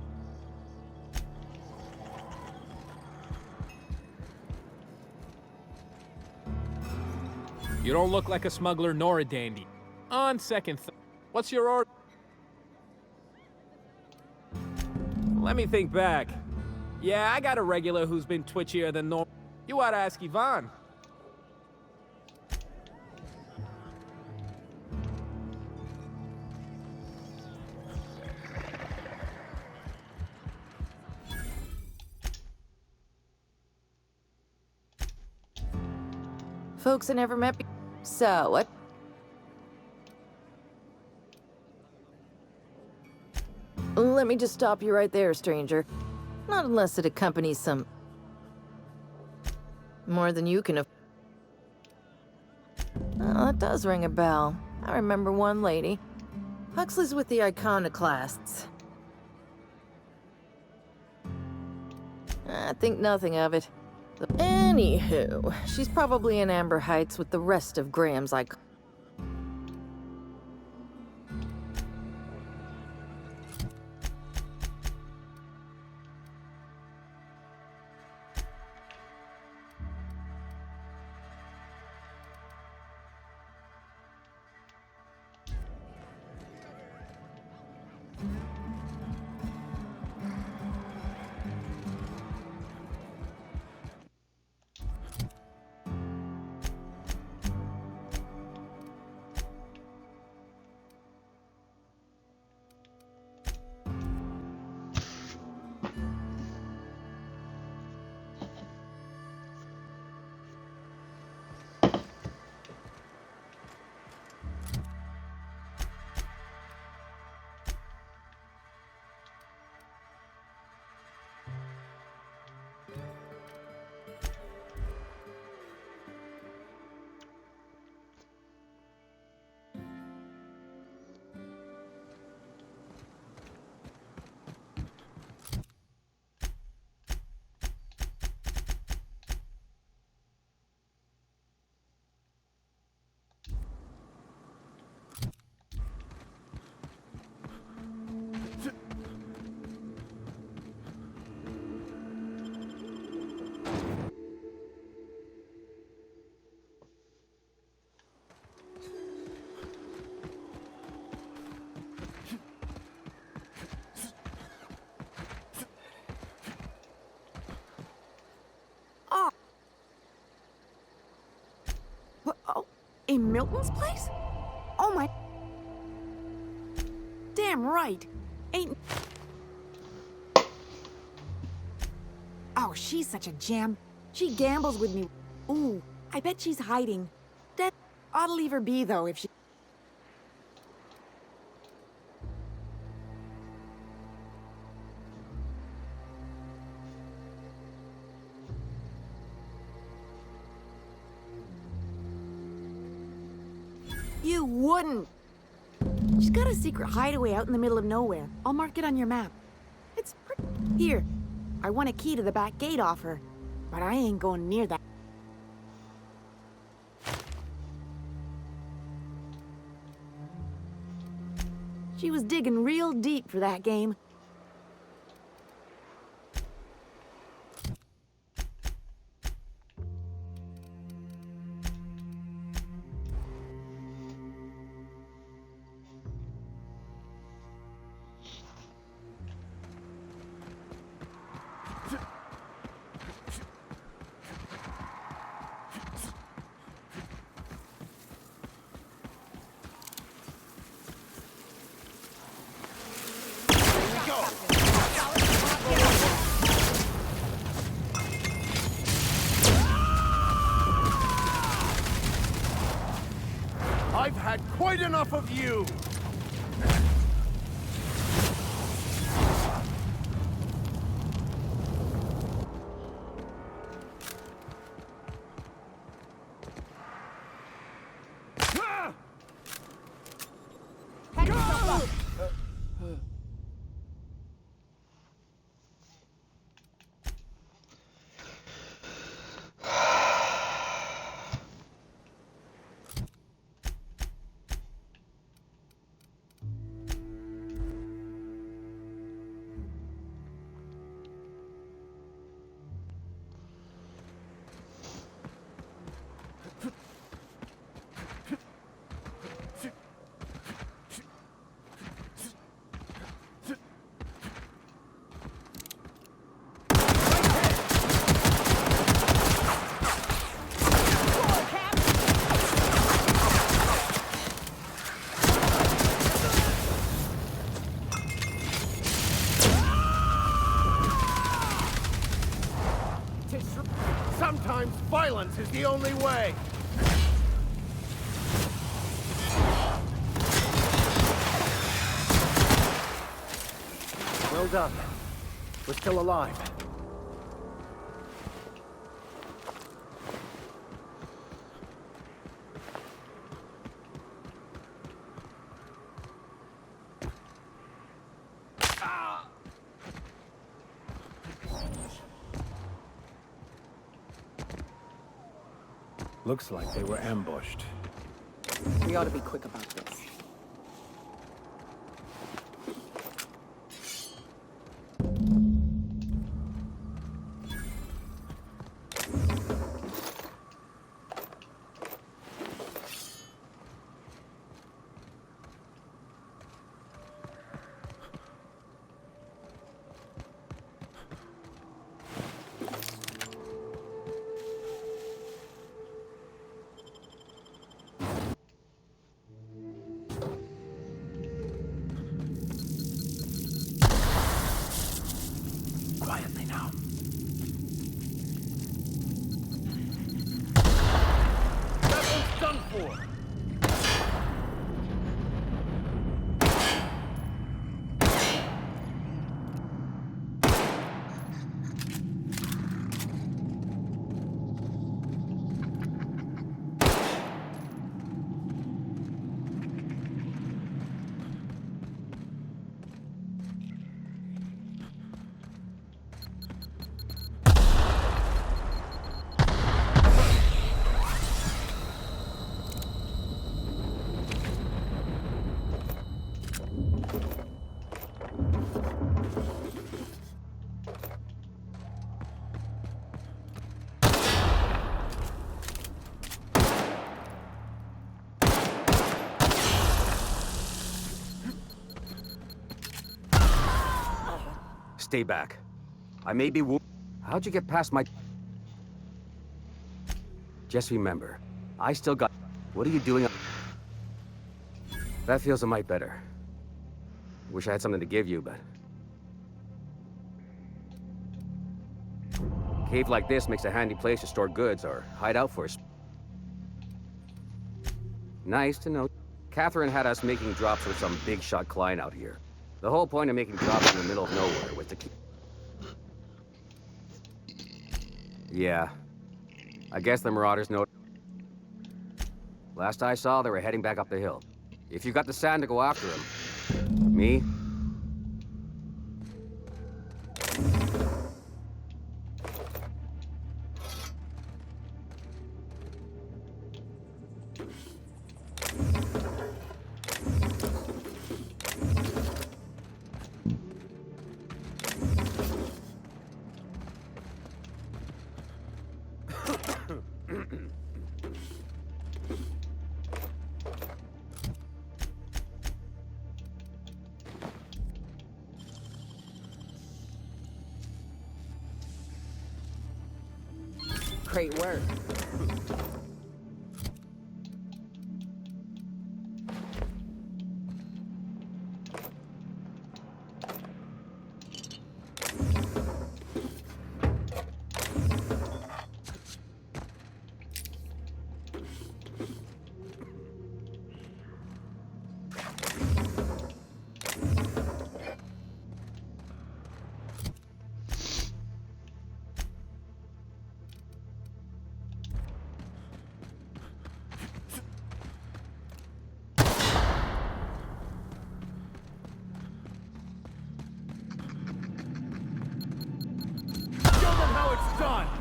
You don't look like a smuggler nor a dandy. On second what's your order? Let me think back. Yeah, I got a regular who's been twitchier than normal. You ought to ask Ivan. Folks I never met before. So, what? Let me just stop you right there, stranger. Not unless it accompanies some... more than you can... Oh, that does ring a bell. I remember one lady. Huxley's with the Iconoclasts. I think nothing of it. Anywho, she's probably in Amber Heights with the rest of Graham's In Milton's place? Oh my... Damn right. Ain't... Oh, she's such a gem. She gambles with me. Ooh, I bet she's hiding. That... Ought to leave her be, though, if she... You wouldn't! She's got a secret hideaway out in the middle of nowhere. I'll mark it on your map. It's pretty... Here, I want a key to the back gate off her, but I ain't going near that. She was digging real deep for that game. I've had quite enough of you! Sometimes violence is the only way! Well done. We're still alive. Looks like they were ambushed. We ought to be quick about this. Quietly now. That one's done for! Stay back. I may be wounded. How'd you get past my... Just remember, I still got... What are you doing? That feels a mite better. Wish I had something to give you, but... Cave like this makes a handy place to store goods or hide out for us. Nice to know. Catherine had us making drops with some big shot client out here. The whole point of making drops in the middle of nowhere was to keep... Yeah. I guess the Marauders know... Last I saw, they were heading back up the hill. If you got the sand to go after them... Me? Great work. Show them how it's done!